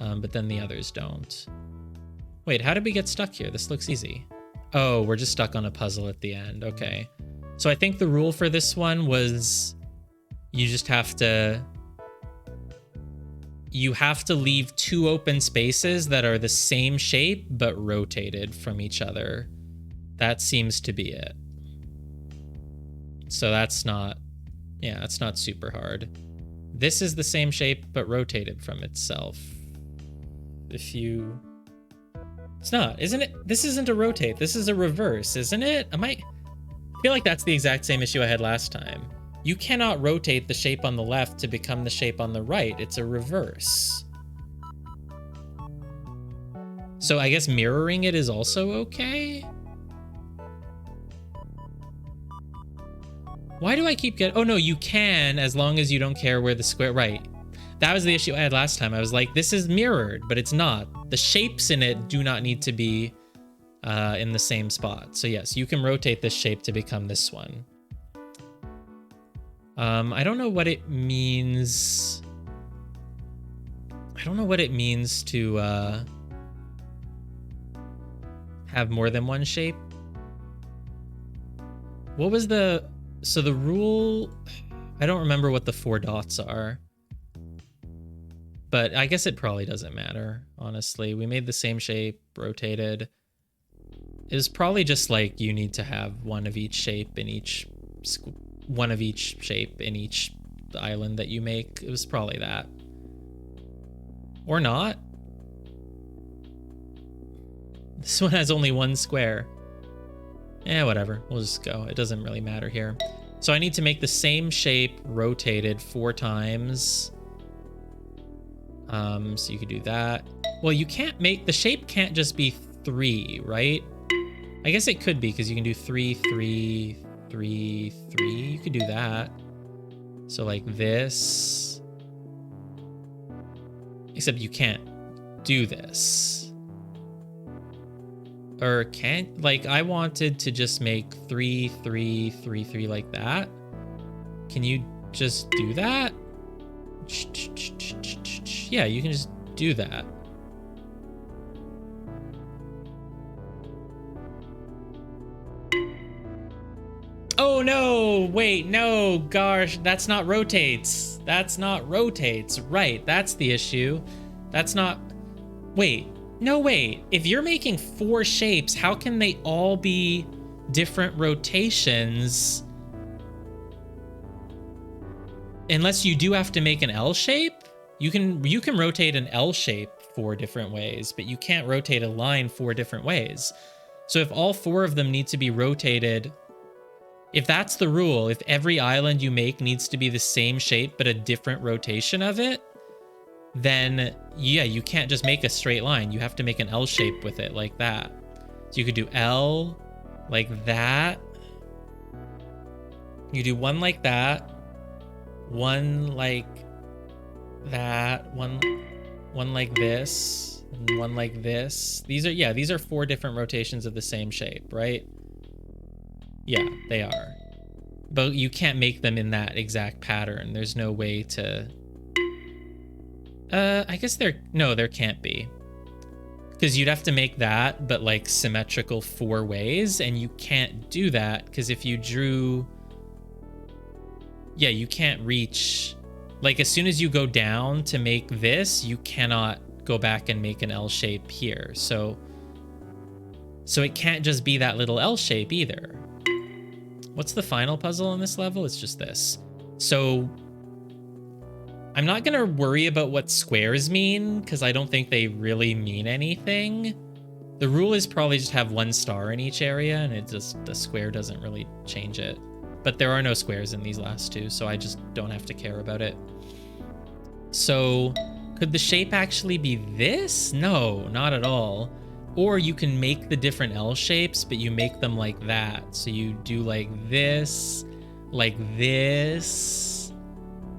but then the others don't. Wait, how did we get stuck here? This looks easy. Oh, we're just stuck on a puzzle at the end. Okay. So I think the rule for this one was you just have to... You have to leave 2 open spaces that are the same shape but rotated from each other. That seems to be it. So that's not... Yeah, that's not super hard. This is the same shape but rotated from itself. If you... It's not, isn't it? This isn't a rotate. This is a reverse, isn't it? I feel like that's the exact same issue I had last time. You cannot rotate the shape on the left to become the shape on the right. It's a reverse. So I guess mirroring it is also okay? Why do I keep getting... Oh no, you can as long as you don't care where the square... Right. That was the issue I had last time. I was like, this is mirrored, but it's not. The shapes in it do not need to be in the same spot. So yes, you can rotate this shape to become this one. I don't know what it means. I don't know what it means to have more than one shape. What was the... So the rule... I don't remember what the 4 dots are. But I guess it probably doesn't matter, honestly. We made the same shape, rotated. It was probably just like you need to have one of each shape in each... One of each shape in each island that you make. It was probably that. Or not. This one has only 1 square. Eh, whatever. We'll just go. It doesn't really matter here. So I need to make the same shape rotated 4 times. So you could do that. Well, you can't make... The shape can't just be 3, right? I guess it could be, because you can do 3, 3, 3, 3. You could do that. So like this. Except you can't do this. Or can't... Like, I wanted to just make 3, 3, 3, 3 like that. Can you just do that? Yeah, you can just do that. Oh no, wait, no, gosh, that's not rotates. That's not rotates, right, that's the issue. That's not, wait, no, wait. If you're making 4 shapes, how can they all be different rotations? Unless you do have to make an L shape? You can rotate an L shape 4 different ways, but you can't rotate a line 4 different ways. So if all 4 of them need to be rotated, if that's the rule, if every island you make needs to be the same shape but a different rotation of it, then yeah, you can't just make a straight line. You have to make an L shape with it like that. So you could do L like that. You do one like that, one like that, one like this, and one like this. These are 4 different rotations of the same shape, right? Yeah, they are. But you can't make them in that exact pattern. There's no way to... I guess there can't be. Because you'd have to make that, but like symmetrical 4 ways, and you can't do that, because if you drew... Yeah, you can't reach... Like, as soon as you go down to make this, you cannot go back and make an L shape here. So it can't just be that little L shape either. What's the final puzzle on this level? It's just this. So I'm not going to worry about what squares mean, because I don't think they really mean anything. The rule is probably just have 1 star in each area, and the square doesn't really change it. But there are no squares in these last 2, so I just don't have to care about it. So could the shape actually be this? No, not at all. Or you can make the different L shapes, but you make them like that. So you do like this, like this.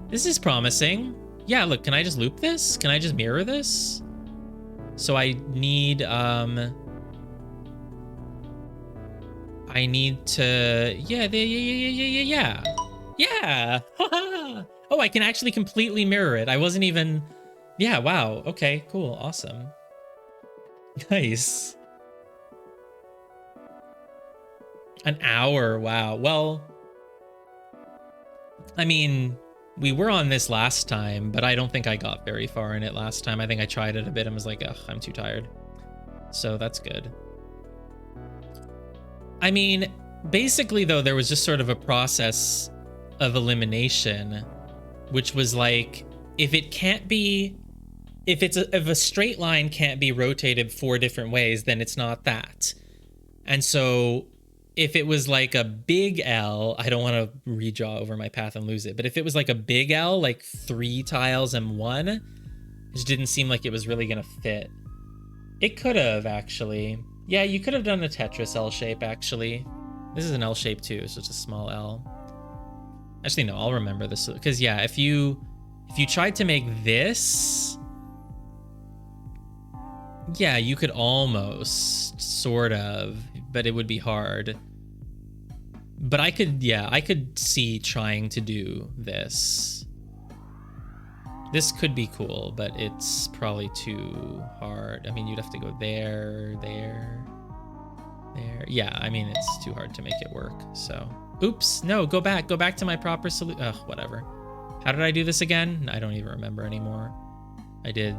This is promising. Yeah, look, can I just loop this? Can I just mirror this? So I need to, yeah. Oh, I can actually completely mirror it. I wasn't even, Yeah, wow. Okay, cool. Awesome. Nice. An hour. Wow. Well, I mean, we were on this last time, but I don't think I got very far in it last time. I think I tried it a bit and was like, ugh, I'm too tired. So that's good. I mean, basically, though, there was just sort of a process of elimination, which was like, if a straight line can't be rotated 4 different ways, then it's not that. And so if it was like a big L, I don't want to redraw over my path and lose it, but if it was like a big L, like 3 tiles and 1, it just didn't seem like it was really going to fit. It could have, actually. Yeah, you could have done a Tetris L shape, actually. This is an L shape too, so it's a small L. Actually, no, I'll remember this, because yeah, if you tried to make this, yeah, you could almost, sort of, but it would be hard. But I could see trying to do this. This could be cool, but it's probably too hard. I mean, you'd have to go there, there, there. Yeah, I mean, it's too hard to make it work, so. Oops, no, go back to my proper solution. Ugh, whatever. How did I do this again? I don't even remember anymore. I did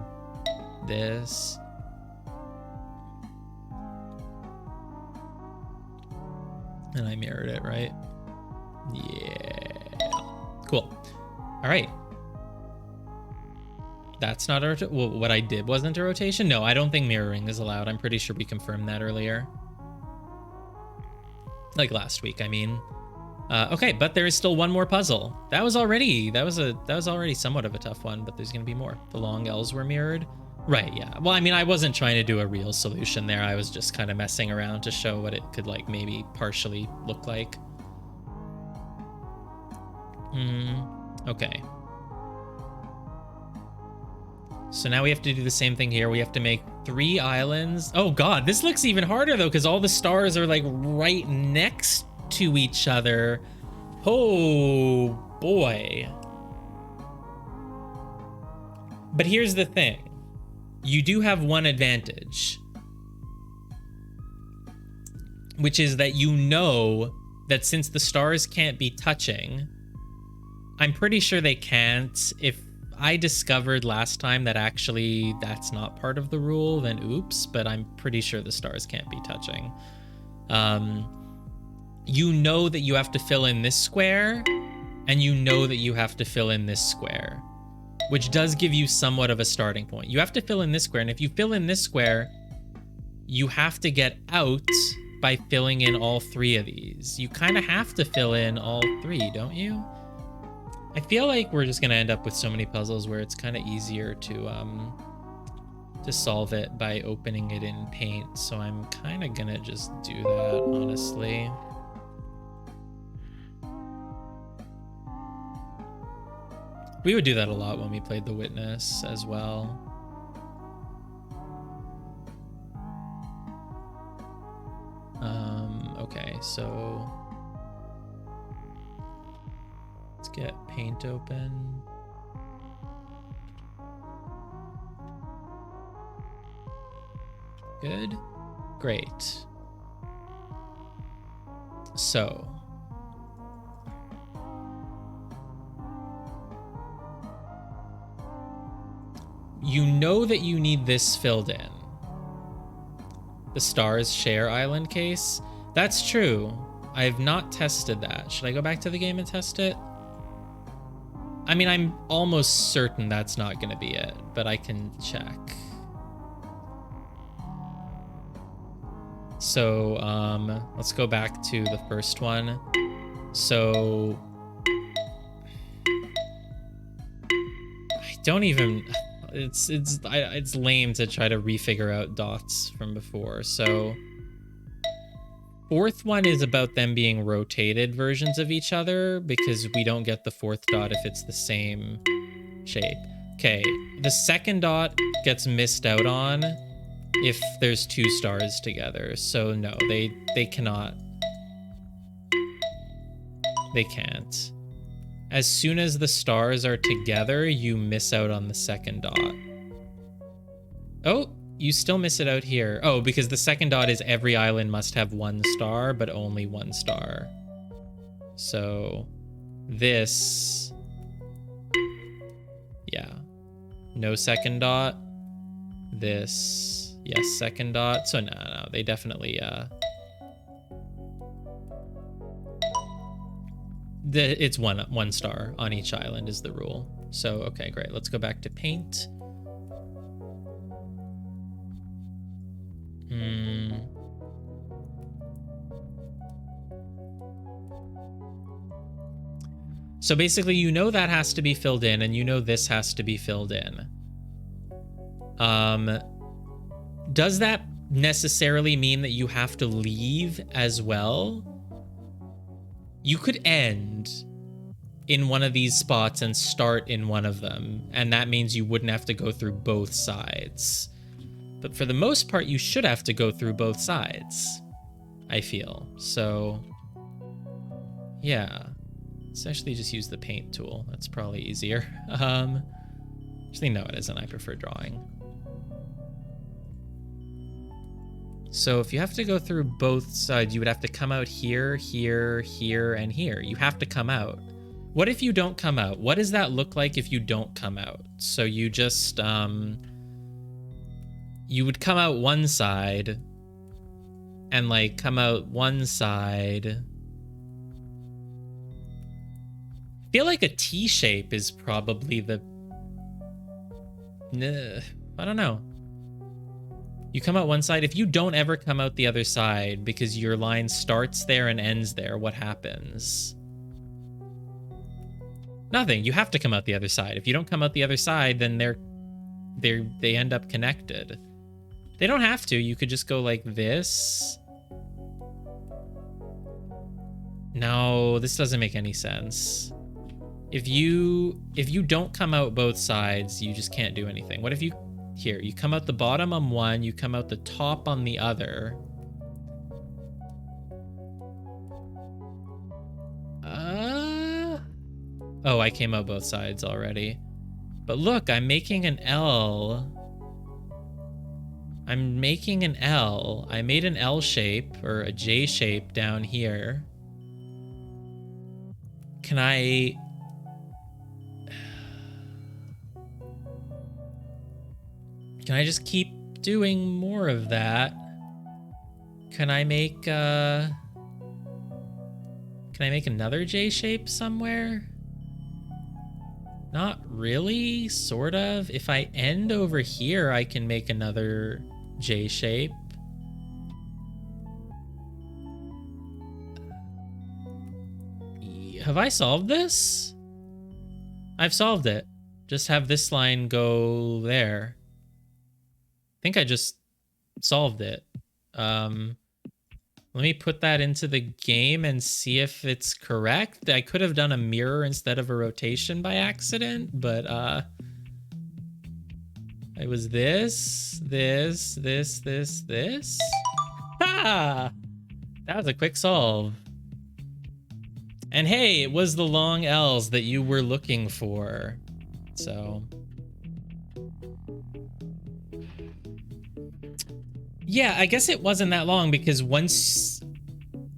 this. And I mirrored it, right? Yeah. Cool. All right. That's not a well, what I did wasn't a rotation? No, I don't think mirroring is allowed. I'm pretty sure we confirmed that earlier. Like last week, I mean. Okay, but there is still one more puzzle. That was already somewhat of a tough one, but there's gonna be more. The long L's were mirrored. Right, yeah. Well, I mean, I wasn't trying to do a real solution there. I was just kind of messing around to show what it could like maybe partially look like. Okay. So now we have to do the same thing here. We have to make 3 islands. Oh god, this looks even harder though, because all the stars are like right next to each other. Oh boy. But here's the thing. You do have one advantage, which is that you know that since the stars can't be touching, I'm pretty sure they can't. If I discovered last time that actually that's not part of the rule, then oops, but I'm pretty sure the stars can't be touching. You know that you have to fill in this square, and you know that you have to fill in this square, which does give you somewhat of a starting point. You have to fill in this square, and if you fill in this square, you have to get out by filling in all 3 of these. You kind of have to fill in all 3, don't you? I feel like we're just gonna end up with so many puzzles where it's kind of easier to solve it by opening it in Paint, so I'm kind of gonna just do that, honestly. We would do that a lot when we played The Witness as well. Okay, so let's get Paint open. Good. Great. So you know that you need this filled in. The stars share island case. That's true. I have not tested that. Should I go back to the game and test it? I mean, I'm almost certain that's not going to be it, but I can check. So, let's go back to the first one. So, I don't even... It's lame to try to refigure out dots from before. So, 4th one is about them being rotated versions of each other because we don't get the 4th dot if it's the same shape. Okay, the 2nd dot gets missed out on if there's 2 stars together. So no, they cannot. They can't. As soon as the stars are together, you miss out on the 2nd dot. Oh, you still miss it out here. Oh, because the second dot is every island must have 1 star, but only 1 star. So this, yeah, no second dot. This, yes, second dot. So no, they definitely, it's one star on each island is the rule. So, okay, great. Let's go back to paint. So basically, you know that has to be filled in, and you know this has to be filled in. Does that necessarily mean that you have to leave as well? You could end in one of these spots and start in one of them, and that means you wouldn't have to go through both sides. But for the most part, you should have to go through both sides, I feel. So, yeah. Let's actually just use the paint tool. That's probably easier. Actually, no, it isn't. I prefer drawing. So if you have to go through both sides, you would have to come out here, here, here, and here. You have to come out. What if you don't come out? What does that look like if you don't come out? So you just, you would come out one side and like come out one side. I feel like a T shape is probably the, I don't know. You come out one side. If you don't ever come out the other side because your line starts there and ends there, what happens? Nothing. You have to come out the other side. If you don't come out the other side, then they end up connected. They don't have to. You could just go like this. No, this doesn't make any sense. If you don't come out both sides, you just can't do anything. What if you... Here, you come out the bottom on one, you come out the top on the other. Oh, I came out both sides already. But look, I'm making an L. I'm making an L. I made an L shape, or a J shape down here. Can I... Can I just keep doing more of that? Can I make another J shape somewhere? Not really, sort of. If I end over here, I can make another J shape. Have I solved this? I've solved it. Just have this line go there. I think I just solved it. Let me put that into the game and see if it's correct. I could have done a mirror instead of a rotation by accident, but it was this. Ah! That was a quick solve. And hey, it was the long L's that you were looking for. So... Yeah, I guess it wasn't that long because once,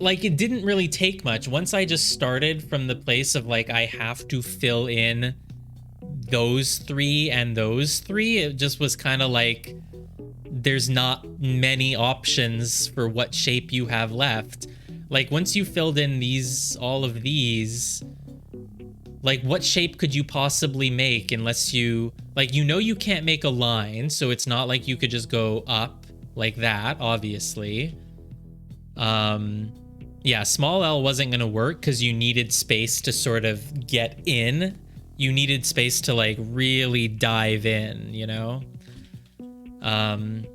like, it didn't really take much. Once I just started from the place of, like, I have to fill in those three and those three, it just was kind of like, there's not many options for what shape you have left. Like, once you filled in all of these, like, what shape could you possibly make unless you, like, you can't make a line, so it's not like you could just go up like that, obviously. Yeah, small L wasn't gonna work because you needed space to sort of get in. You needed space to, like, really dive in, you know? And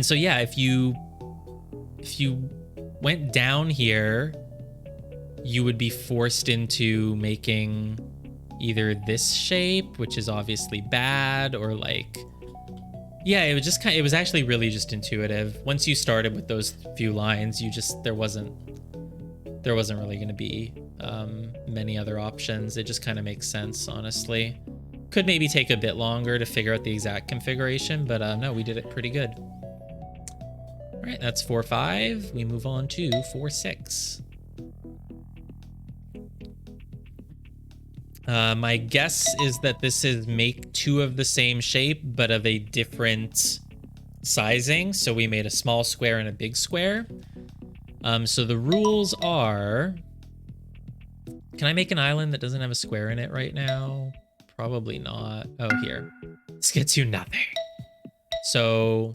so, yeah, if you went down here, you would be forced into making either this shape, which is obviously bad, or, like... Yeah, it was just it was actually really just intuitive. Once you started with those few lines, there wasn't really going to be many other options. It just kind of makes sense, honestly. Could maybe take a bit longer to figure out the exact configuration, but no, we did it pretty good. All right, that's 4-5. We move on to 4-6. My guess is that this is make 2 of the same shape, but of a different sizing. So we made a small square and a big square. So the rules are... Can I make an island that doesn't have a square in it right now? Probably not. Oh, here. This gets you nothing. So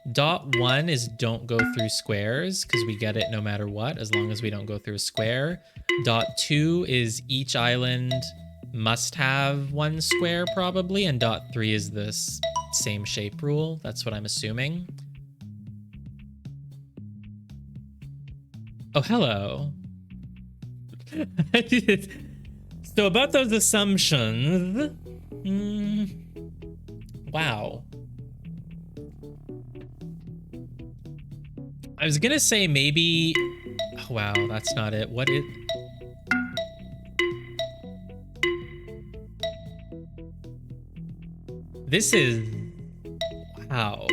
.1 is don't go through squares, because we get it no matter what, as long as we don't go through a square. .2 is each island must have 1 square, probably, and .3 is this same shape rule. That's what I'm assuming. Oh, hello. So about those assumptions, wow. I was gonna say maybe, oh, wow, that's not it. What it? This is, wow.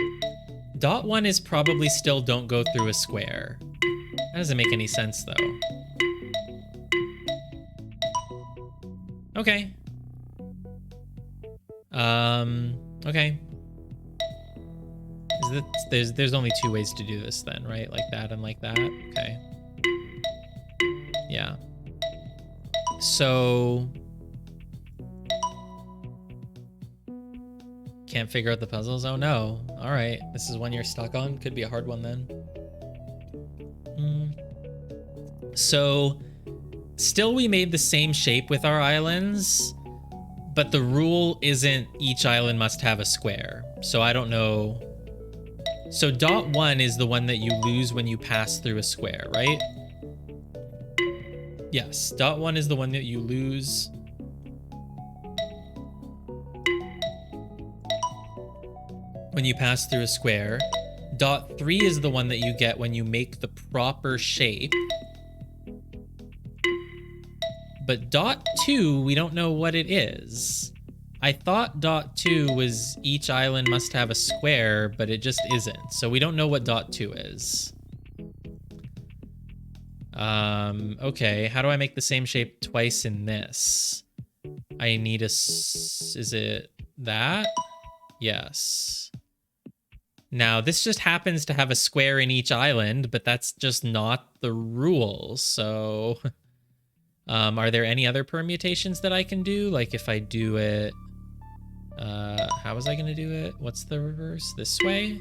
.1 is probably still don't go through a square. That doesn't make any sense though. Okay. Okay. There's only 2 ways to do this then, right? Like that and like that. Okay. Yeah. So can't figure out the puzzles? Oh no. All right. This is one you're stuck on. Could be a hard one then. So still we made the same shape with our islands, but the rule isn't each island must have a square. So I don't know. So .1 is the one that you lose when you pass through a square, right? Yes, .1 is the one that you lose. When you pass through a square. .3 is the one that you get when you make the proper shape. But .2, we don't know what it is. I thought .2 was each island must have a square, but it just isn't. So we don't know what .2 is. Okay, how do I make the same shape twice in this? I need a... Is it that? Yes. Now, this just happens to have a square in each island, but that's just not the rule, so... are there any other permutations that I can do? Like if I do it... how was I gonna do it? What's the reverse? This way?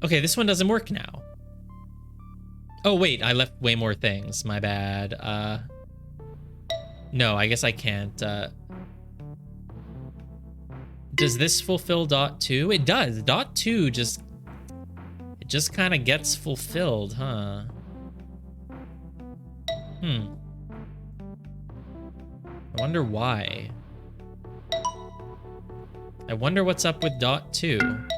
Okay, this one doesn't work now. Oh, wait, I left way more things. My bad. No, I guess I can't. Does this fulfill .2? It does. .2 just... It just kind of gets fulfilled, huh? I wonder why. I wonder what's up with .2.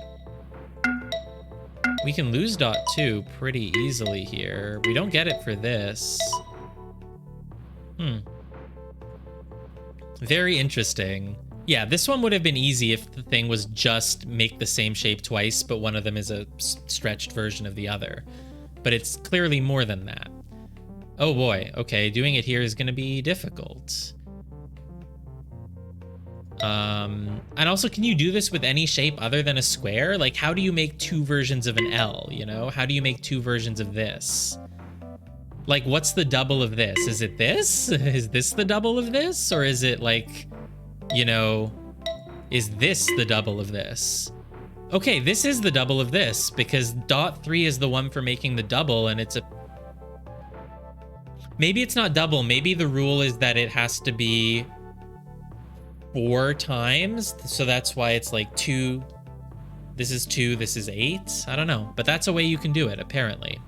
We can lose .2 pretty easily here. We don't get it for this. Very interesting. Yeah, this one would have been easy if the thing was just make the same shape twice, but one of them is a stretched version of the other. But it's clearly more than that. Oh boy, okay, doing it here is gonna be difficult. And also, can you do this with any shape other than a square? Like, how do you make 2 versions of an L, you know? How do you make 2 versions of this? Like, what's the double of this? Is it this? Is this the double of this? Or is it like, you know, is this the double of this? Okay, this is the double of this, because .3 is the one for making the double, and it's a... Maybe it's not double. Maybe the rule is that it has to be 4 times, so that's why it's like 2. This is 2, this is 8. I don't know, but that's a way you can do it, apparently.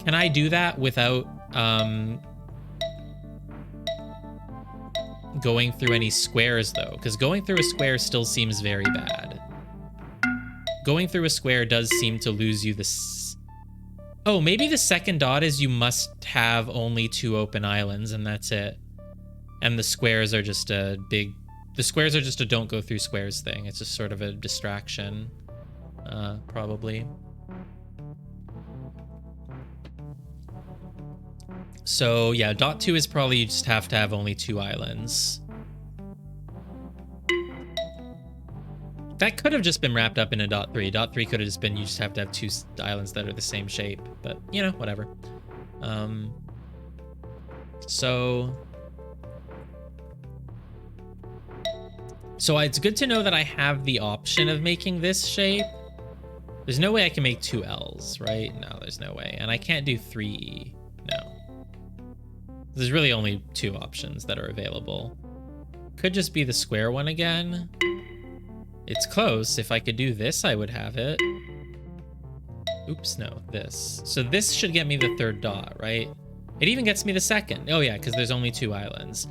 Can I do that without going through any squares, though? Because going through a square still seems very bad. Going through a square does seem to lose you this. Oh, maybe the second dot is you must have only 2 open islands, and that's it. And the squares are just a big... The squares are just a don't go through squares thing. It's just sort of a distraction, probably. So yeah, dot 2 is probably you just have to have only 2 islands. That could have just been wrapped up in a dot 3. Dot 3 could have just been you just have to have 2 islands that are the same shape, but you know, whatever. So it's good to know that I have the option of making this shape. There's no way I can make 2 L's, right? No, there's no way. And I can't do 3E. No. There's really only 2 options that are available. Could just be the square one again. It's close. If I could do this, I would have it. Oops, no, this. So this should get me the 3rd dot, right? It even gets me the 2nd. Oh yeah, because there's only 2 islands.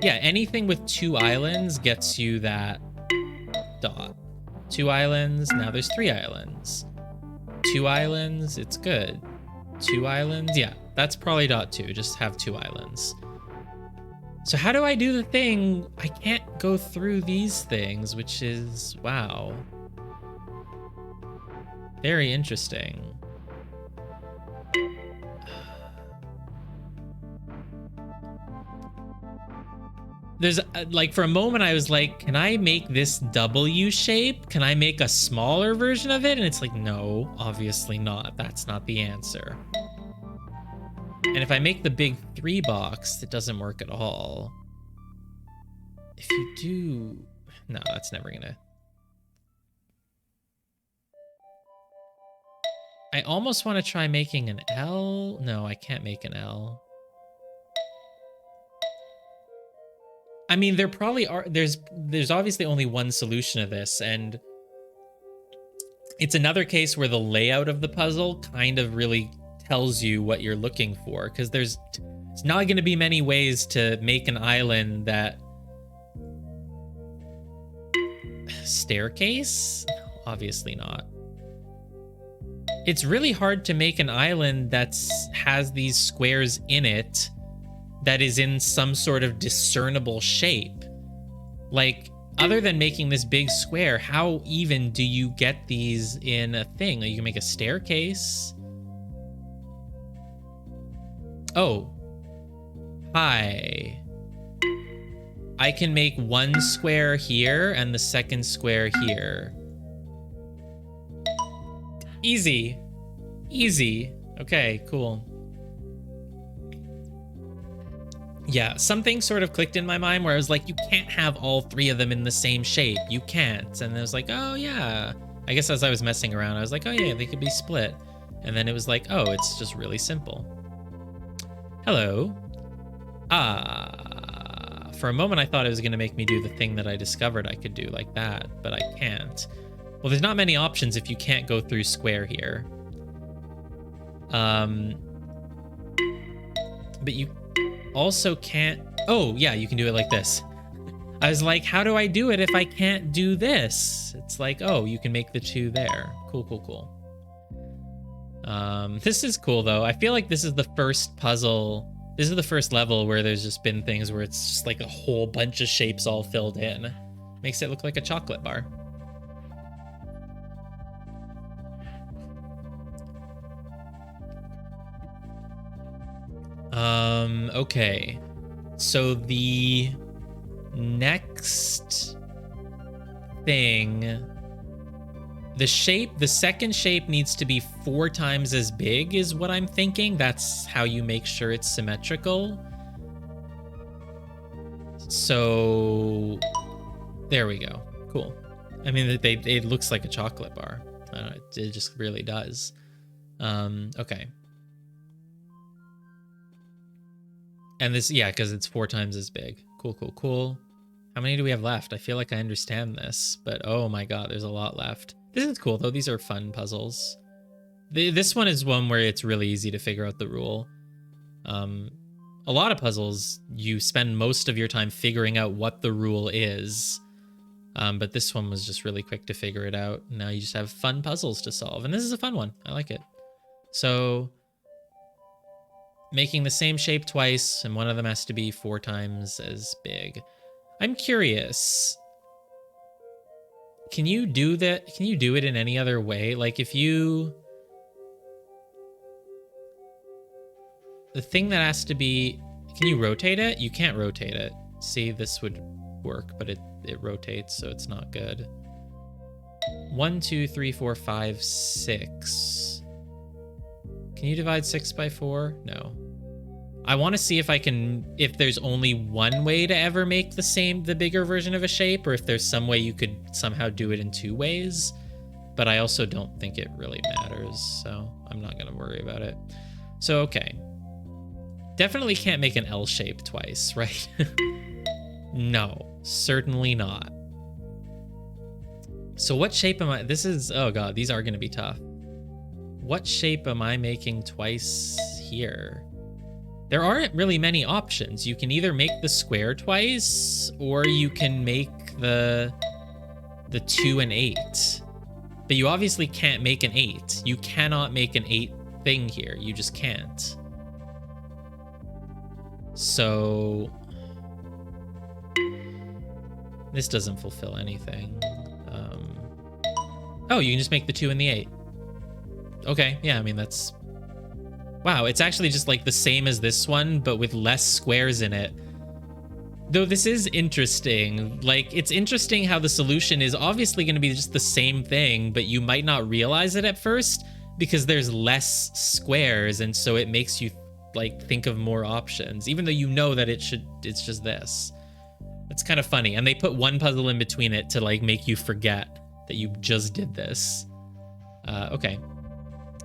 Yeah, anything with 2 islands gets you that dot. 2 islands, now there's 3 islands. 2 islands, it's good. 2 islands, yeah, that's probably dot 2, just have 2 islands. So how do I do the thing? I can't go through these things, which is, wow. Very interesting. There's like for a moment I was like, can I make this W shape? Can I make a smaller version of it? And it's like, no, obviously not. That's not the answer. And if I make the big 3 box, it doesn't work at all. If you do, no, that's never gonna. I almost want to try making an L. No, I can't make an L. I mean, there probably are, there's obviously only one solution to this, and it's another case where the layout of the puzzle kind of really tells you what you're looking for, because it's not going to be many ways to make an island that... Staircase? No, obviously not. It's really hard to make an island that has these squares in it that is in some sort of discernible shape. Like, other than making this big square, how even do you get these in a thing? Like, you can make a staircase. Oh. Hi. I can make 1 square here and the 2nd square here. Easy. Easy. Okay, cool. Yeah, something sort of clicked in my mind where I was like, you can't have all 3 of them in the same shape. You can't. And I was like, oh yeah. I guess as I was messing around, I was like, oh yeah, they could be split. And then it was like, oh, it's just really simple. Hello. For a moment I thought it was going to make me do the thing that I discovered I could do like that, but I can't. Well, there's not many options if you can't go through square here. But you also can't... Oh, yeah, you can do it like this. I was like, how do I do it if I can't do this? It's like, oh, you can make the 2 there. Cool, cool, cool. This is cool, though. I feel like this is the first puzzle... This is the first level where there's just been things where it's just like a whole bunch of shapes all filled in. Makes it look like a chocolate bar. Okay. So the next thing, the 2nd shape needs to be 4 times as big is what I'm thinking. That's how you make sure it's symmetrical. So there we go. Cool. I mean, it looks like a chocolate bar. I don't know, it just really does. Okay. And this, yeah, because it's 4 times as big. Cool, cool, cool. How many do we have left? I feel like I understand this, but oh my god, there's a lot left. This is cool, though. These are fun puzzles. This one is one where it's really easy to figure out the rule. A lot of puzzles, you spend most of your time figuring out what the rule is. But this one was just really quick to figure it out. Now you just have fun puzzles to solve. And this is a fun one. I like it. So... making the same shape twice, and one of them has to be 4 times as big. I'm curious. Can you do that? Can you do it in any other way? Like if you... The thing that has to be... Can you rotate it? You can't rotate it. See, this would work, but it rotates, so it's not good. 1, 2, 3, 4, 5, 6. Can you divide 6 by 4? No. I want to see if I can, if there's only one way to ever make the bigger version of a shape, or if there's some way you could somehow do it in 2 ways. But I also don't think it really matters, so I'm not going to worry about it. So, okay. Definitely can't make an L shape twice, right? No, certainly not. So what shape am I? This is, oh god, these are going to be tough. What shape am I making twice here? There aren't really many options. You can either make the square twice, or you can make the 2 and 8. But you obviously can't make an 8. You cannot make an 8 thing here. You just can't. So this doesn't fulfill anything. Oh, you can just make the 2 and the 8. Okay, yeah, I mean, that's... Wow, it's actually just like the same as this one, but with less squares in it. Though this is interesting. Like, it's interesting how the solution is obviously going to be just the same thing, but you might not realize it at first because there's less squares, and so it makes you like think of more options, even though you know that it's just this. It's kind of funny, and they put one puzzle in between it to like make you forget that you just did this. Okay.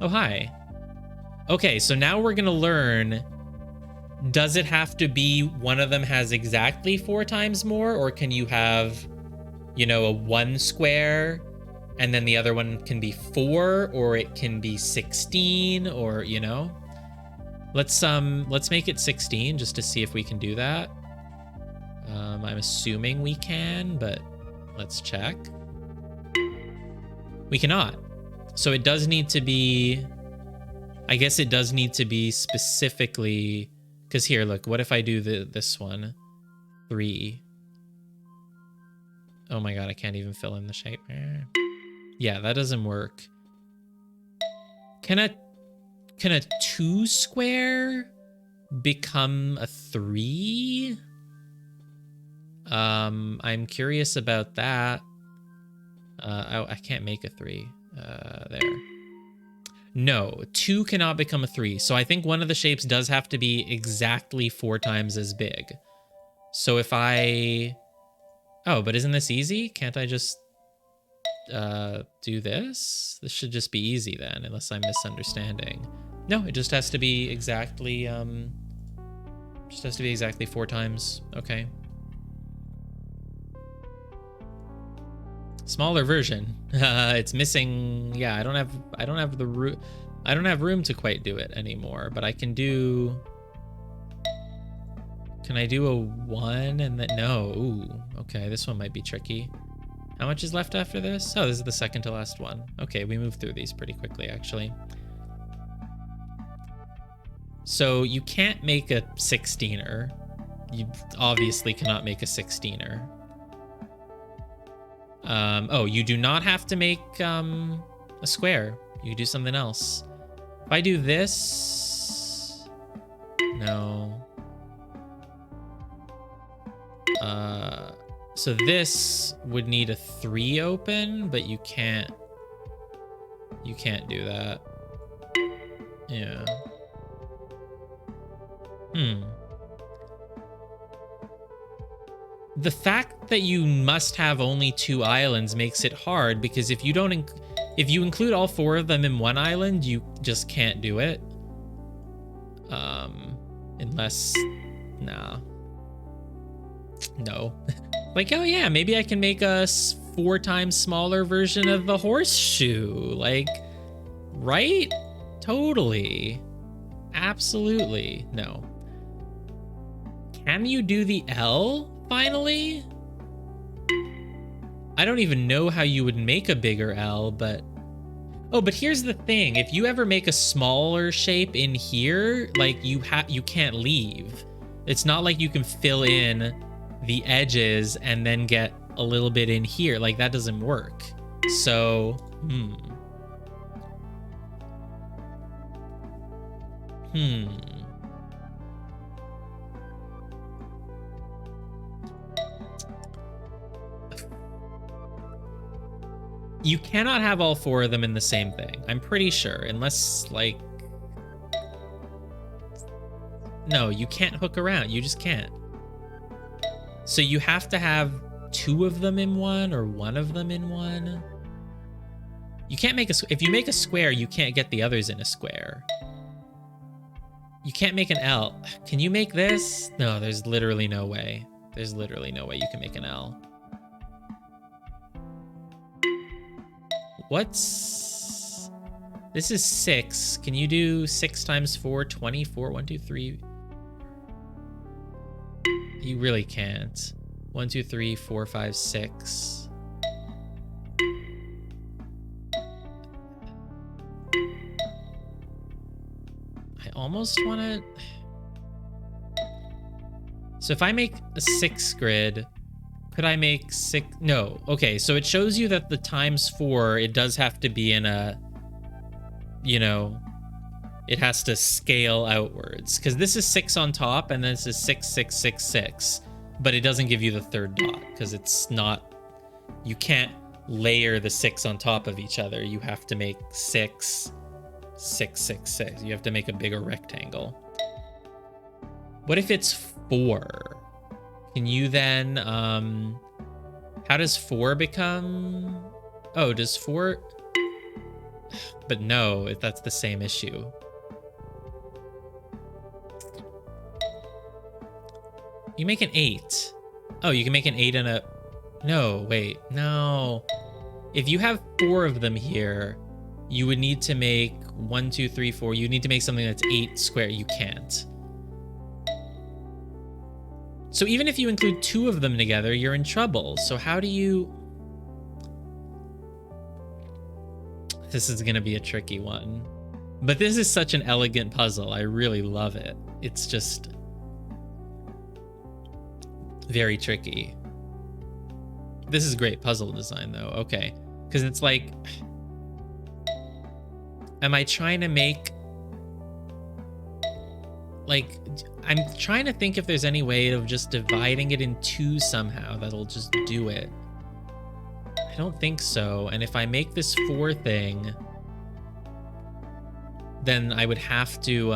Oh, hi. Okay, so now we're gonna learn, does it have to be one of them has exactly 4 times more, or can you have, you know, a 1 square and then the other one can be 4, or it can be 16, or, you know? Let's make it 16 just to see if we can do that. I'm assuming we can, but let's check. We cannot. So it does need to be, I guess it does need to be specifically, because here, look, what if I do this one? 3. Oh my god, I can't even fill in the shape. Yeah, that doesn't work. Can a 2 square become a 3? I'm curious about that. I can't make a 3. There. No, 2 cannot become a 3. So I think one of the shapes does have to be exactly 4 times as big. So if I... Oh, but isn't this easy? Can't I just do this? This should just be easy then, unless I'm misunderstanding. No, it just has to be exactly 4 times. Okay. Smaller version. It's missing. Yeah, I don't have the room. I don't have room to quite do it anymore, but I can do. Can I do a 1 and then no? Ooh, okay, this one might be tricky. How much is left after this? Oh, this is the second to last one. Okay, we moved through these pretty quickly actually. So you can't make a 16er. You obviously cannot make a 16er. Oh, you do not have to make a square. You can do something else. If I do this... No. So this would need a 3 open, but you can't do that. Yeah. The fact that you must have only 2 islands makes it hard, because if you don't if you include all 4 of them in one island, you just can't do it. Unless nah. No. Like, oh yeah, maybe I can make a 4 times smaller version of the horseshoe. Like, right? Totally. Absolutely. No. Can you do the L? Finally? I don't even know how you would make a bigger L, but... Oh, but here's the thing. If you ever make a smaller shape in here, like you can't leave. It's not like you can fill in the edges and then get a little bit in here. Like that doesn't work. So, You cannot have all 4 of them in the same thing. I'm pretty sure, unless like... No, you can't hook around. You just can't. So you have to have 2 of them in one or 1 of them in one. You can't make a... If you make a square, you can't get the others in a square. You can't make an L. Can you make this? No, there's literally no way. There's literally no way you can make an L. What's... This is 6. Can you do 6 times 4? 24? 1, 2, 3... You really can't. 1, 2, 3, 4, 5, 6. I almost want to... So if I make a 6 grid, could I make 6? No. Okay, so it shows you that the times 4, it does have to be in a, you know, it has to scale outwards. Because this is 6 on top, and this is 6, 6, 6, 6. But it doesn't give you the 3rd dot, because it's not... You can't layer the 6 on top of each other. You have to make 6, 6, 6, 6. You have to make a bigger rectangle. What if it's 4? Can you then... How does 4 become... Oh, does 4... But no, if that's the same issue. You make an 8. Oh, you can make an 8 and a... No, wait. No. If you have 4 of them here, you would need to make 1, 2, 3, 4. You need to make something that's 8 square. You can't. So even if you include 2 of them together, you're in trouble. So how do you... This is going to be a tricky one. But this is such an elegant puzzle. I really love it. It's just... very tricky. This is great puzzle design, though. Okay. Because it's like... Am I trying to make... Like... I'm trying to think if there's any way of just dividing it in 2 somehow that'll just do it. I don't think so. And if I make this 4 thing, then I would have to,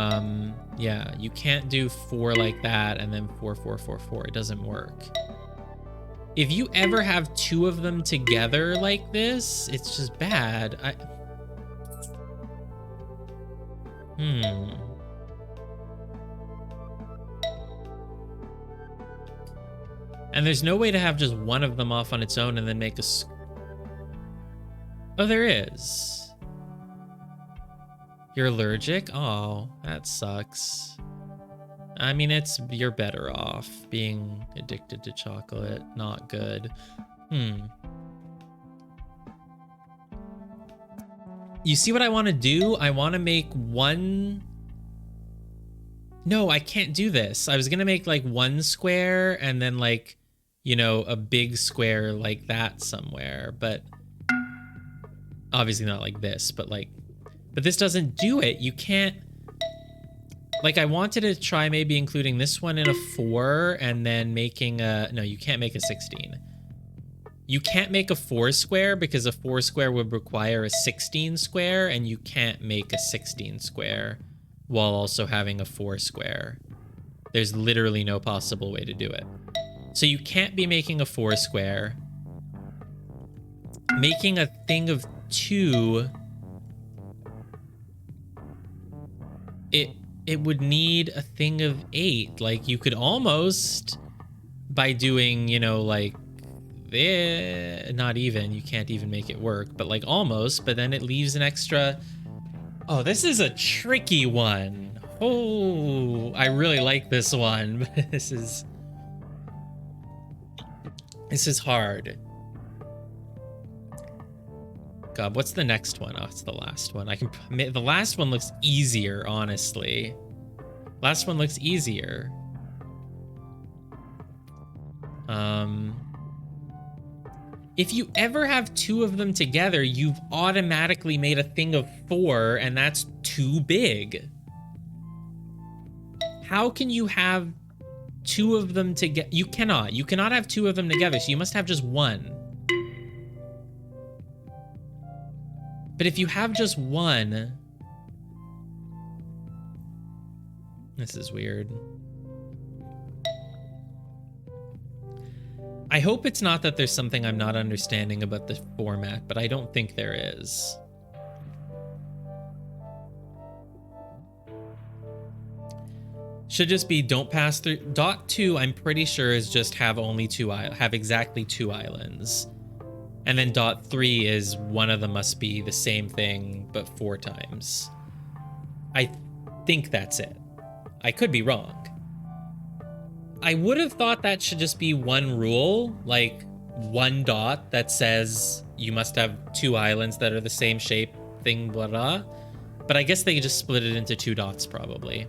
yeah, you can't do 4 like that and then 4, 4, 4, 4. It doesn't work. If you ever have 2 of them together like this, it's just bad. And there's no way to have just 1 of them off on its own and then make a... Oh, there is. You're allergic? Oh, that sucks. I mean, you're better off being addicted to chocolate. Not good. You see what I want to do? I want to make 1... No, I can't do this. I was going to make like 1 square and then like, you know, a big square like that somewhere, but obviously not like this, but this doesn't do it. You can't, like I wanted to try maybe including this one in a 4 and then making a, no, you can't make a 16. You can't make a 4 square because a 4 square would require a 16 square and you can't make a 16 square while also having a 4 square. There's literally no possible way to do it. So you can't be making a 4 square. Making a thing of 2, it would need a thing of 8. Like you could almost, by doing, you know, like, not even, you can't even make it work, but like almost, but then it leaves an extra... Oh, this is a tricky one. Oh, I really like this one, but this is hard. God, what's the next one? Oh, it's the last one. The last one looks easier, honestly. Last one looks easier. If you ever have two of them together, you've automatically made a thing of 4, and that's too big. How can you have two of them together? You cannot have two of them together, so you must have just one. But if you have just one, this is weird. I hope it's not that there's something I'm not understanding about the format, but I don't think there is. Should just be don't pass through. Dot 2, I'm pretty sure, is just have exactly 2 islands. And then dot 3 is one of them must be the same thing, but 4 times. I think that's it. I could be wrong. I would have thought that should just be one rule, like one dot that says you must have 2 islands that are the same shape, thing, blah, blah. But I guess they just split it into 2 dots, probably.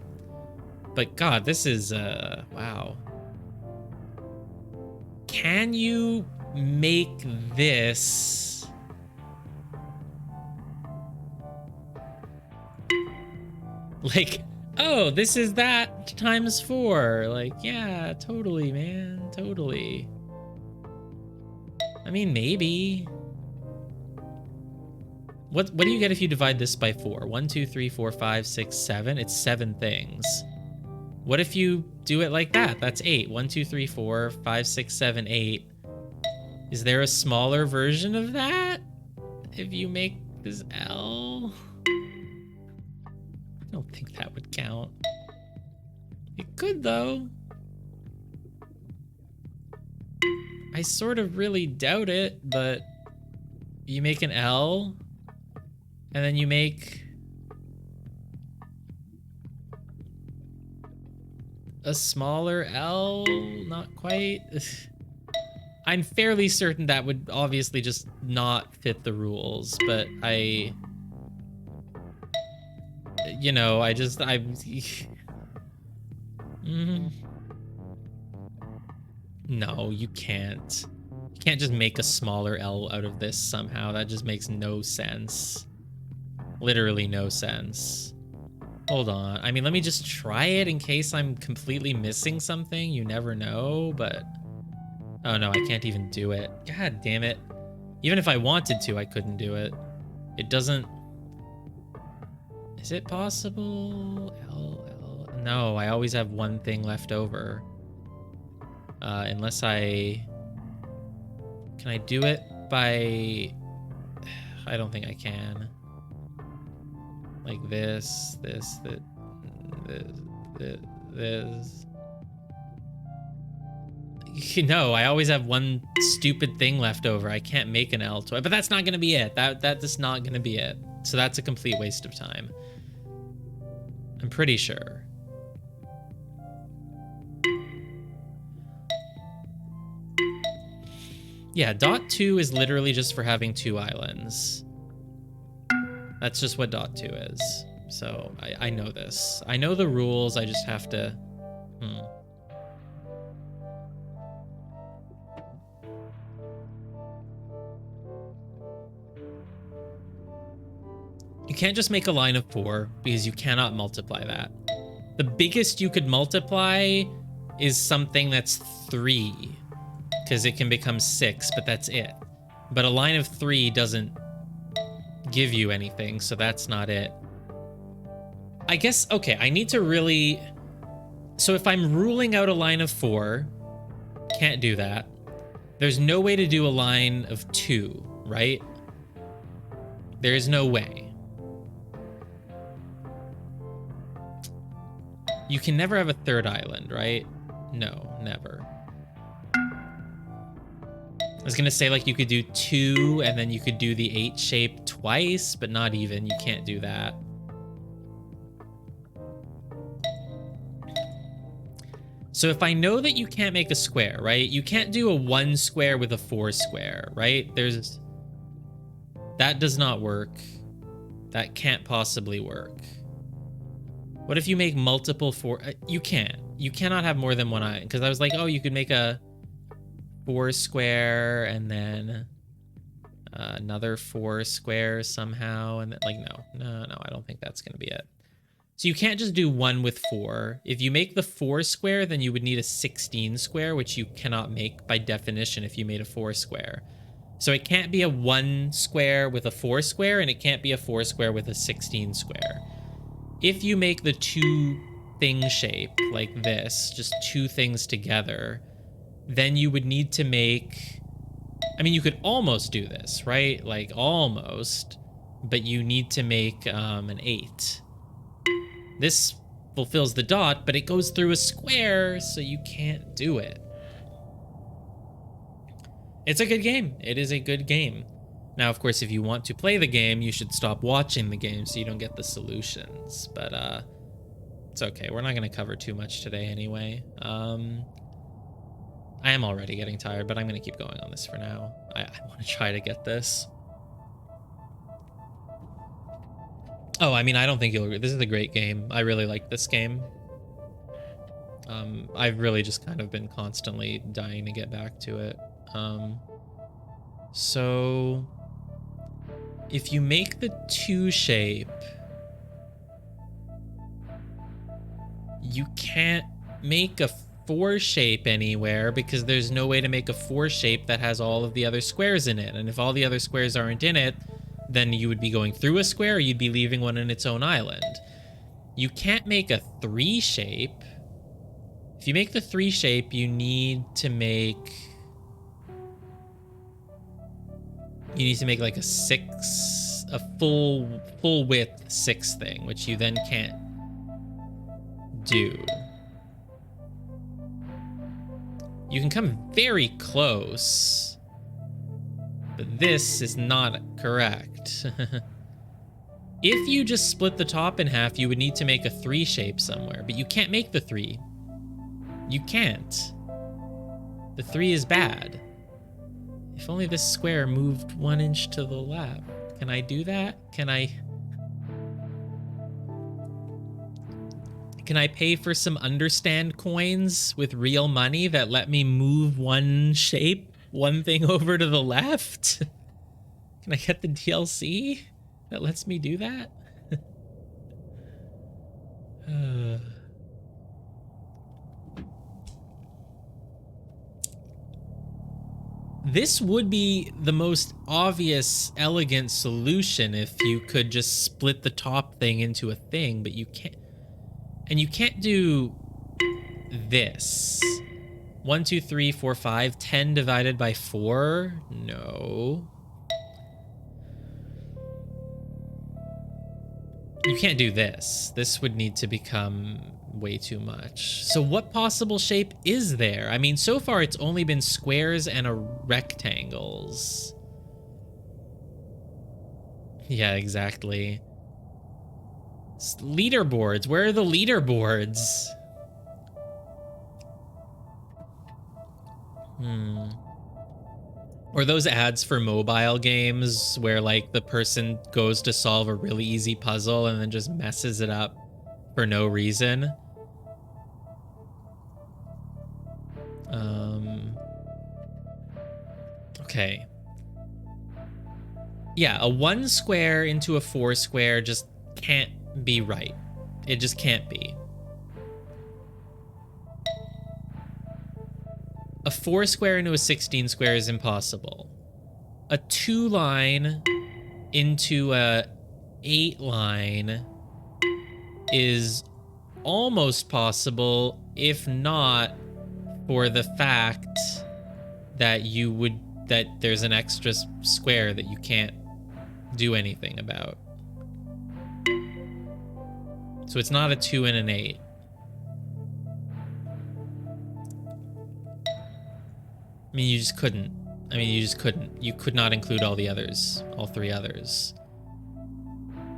But God, this is, wow. Can you make this... like... oh, this is that times 4. Like, yeah, totally, man. Totally. I mean, maybe. What do you get if you divide this by 4? 1, 2, 3, 4, 5, 6, 7. It's 7 things. What if you do it like that? That's 8. 1, 2, 3, 4, 5, 6, 7, 8. Is there a smaller version of that? If you make this L? I don't think that would count. It could, though. I sort of really doubt it, but you make an L, and then you make a smaller L? Not quite. I'm fairly certain that would obviously just not fit the rules, but you know, No, you can't. You can't just make a smaller L out of this somehow. That just makes no sense. Literally no sense. Hold on. I mean, let me just try it in case I'm completely missing something. You never know, but... oh no, I can't even do it. God damn it. Even if I wanted to, I couldn't do it. It doesn't... is it possible? No, I always have one thing left over. Unless I... can I do it by... I don't think I can. Like this. No, I always have one stupid thing left over. I can't make an L toy, but that's not gonna be it. That is not gonna be it. So that's a complete waste of time. I'm pretty sure. Yeah, dot 2 is literally just for having 2 islands. That's just what dot 2 is. So I know this. I know the rules, I just have to... You can't just make a line of 4 because you cannot multiply that. The biggest you could multiply is something that's 3 because it can become 6, but that's it. But a line of 3 doesn't give you anything, so that's not it. I guess, okay, I need to really... so if I'm ruling out a line of 4, can't do that. There's no way to do a line of 2, right? There is no way. You can never have a 3rd island, right? No, never. I was gonna say, like, you could do 2 and then you could do the 8 shape twice, but not even. You can't do that. So if I know that you can't make a square, right? You can't do a 1 square with a 4 square, right? That does not work. That can't possibly work. What if you make multiple four? You can't. You cannot have more than one eye. Because I was like, oh, you could make a 4 square and then another 4 square somehow. And then, like, no, I don't think that's going to be it. So you can't just do 1 with 4. If you make the 4 square, then you would need a 16 square, which you cannot make by definition if you made a 4 square. So it can't be a 1 square with a 4 square, and it can't be a 4 square with a 16 square. If you make the 2 thing shape like this, just 2 things together, then you would need to make... I mean, you could almost do this, right? Like, almost. But you need to make an 8. This fulfills the dot, but it goes through a square, so you can't do it. It's a good game. It is a good game. Now, of course, if you want to play the game, you should stop watching the game so you don't get the solutions. But it's okay. We're not going to cover too much today anyway. I am already getting tired, but I'm going to keep going on this for now. I want to try to get this. Oh, I mean, I don't think you'll agree. This is a great game. I really like this game. I've really just kind of been constantly dying to get back to it. So if you make the 2 shape, you can't make a 4 shape anywhere because there's no way to make a 4 shape that has all of the other squares in it. And if all the other squares aren't in it, then you would be going through a square or you'd be leaving one in its own island. You can't make a 3 shape. If you make the 3 shape, you need to make... You need to make like a 6, a full width 6 thing, which you then can't do. You can come very close, but this is not correct. If you just split the top in half, you would need to make a 3 shape somewhere, but you can't make the 3. You can't. The 3 is bad. If only this square moved 1 inch to the left. Can I do that? Can I pay for some understand coins with real money that let me move 1 shape, 1 thing over to the left? Can I get the DLC that lets me do that? This would be the most obvious, elegant solution if you could just split the top thing into a thing, but you can't. And you can't do this. 1, 2, 3, 4, 5. 10 divided by 4? No. You can't do this. This would need to become way too much. So what possible shape is there? I mean, so far it's only been squares and rectangles. Yeah, exactly. Leaderboards. Where are the leaderboards? Or those ads for mobile games where like the person goes to solve a really easy puzzle and then just messes it up for no reason. Okay. Yeah, a 1 square into a 4 square just can't be right. It just can't be. A 4 square into a 16 square is impossible. A 2 line into a 8 line is almost possible, if not for the fact that there's an extra square that you can't do anything about. So it's not a 2 and an 8. I mean, you just couldn't. You could not include all the others, all 3 others.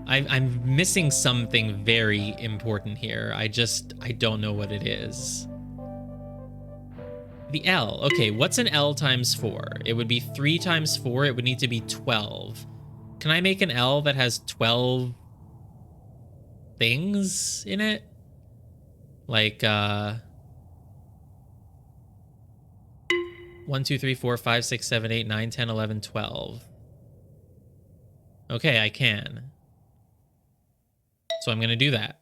I'm missing something very important here. I don't know what it is. The L. Okay, what's an L times 4? It would be 3 times 4. It would need to be 12. Can I make an L that has 12 things in it? Like, 1, 2, 3, 4, 5, 6, 7, 8, 9, 10, 11, 12. Okay, I can. So I'm gonna do that.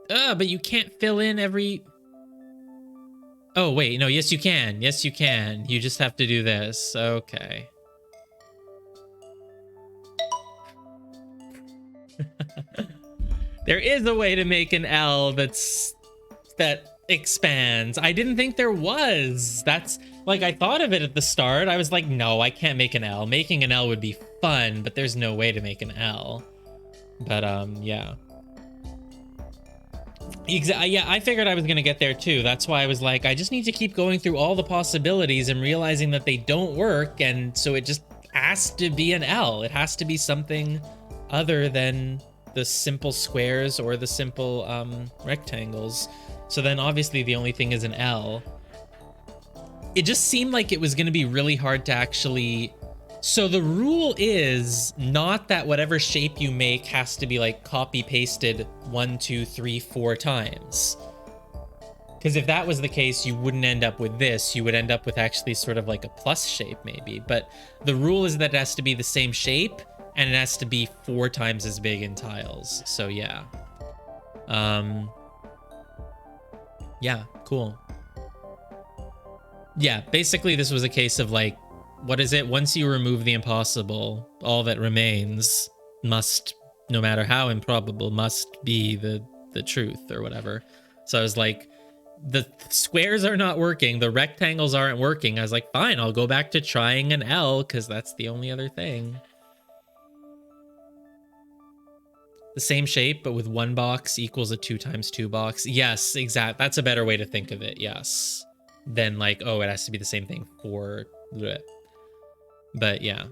But you can't fill in every... Oh, wait, no, yes you can. Yes you can. You just have to do this. Okay. There is a way to make an L that expands. I didn't think there was. That's like, I thought of it at the start. I was like, no, I can't make an L. Making an L would be fun, but there's no way to make an L. But yeah. Yeah, I figured I was gonna get there too. That's why I was like, I just need to keep going through all the possibilities and realizing that they don't work, and so it just has to be an L. It has to be something other than the simple squares or the simple rectangles. So then obviously the only thing is an L. It just seemed like it was going to be really hard to actually... So the rule is not that whatever shape you make has to be like copy pasted 1, 2, 3, 4 times. Because if that was the case, you wouldn't end up with this. You would end up with actually sort of like a plus shape maybe. But the rule is that it has to be the same shape, and it has to be 4 times as big in tiles. So yeah. Yeah, cool. Yeah, basically this was a case of like, what is it? Once you remove the impossible, all that remains must, no matter how improbable, must be the truth or whatever. So I was like, the squares are not working, the rectangles aren't working. I was like, fine, I'll go back to trying an L because that's the only other thing. The same shape, but with 1 box equals a 2 times 2 box. Yes, exact. That's a better way to think of it. Yes. Then like, oh, it has to be the same thing for... Bleh. But yeah.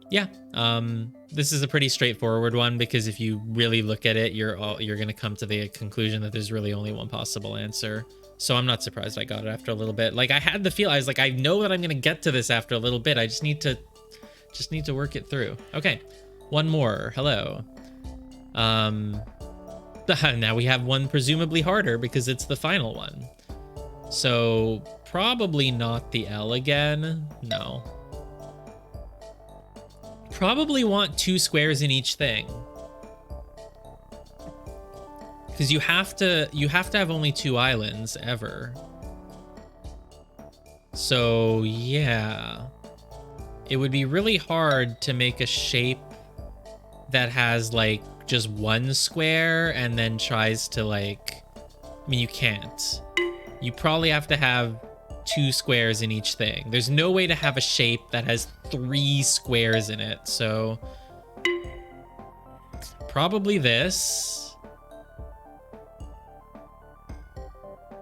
Yeah. This is a pretty straightforward one because if you really look at it, you're going to come to the conclusion that there's really only one possible answer. So I'm not surprised I got it after a little bit. Like I had the feel, I was like, I know that I'm going to get to this after a little bit. I just need to work it through. Okay. One more. Hello. Now we have one presumably harder because it's the final one. So probably not the L again. No. Probably want 2 squares in each thing. Because you have to have only 2 islands ever. So yeah. It would be really hard to make a shape that has like just 1 square and then tries to like, I mean, you can't. You probably have to have 2 squares in each thing. There's no way to have a shape that has 3 squares in it. So probably this.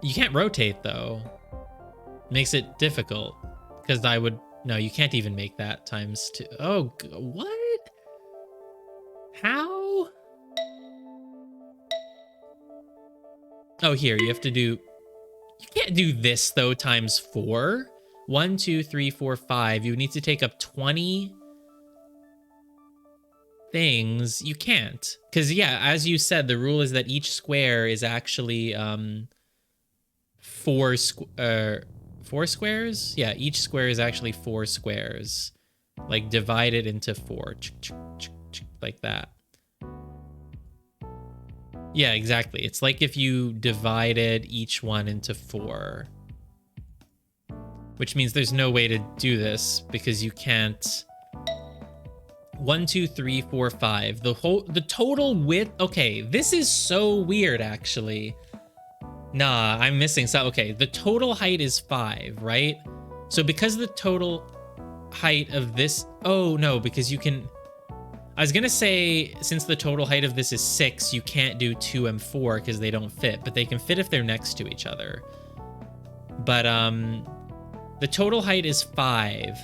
You can't rotate though. Makes it difficult because no, you can't even make that times 2. Oh, what? How? Oh, here, you have to do... You can't do this, though, times 4. 1, 2, 3, 4, 5. You need to take up 20 things. You can't. Because, yeah, as you said, the rule is that each square is actually 4 squares? Yeah, each square is actually 4 squares. Like, divided into 4. Like that. Yeah, exactly. It's like if you divided each one into 4. Which means there's no way to do this because you can't... 1, 2, 3, 4, 5. The total width... Okay, this is so weird, actually. Nah, I'm missing some... Okay, the total height is 5, right? So because the total height of this... Oh, no, because you can... I was gonna say, since the total height of this is 6, you can't do 2 and 4 because they don't fit, but they can fit if they're next to each other. But, the total height is 5.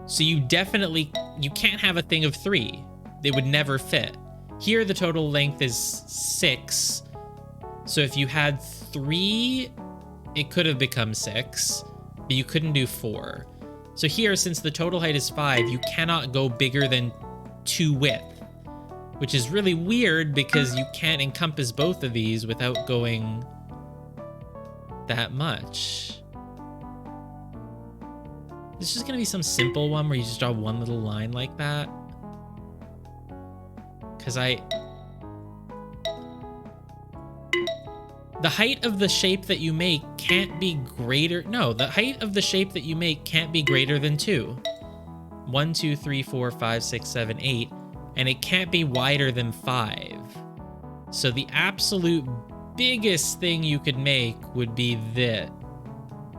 So you can't have a thing of 3. They would never fit. Here, the total length is 6. So if you had 3 it could have become 6, but you couldn't do 4. So here, since the total height is 5, you cannot go bigger than 2 width, which is really weird because you can't encompass both of these without going that much. This is just gonna be some simple one where you just draw one little line like that. Because the height of the shape that you make can't be greater. No, the height of the shape that you make can't be greater than 2. 1, 2, 3, 4, 5, 6, 7, 8. And it can't be wider than 5. So the absolute biggest thing you could make would be this.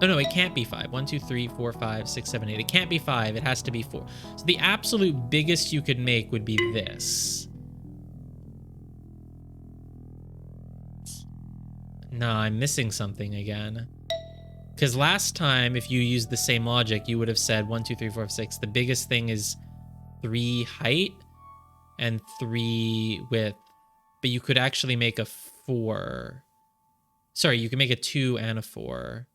Oh, no, it can't be 5. 1, 2, 3, 4, 5, 6, 7, 8. It can't be 5. It has to be 4. So the absolute biggest you could make would be this. No, I'm missing something again. Because last time, if you used the same logic, you would have said 1, 2, 3, 4, 5, 6. The biggest thing is 3 height and 3 width. But you could actually make a 4. Sorry, you can make a 2 and a 4.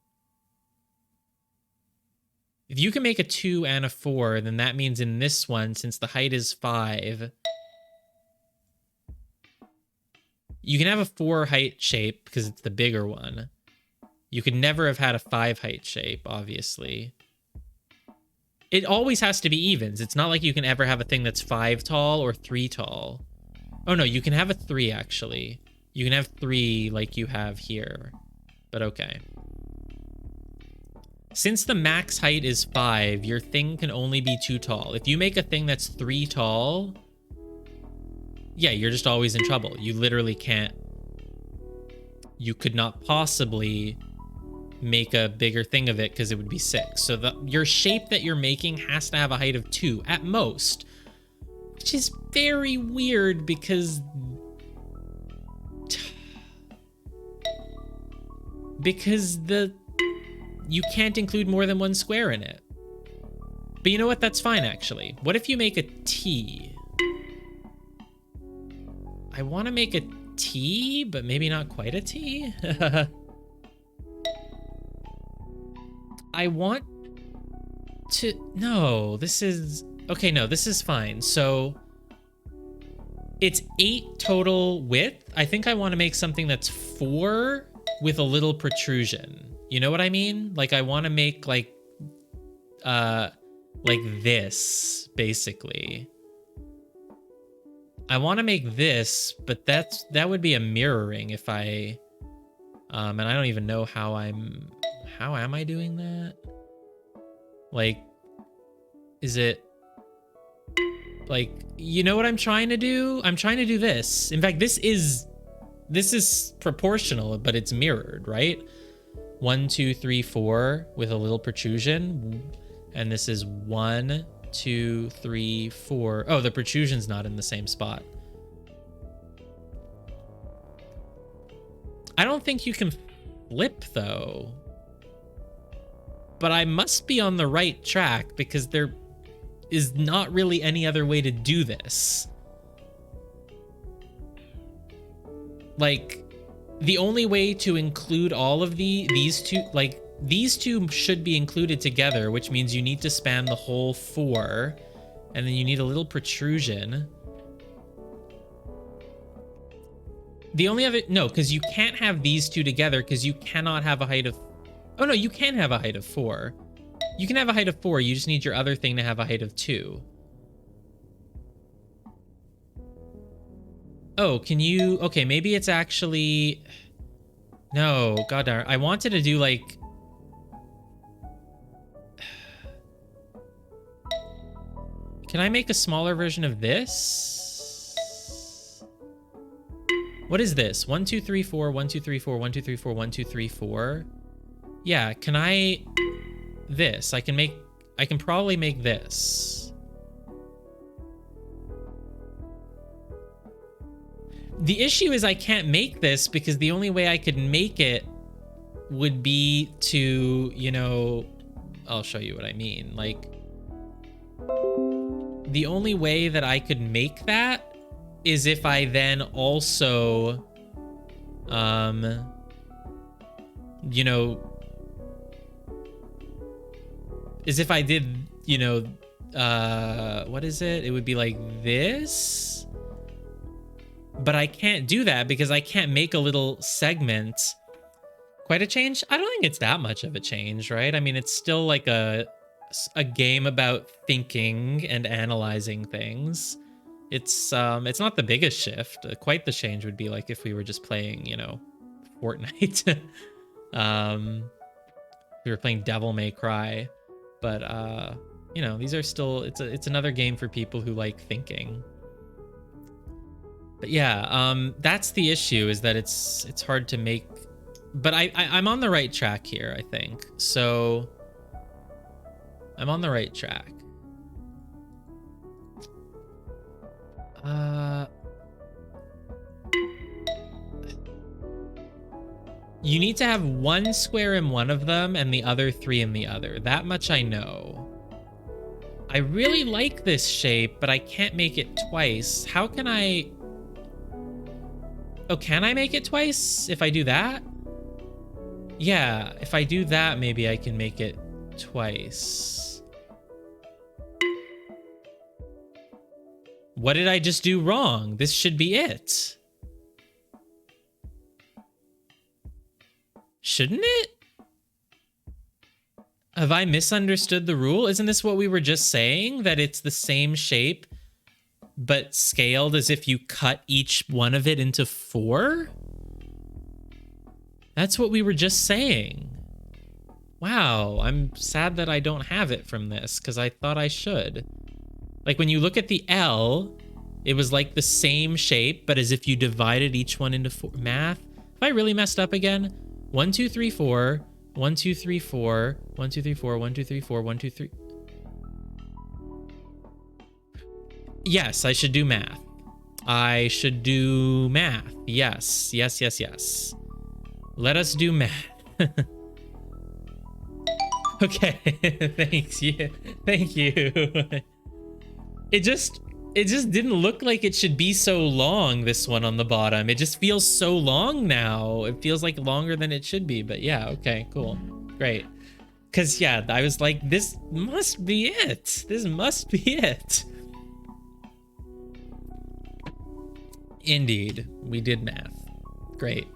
If you can make a 2 and a 4, then that means in this one, since the height is 5, you can have a 4 height shape because it's the bigger one. You could never have had a 5 height shape, obviously. It always has to be evens. It's not like you can ever have a thing that's 5 tall or 3 tall. Oh no, you can have a 3 actually. You can have 3 like you have here. But okay. Since the max height is 5, your thing can only be 2 tall. If you make a thing that's 3 tall, yeah, you're just always in trouble. You literally can't. You could not possibly make a bigger thing of it because it would be 6. So your shape that you're making has to have a height of 2 at most, which is very weird because you can't include more than 1 square in it. But you know what? That's fine, actually. What if you make a T? I want to make a T, but maybe not quite a T. I want to... No, this is... Okay, no, this is fine. So it's 8 total width. I think I want to make something that's 4 with a little protrusion. You know what I mean? Like, I want to make, like this, basically. I want to make this, but that would be a mirroring if I... and I don't even know how am I doing that? Like, is it... Like, you know what I'm trying to do? I'm trying to do this. In fact, this is proportional, but it's mirrored, right? 1, 2, 3, 4 with a little protrusion. And this is 1, 2, 3, 4. Oh, the protrusion's not in the same spot. I don't think you can flip, though. But I must be on the right track because there is not really any other way to do this. Like, the only way to include all of these two, like, these two should be included together, which means you need to span the whole 4, and then you need a little protrusion. The only other... No, because you can't have these two together because you cannot have a height of... Oh, no, you can have a height of 4. You can have a height of 4. You just need your other thing to have a height of 2. Oh, can you... Okay, maybe it's actually... No, god darn. I wanted to do, like... Can I make a smaller version of this? What is this? 1, 2, 3, 4, 1, 2, 3, 4, 1, 2, 3, 4, 1, 2, 3, 4. Yeah, can I... This. I can probably make this. The issue is I can't make this because the only way I could make it would be to, you know... I'll show you what I mean. Like... The only way that I could make that is if I then also, you know, is if I did, you know, what is it? It would be like this. But I can't do that because I can't make a little segment. Quite a change? I don't think it's that much of a change, right? I mean, it's still like a game about thinking and analyzing things. It's not the biggest shift. Quite the change would be like if we were just playing, you know, Fortnite. We were playing Devil May Cry. But you know, these are still, it's another game for people who like thinking. But yeah, that's the issue, is that it's hard to make. But I'm on the right track here, I think. So I'm on the right track. You need to have one square in one of them and the other 3 in the other. That much I know. I really like this shape, but I can't make it twice. How can I... Oh, can I make it twice if I do that? Yeah, if I do that, maybe I can make it twice. What did I just do wrong? This should be it. Shouldn't it? Have I misunderstood the rule? Isn't this what we were just saying? That it's the same shape, but scaled as if you cut each one of it into 4? That's what we were just saying. Wow, I'm sad that I don't have it from this, because I thought I should. Like, when you look at the L, it was like the same shape, but as if you divided each one into 4. Math? Have I really messed up again? 1, 2, 3, 4. 1, 2, 3, 4. 1, 2, 3, 4. 1, 2, 3, 4. 1, 2, 3. Yes, I should do math. I should do math. Yes, yes, yes, yes. Let us do math. Okay, thanks. Yeah, thank you. It just didn't look like it should be so long, this one on the bottom. It just feels so long now. It feels like longer than it should be, but yeah, okay, cool. Great. Because, yeah, I was like, this must be it. This must be it. Indeed, we did math. Great.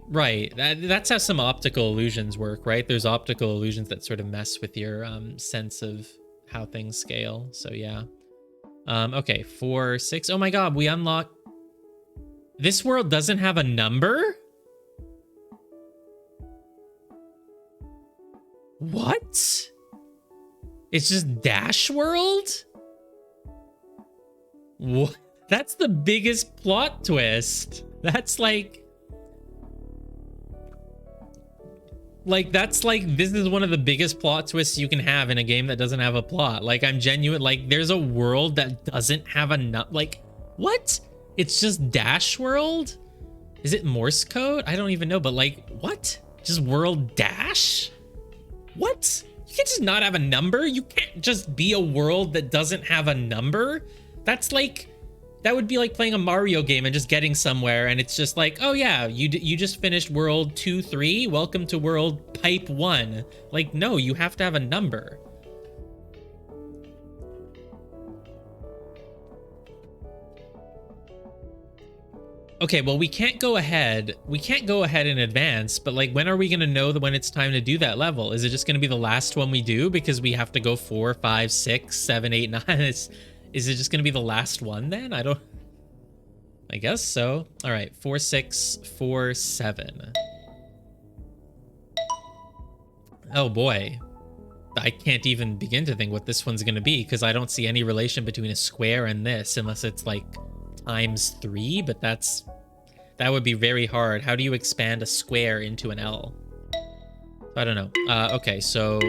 Right, that's how some optical illusions work, right? There's optical illusions that sort of mess with your sense of how things scale, so yeah. Okay, 4, 6. Oh my god, we unlock... This world doesn't have a number? What? It's just Dash World? What? That's the biggest plot twist. That's like... that's like, this is one of the biggest plot twists you can have in a game that doesn't have a plot. Like, I'm genuine, like, there's a world that doesn't have a like, what? It's just Dash World? Is it Morse code? I don't even know, but like, what? Just world dash? What? You can't just not have a number? You can't just be a world that doesn't have a number? That's like... That would be like playing a Mario game and just getting somewhere and it's just like, oh yeah, you just finished world 2, 3. Welcome to world pipe 1. Like, no, you have to have a number. Okay, well, we can't go ahead. We can't go ahead in advance, but like, when are we going to know when it's time to do that level? Is it just going to be the last one we do because we have to go 4, 5, 6, 7, 8, 9? Is it just going to be the last one then? I guess so. All right, 4, 6, 4, 7. Oh boy. I can't even begin to think what this one's going to be because I don't see any relation between a square and this unless it's like ×3, but that would be very hard. How do you expand a square into an L? I don't know. Okay, so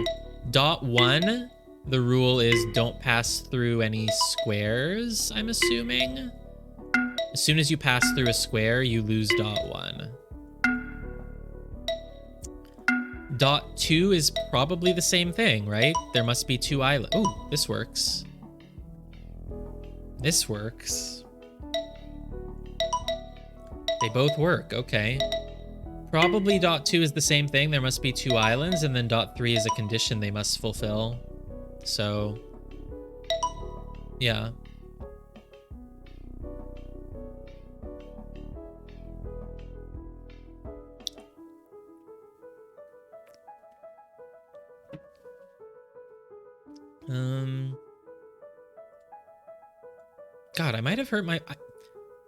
.1, the rule is don't pass through any squares, I'm assuming. As soon as you pass through a square, you lose .1. .2 is probably the same thing, right? There must be 2 islands. Oh, this works. This works. They both work, okay. Probably dot 2 is the same thing. There must be 2 islands, and then dot 3 is a condition they must fulfill. So, yeah. God, I might have hurt my...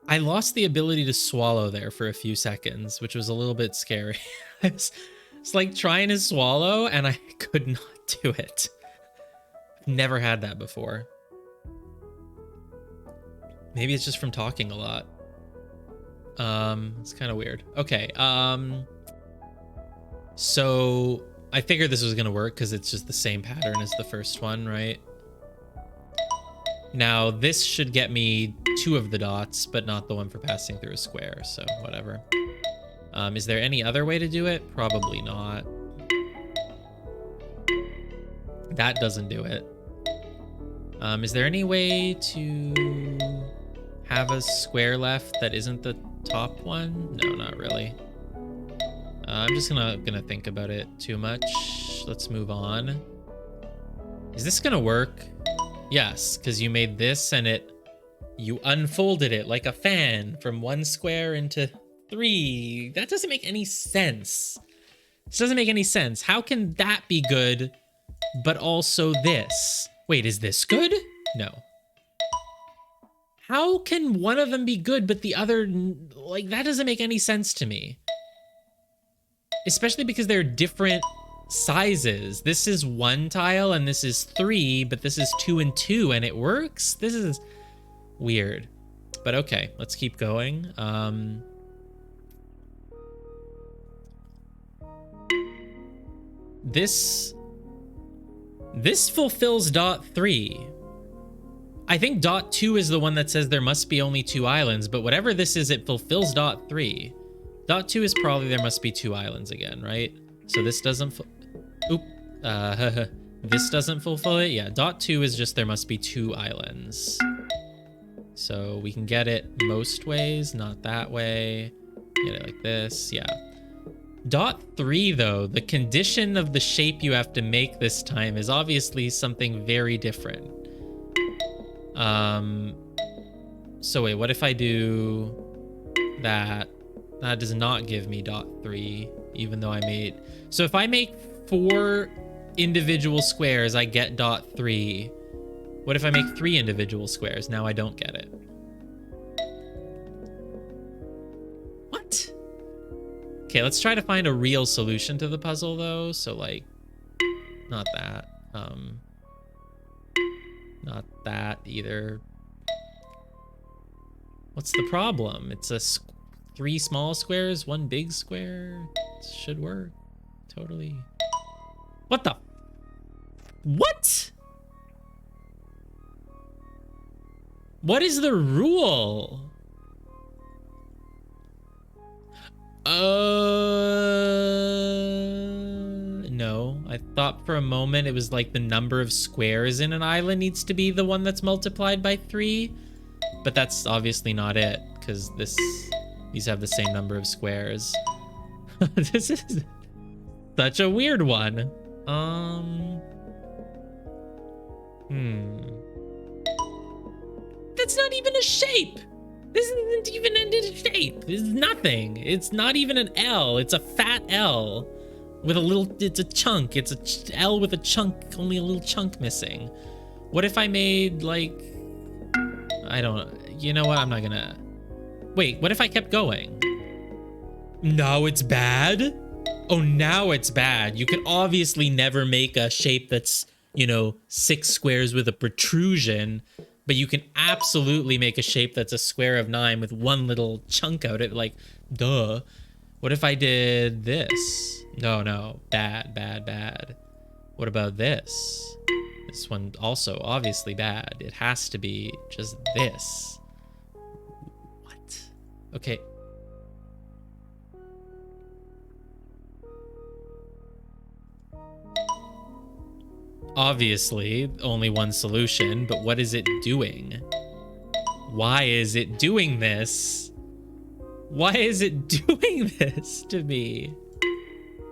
I lost the ability to swallow there for a few seconds, which was a little bit scary. It's like trying to swallow, and I could not do it. Never had that before. Maybe it's just from talking a lot. It's kind of weird. Okay, so I figured this was gonna work because it's just the same pattern as the first one, right? Now, this should get me 2 of the dots, but not the one for passing through a square, so whatever. Is there any other way to do it? Probably not. That doesn't do it. Is there any way to have a square left that isn't the top one? No, not really. I'm just gonna think about it too much. Let's move on. Is this gonna work? Yes, because you made this and you unfolded it like a fan from 1 square into 3. That doesn't make any sense. This doesn't make any sense. How can that be good, but also this? Wait, is this good? No. How can one of them be good, but the other, like, that doesn't make any sense to me. Especially because they're different sizes. This is 1 tile and this is 3, but this is 2 and 2 and it works? This is weird. But okay, let's keep going. This fulfills dot 3. I think dot 2 is the one that says there must be only 2 islands, but whatever this is, it fulfills dot 3. Dot 2 is probably there must be 2 islands again, right? So this doesn't this doesn't fulfill it. Yeah, dot 2 is just there must be 2 islands. So we can get it most ways, not that way. Get it like this, yeah. Dot 3 though, the condition of the shape you have to make this time is obviously something very different. So wait, what if I do that? That does not give me dot 3, even though I made... So if I make 4 individual squares, I get dot 3. What if I make 3 individual squares? Now I don't get it. What? Okay, let's try to find a real solution to the puzzle, though. So, like, not that. Not that either. What's the problem? It's a 3 small squares, 1 big square. Should work. Totally. What the? What? What is the rule? No. I thought for a moment it was like the number of squares in an island needs to be the one that's multiplied by 3. But that's obviously not it, because these have the same number of squares. This is such a weird one. That's not even a shape. This isn't even a shape. This is nothing. It's not even an L. It's a fat L with a little, it's a chunk. It's a L with a chunk, only a little chunk missing. What if I made like, I don't know. You know what? I'm not gonna. Wait, what if I kept going? No, it's bad. Oh, now it's bad. You could obviously never make a shape that's, you know, 6 squares with a protrusion, but you can absolutely make a shape that's a square of 9 with 1 little chunk out it, like, duh. What if I did this? No, bad, bad, bad. What about this? This one also obviously bad. It has to be just this. What? Okay. Obviously, only one solution, but what is it doing? Why is it doing this? Why is it doing this to me?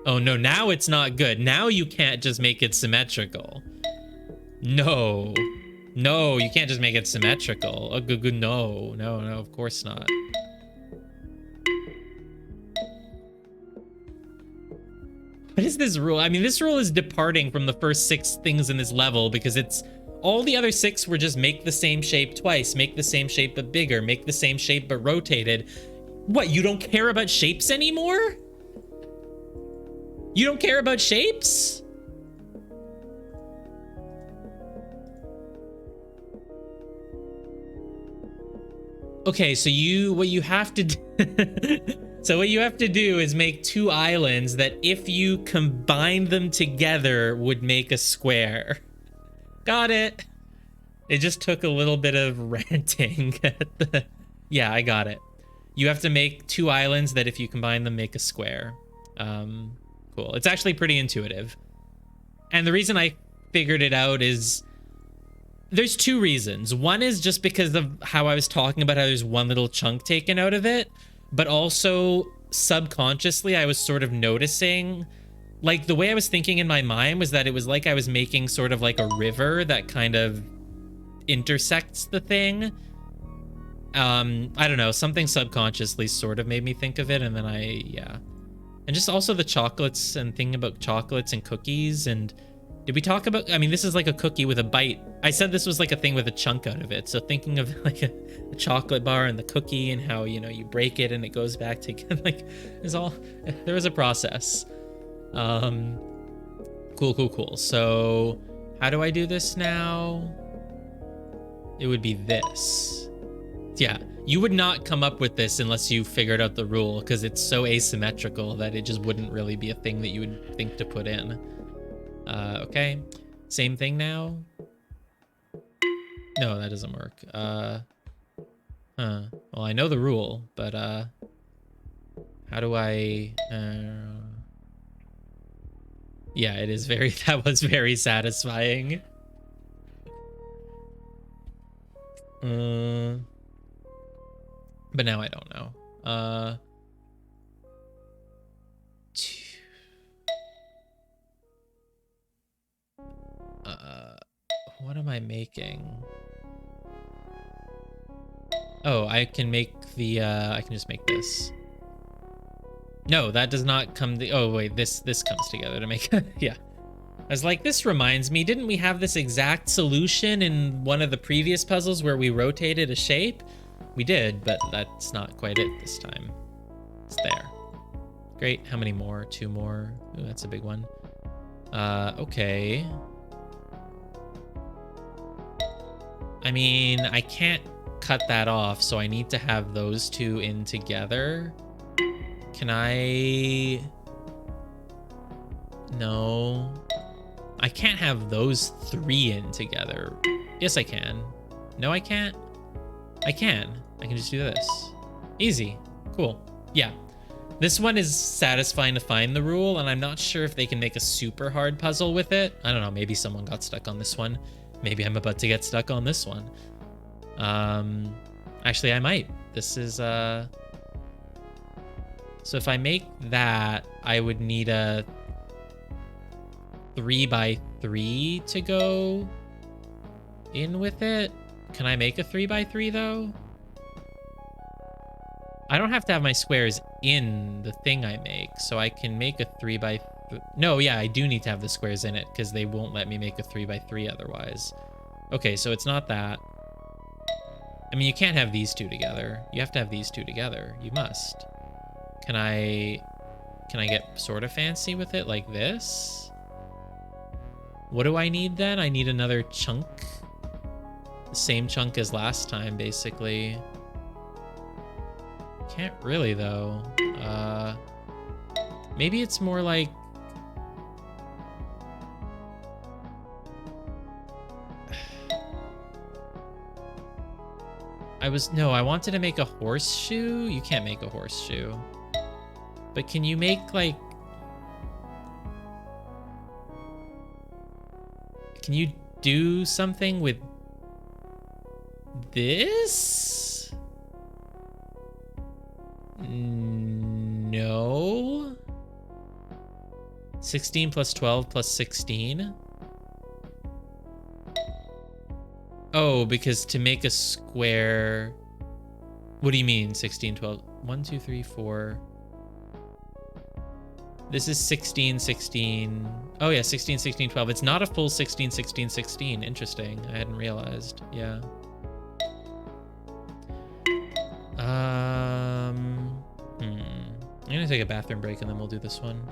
Oh no, now it's not good. Now you can't just make it symmetrical. No. No, you can't just make it symmetrical. Oh, good, no, of course not. What is this rule? I mean, this rule is departing from the first 6 things in this level because it's all the other 6 were just make the same shape twice, make the same shape but bigger, make the same shape but rotated. What, you don't care about shapes anymore? You don't care about shapes? Okay, so what you have to do so what you have to do is make 2 islands that if you combine them together would make a square. Got it. It just took a little bit of ranting. Yeah, I got it. You have to make 2 islands that if you combine them make a square. Cool. It's actually pretty intuitive. And the reason I figured it out is there's 2 reasons. One is just because of how I was talking about how there's one little chunk taken out of it, but also subconsciously I was sort of noticing, like the way I was thinking in my mind was that it was like I was making sort of like a river that kind of intersects the thing. I don't know, something subconsciously sort of made me think of it, and then yeah. And just also the chocolates and thinking about chocolates and cookies. And did we talk about, I mean, this is like a cookie with a bite. I said this was like a thing with a chunk out of it. So thinking of like a chocolate bar and the cookie and how, you know, you break it and it goes back to, like, there was a process. Cool. So how do I do this now? It would be this. Yeah, you would not come up with this unless you figured out the rule, because it's so asymmetrical that it just wouldn't really be a thing that you would think to put in. Okay, same thing now. No, that doesn't work. Well, I know the rule, but how do I? Yeah, it is very. That was very satisfying. But now I don't know. What am I making? Oh, I can make the, I can just make this. No, that does not come, oh wait, this comes together to make, yeah. I was like, this reminds me, didn't we have this exact solution in one of the previous puzzles where we rotated a shape? We did, but that's not quite it this time. It's there. Great, how many more? 2 more. Ooh, that's a big one. Okay. I mean, I can't cut that off, so I need to have those 2 in together. Can I? No. I can't have those 3 in together. Yes, I can. No, I can't. I can. I can just do this. Easy. Cool. Yeah. This one is satisfying to find the rule, and I'm not sure if they can make a super hard puzzle with it. I don't know. Maybe someone got stuck on this one. Maybe I'm about to get stuck on this one. Actually, I might. This is, so if I make that, I would need a 3x3 to go in with it. Can I make a 3x3 though? I don't have to have my squares in the thing I make, so I can make a 3x3. No, yeah, I do need to have the squares in it because they won't let me make a 3x3 otherwise. Okay, so it's not that. I mean, you can't have these 2 together. You have to have these 2 together. You must. Can I get sort of fancy with it like this? What do I need then? I need another chunk. The same chunk as last time, basically. Can't really, though. Maybe it's more like... No, I wanted to make a horseshoe. You can't make a horseshoe. But can you make, like... Can you do something with this? No. 16 plus 12 plus 16. Oh, because to make a square... What do you mean 16, 12? 1, 2, 3, 4. This is 16, 16. Oh yeah, 16, 16, 12. It's not a full 16, 16, 16. Interesting. I hadn't realized. Yeah. I'm gonna take a bathroom break and then we'll do this one.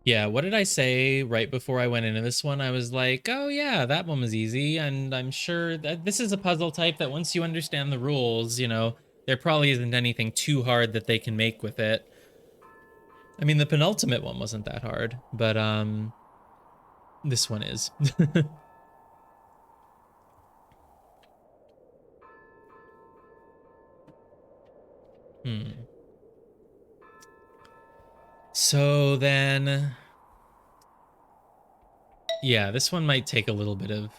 Yeah, what did I say right before I went into this one? I was like, oh yeah, that one was easy, and I'm sure that this is a puzzle type that once you understand the rules, you know, there probably isn't anything too hard that they can make with it. I mean, the penultimate one wasn't that hard, but this one is. So then, yeah, this one might take a little bit of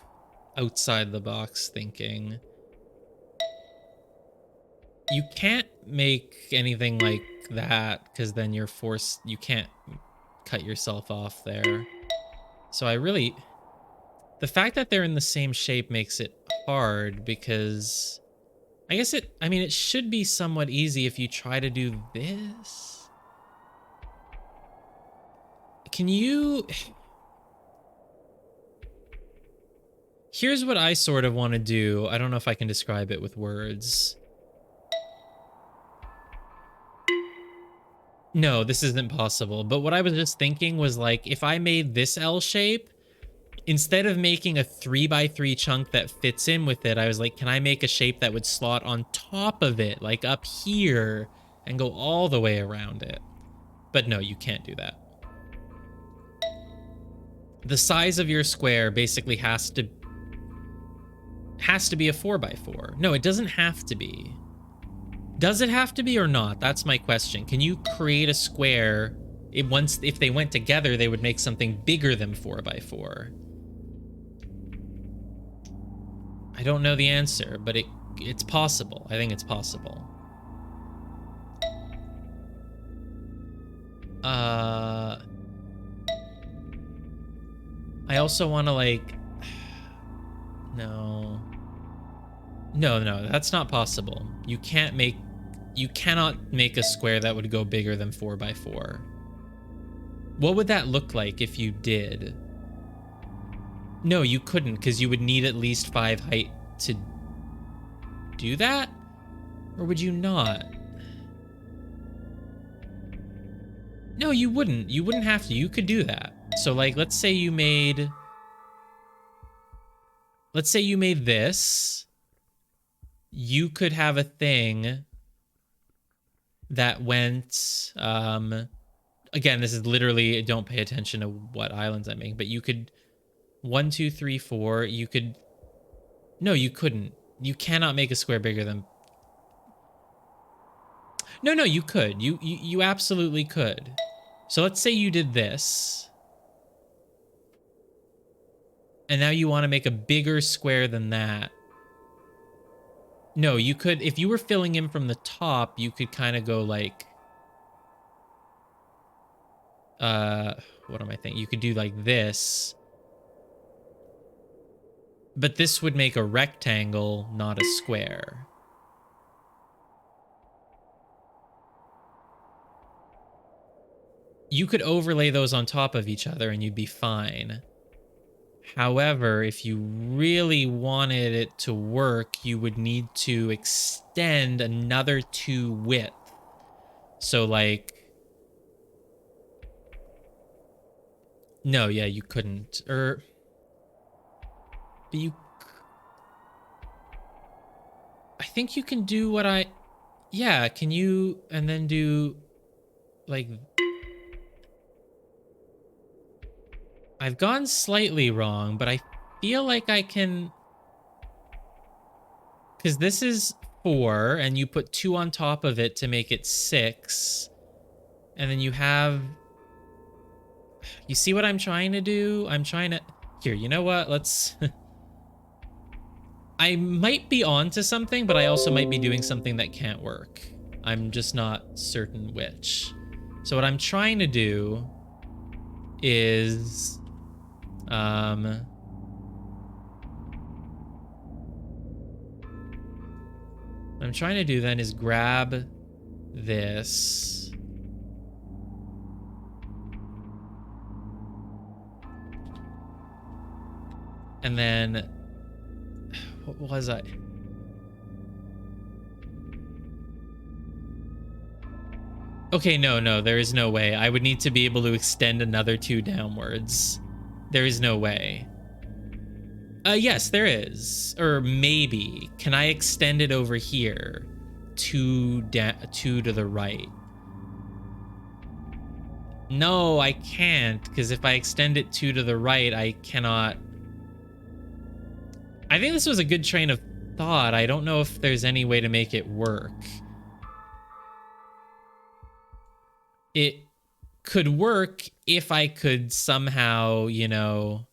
outside the box thinking. You can't make anything like that because then you're forced, you can't cut yourself off there. So the fact that they're in the same shape makes it hard because I mean, it should be somewhat easy if you try to do this. Can you... Here's what I sort of want to do. I don't know if I can describe it with words. No, this isn't possible. But what I was just thinking was like, if I made this L shape, instead of making a 3x3 chunk that fits in with it, I was like, can I make a shape that would slot on top of it, like up here, and go all the way around it? But no, you can't do that. The size of your square basically has to be a 4x4. No, it doesn't have to be. Does it have to be or not? That's my question. Can you create a square? If they went together, they would make something bigger than 4x4. I don't know the answer, but it's possible. I think it's possible. I also want to like... No, that's not possible. You cannot make a square that would go bigger than 4x4. What would that look like if you did? No, you couldn't, because you would need at least 5 height to do that? Or would you not? No, you wouldn't. You wouldn't have to. You could do that. So, like, let's say you made this. You could have a thing that went, again, this is literally, don't pay attention to what islands I'm making, but you could 1, 2, 3, 4. You could... No, you couldn't. You cannot make a square bigger than... No, you could. You absolutely could. So let's say you did this. And now you want to make a bigger square than that. No, you could... If you were filling in from the top, you could kind of go like... What am I thinking? You could do like this. But this would make a rectangle, not a square. You could overlay those on top of each other and you'd be fine. However, if you really wanted it to work, you would need to extend another 2 width. So like... No, yeah, you couldn't. But you... I think you can do what I... Yeah, can you... And then do... Like... I've gone slightly wrong, but I feel like I can... Because this is 4, and you put 2 on top of it to make it 6. And then you have... You see what I'm trying to do? I'm trying to... Here, you know what? Let's... I might be onto something, but I also might be doing something that can't work. I'm just not certain which. So what I'm trying to do is... what I'm trying to do then is grab this. And then, what was I? Okay, no, there is no way. I would need to be able to extend another 2 downwards. There is no way. Yes, there is. Or maybe. Can I extend it over here? 2 to the right. No, I can't, because if I extend it 2 to the right, I cannot... I think this was a good train of thought. I don't know if there's any way to make it work. It could work if I could somehow, you know,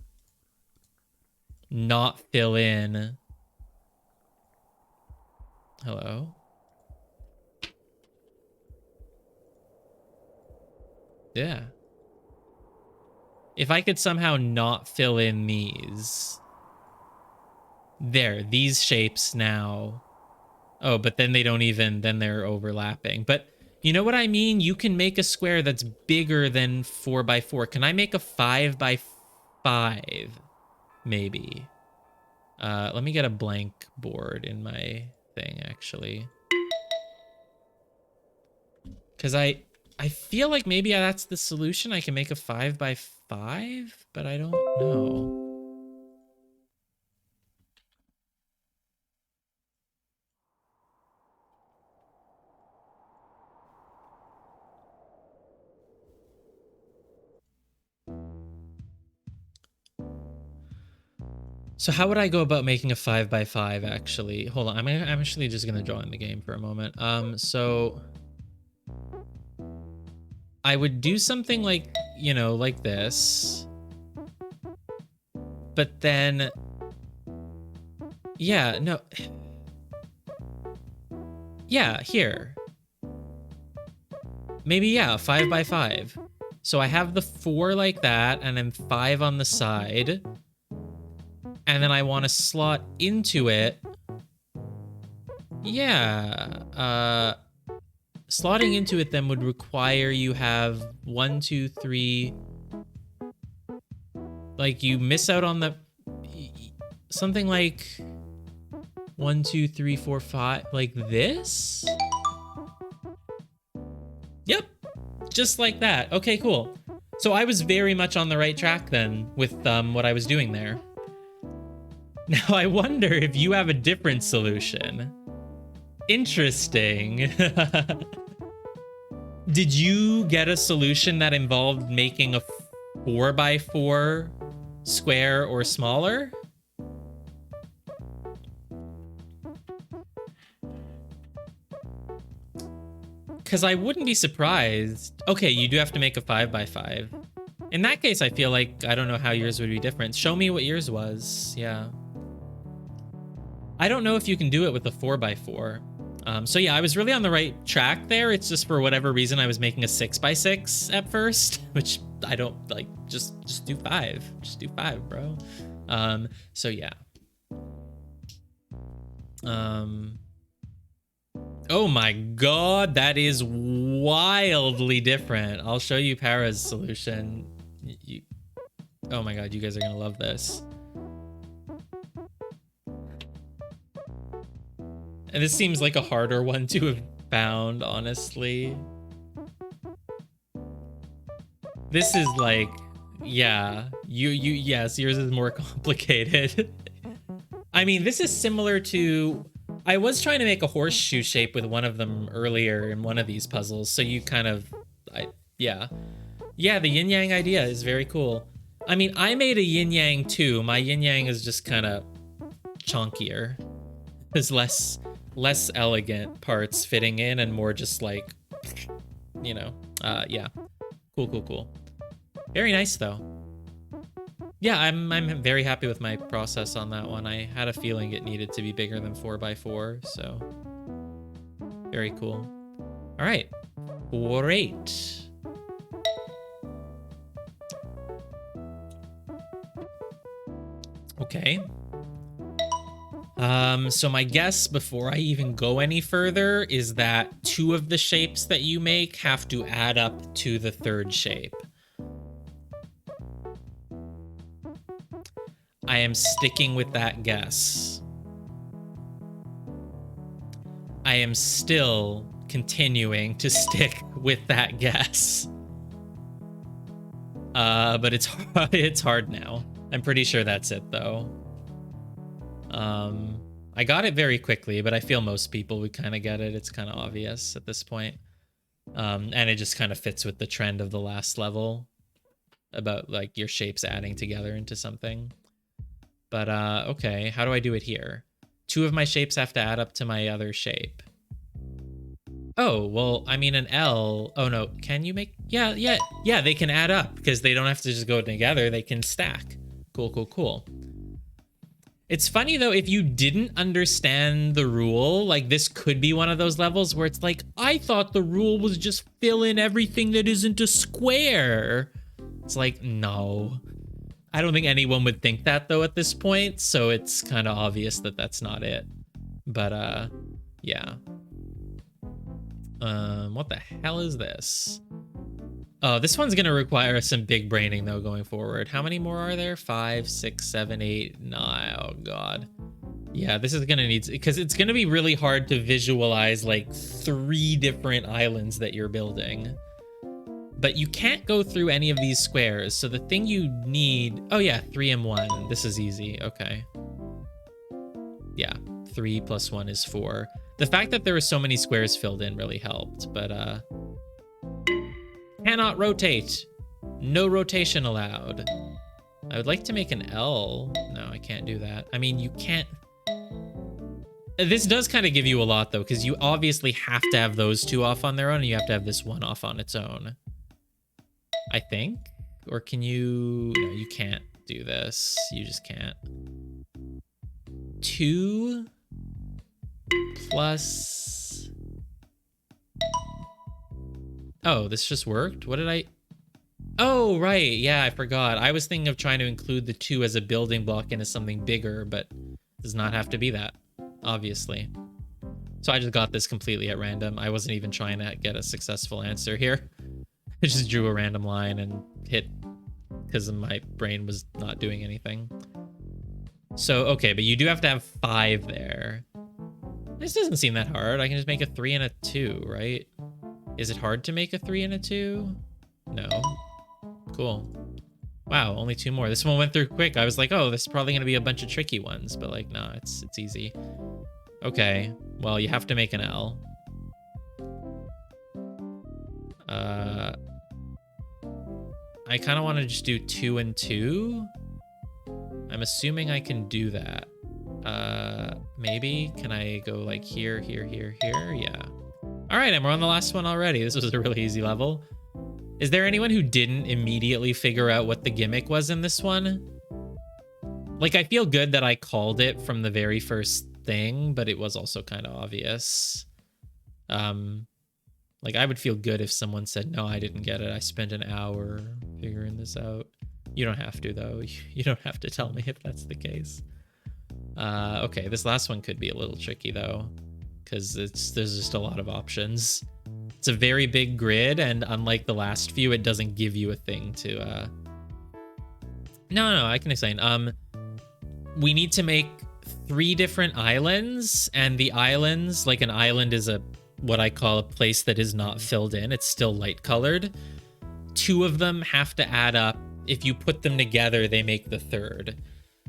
not fill in. Hello? Yeah. If I could somehow not fill in these. There, these shapes now. Oh, but then they don't even, then they're overlapping. But you know what I mean? You can make a square that's bigger than 4 by 4. Can I make a 5 by 5? Maybe. Let me get a blank board in my thing, actually. Because I feel like maybe that's the solution. I can make a 5 by 5, but I don't know. So how would I go about making a 5 by 5 actually? Hold on, I'm actually just gonna draw in the game for a moment. So I would do something like, you know, like this. But then, yeah, no. Yeah, here. Maybe, yeah, 5 by 5. So I have the 4 like that, and then 5 on the side. And then I want to slot into it. Yeah. Slotting into it then would require you have 1, 2, 3. Like you miss out on the... Something like 1, 2, 3, 4, 5. Like this? Yep. Just like that. Okay, cool. So I was very much on the right track then with what I was doing there. Now, I wonder if you have a different solution. Interesting. Did you get a solution that involved making a 4 by 4 square or smaller. Because I wouldn't be surprised. Okay, you do have to make a 5x5. In that case, I feel like I don't know how yours would be different. Show me what yours was. Yeah. I don't know if you can do it with a 4x4. So yeah, I was really on the right track there. It's just for whatever reason I was making a 6x6 at first, which I don't like. Just do 5. Just do 5, bro. So yeah. Oh my god, that is wildly different. I'll show you Para's solution. Oh my god, you guys are gonna love this. And this seems like a harder one to have found, honestly. This is like, yeah, yes, yours is more complicated. I mean, this is similar to, I was trying to make a horseshoe shape with one of them earlier in one of these puzzles, so you kind of, yeah. Yeah, the yin-yang idea is very cool. I mean, I made a yin-yang too. My yin-yang is just kind of chonkier. There's less elegant parts fitting in and more just like, you know, yeah. Cool. Very nice though. Yeah, I'm very happy with my process on that one. I had a feeling it needed to be bigger than 4x4, so very cool. All right, great. Okay. So my guess before I even go any further is that 2 of the shapes that you make have to add up to the 3rd shape. I am sticking with that guess. I am still continuing to stick with that guess. But it's hard now. I'm pretty sure that's it though. I got it very quickly, but I feel most people would kind of get it. It's kind of obvious at this point. And it just kind of fits with the trend of the last level about like your shapes adding together into something. But okay, how do I do it here? 2 of my shapes have to add up to my other shape. Oh, well, I mean an L. Oh no, can you make? Yeah, they can add up because they don't have to just go together. They can stack. Cool. It's funny though, if you didn't understand the rule, like this could be one of those levels where it's like, I thought the rule was just fill in everything that isn't a square. It's like, no. I don't think anyone would think that though at this point, so it's kind of obvious that that's not it. But yeah. What the hell is this? Oh, this one's gonna require some big braining though going forward. How many more are there? 5, 6, 7, 8, 9. Oh god. Yeah, this is gonna need, because it's gonna be really hard to visualize like 3 different islands that you're building. But you can't go through any of these squares, so the thing you need... Oh yeah, 3 and 1. This is easy. Okay. Yeah, 3 plus 1 is 4. The fact that there were so many squares filled in really helped, but cannot rotate. No rotation allowed. I would like to make an L. No, I can't do that. I mean, you can't... This does kind of give you a lot, though, because you obviously have to have those 2 off on their own, and you have to have this one off on its own. I think? Or can you... No, you can't do this. You just can't. 2 plus... Oh, this just worked? What did I... Oh, right. Yeah, I forgot. I was thinking of trying to include the 2 as a building block into something bigger, but it does not have to be that, obviously. So I just got this completely at random. I wasn't even trying to get a successful answer here. I just drew a random line and hit because my brain was not doing anything. So, okay, but you do have to have 5 there. This doesn't seem that hard. I can just make a 3 and a 2, right? Is it hard to make a 3 and a 2? No. Cool. Wow, only 2 more. This one went through quick. I was like, oh, this is probably going to be a bunch of tricky ones, but like, no, it's easy. Okay, well, you have to make an L. I kind of want to just do 2 and 2. I'm assuming I can do that. Maybe. Can I go like here, here, here, here? Yeah. All right, and we're on the last one already. This was a really easy level. Is there anyone who didn't immediately figure out what the gimmick was in this one? Like, I feel good that I called it from the very first thing, but it was also kind of obvious. Like, I would feel good if someone said, no, I didn't get it. I spent an hour figuring this out. You don't have to, though. You don't have to tell me if that's the case. Okay, this last one could be a little tricky, though, because there's just a lot of options. It's a very big grid, and unlike the last few, it doesn't give you a thing to... No, I can explain. We need to make 3 different islands, and the islands, like an island is what I call a place that is not filled in. It's still light colored. 2 of them have to add up. If you put them together, they make the 3rd.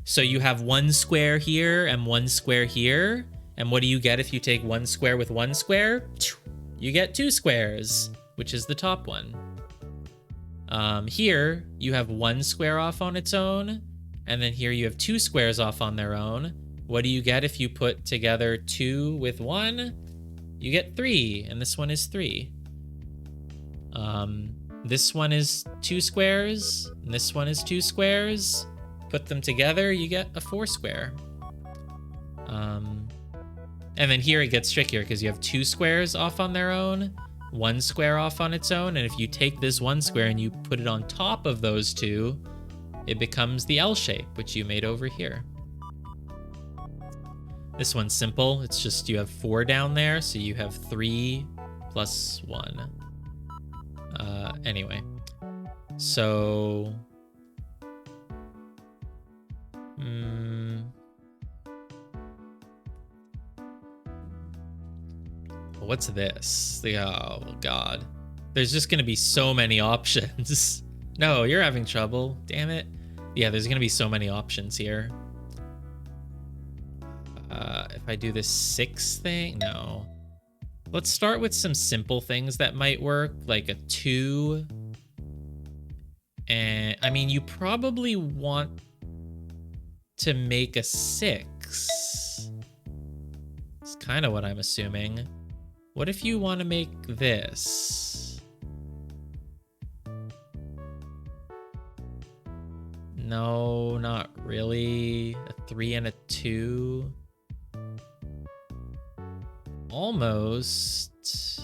So you have 1 square here and 1 square here. And what do you get if you take 1 square with 1 square? You get 2 squares, which is the top one. Here, you have 1 square off on its own. And then here you have 2 squares off on their own. What do you get if you put together 2 with 1? You get 3, and this one is 3. This one is 2 squares, and this one is 2 squares. Put them together, you get a 4 square. And then here it gets trickier because you have 2 squares off on their own, 1 square off on its own, and if you take this 1 square and you put it on top of those 2, it becomes the L shape, which you made over here. This one's simple. It's just you have 4 down there, so you have 3 plus 1. Anyway. So... What's this? Oh, God. There's just going to be so many options. No, you're having trouble. Damn it. Yeah, there's going to be so many options here. If I do this 6 thing, no. Let's start with some simple things that might work, like a 2. And I mean, you probably want to make a 6. It's kind of what I'm assuming. What if you want to make this? No, not really. A 3 and a 2. Almost.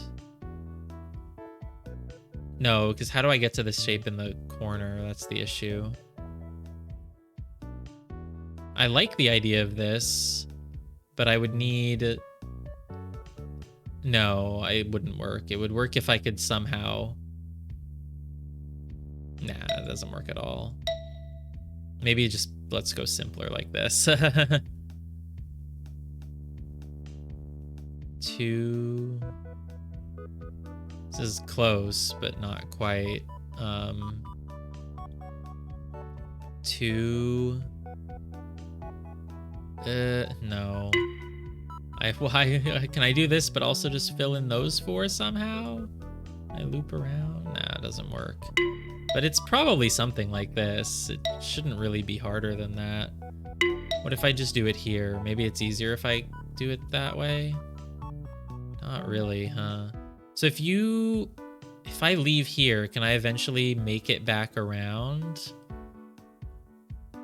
No, because how do I get to this shape in the corner? That's the issue. I like the idea of this, but I would need... No, it wouldn't work. It would work if I could somehow... Nah, it doesn't work at all. Maybe just let's go simpler like this. 2. This is close, but not quite. 2. No. Why can I do this, but also just fill in those 4 somehow? I loop around? Nah, it doesn't work. But it's probably something like this. It shouldn't really be harder than that. What if I just do it here? Maybe it's easier if I do it that way? Not really, huh? So if I leave here, can I eventually make it back around?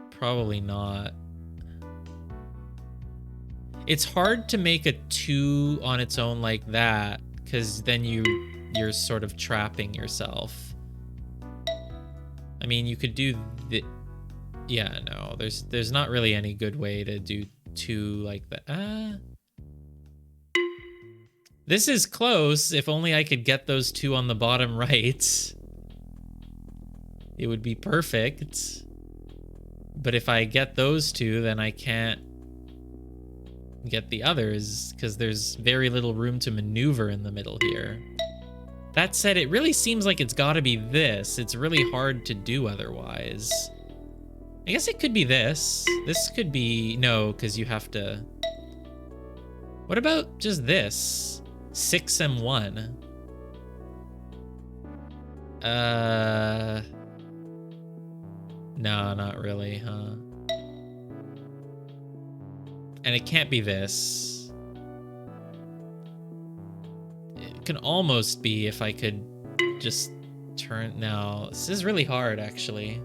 Probably not. It's hard to make a 2 on its own like that, because then you're sort of trapping yourself. I mean, you could do the... Yeah, no, there's not really any good way to do 2 like that. This is close. If only I could get those 2 on the bottom right. It would be perfect. But if I get those 2, then I can't get the others, because there's very little room to maneuver in the middle here. That said, it really seems like it's got to be this. It's really hard to do otherwise. I guess it could be this. This could be... No, because you have to... What about just this? 6 and 1. No, not really, huh? And it can't be this. It can almost be if I could just turn... No, this is really hard, actually.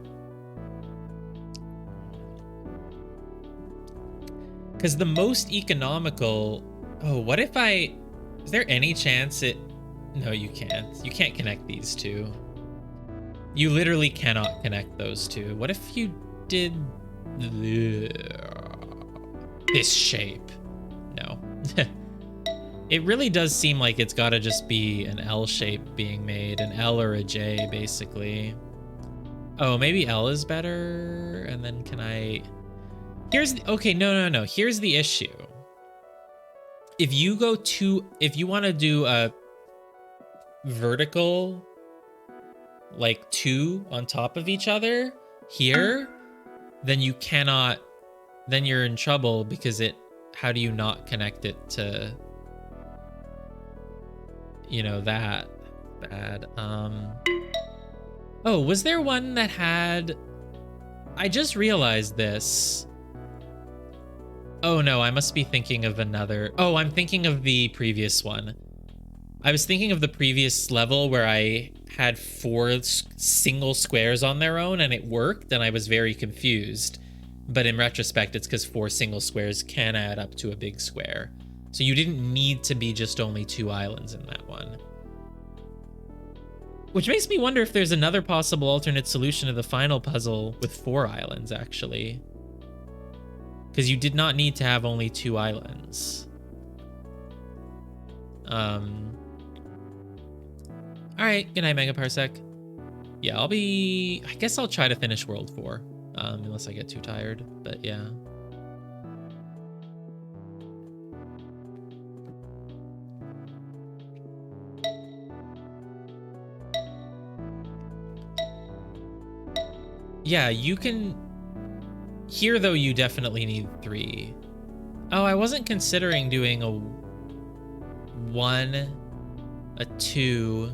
Because the most economical... Oh, what if I... Is there any chance it... No, you can't. You can't connect these two. You literally cannot connect those two. What if you did... this shape? No. It really does seem like it's got to just be an L shape being made. An L or a J, basically. Oh, maybe L is better? And then can I... Here's the... Okay, no. Here's the issue. If you go to... If you want to do a vertical, like 2 on top of each other here, then you cannot... Then you're in trouble because it... How do you not connect it to... You know, that bad. Oh, was there one that had... I just realized this. Oh no, I must be thinking of another... Oh, I'm thinking of the previous one. I was thinking of the previous level where I had 4 single squares on their own and it worked, and I was very confused. But in retrospect, it's because 4 single squares can add up to a big square. So you didn't need to be just only 2 islands in that one. Which makes me wonder if there's another possible alternate solution to the final puzzle with 4 islands, actually. Because you did not need to have only 2 islands. Alright, good night, Megaparsec. Yeah, I guess I'll try to finish World 4. Unless I get too tired, but yeah. Yeah, you can... Here, though, you definitely need 3. Oh, I wasn't considering doing a 1, a 2...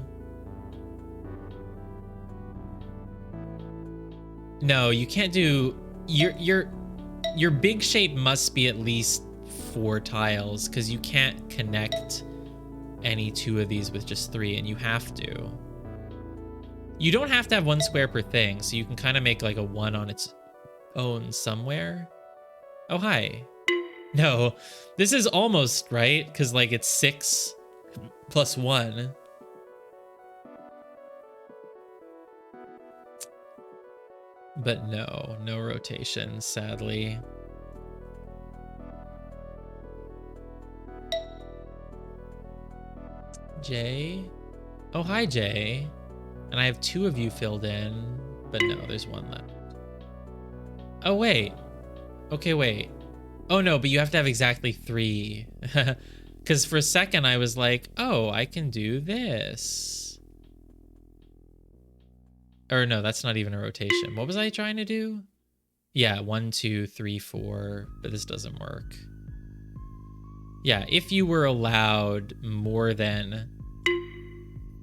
No, you can't do... Your big shape must be at least 4 tiles, because you can't connect any 2 of these with just 3, and you have to. You don't have to have 1 square per thing, so you can kind of make like a 1 on its own somewhere. Oh, hi. No, this is almost right, because like it's 6 plus 1. But no rotation, sadly. Jay? Oh, hi, Jay. And I have 2 of you filled in, but no, there's 1 left. Oh, wait. Okay, wait. Oh, no, but you have to have exactly 3. Because for a second I was like, oh, I can do this. Or no, that's not even a rotation. What was I trying to do? Yeah, 1, 2, 3, 4, but this doesn't work. Yeah, if you were allowed more than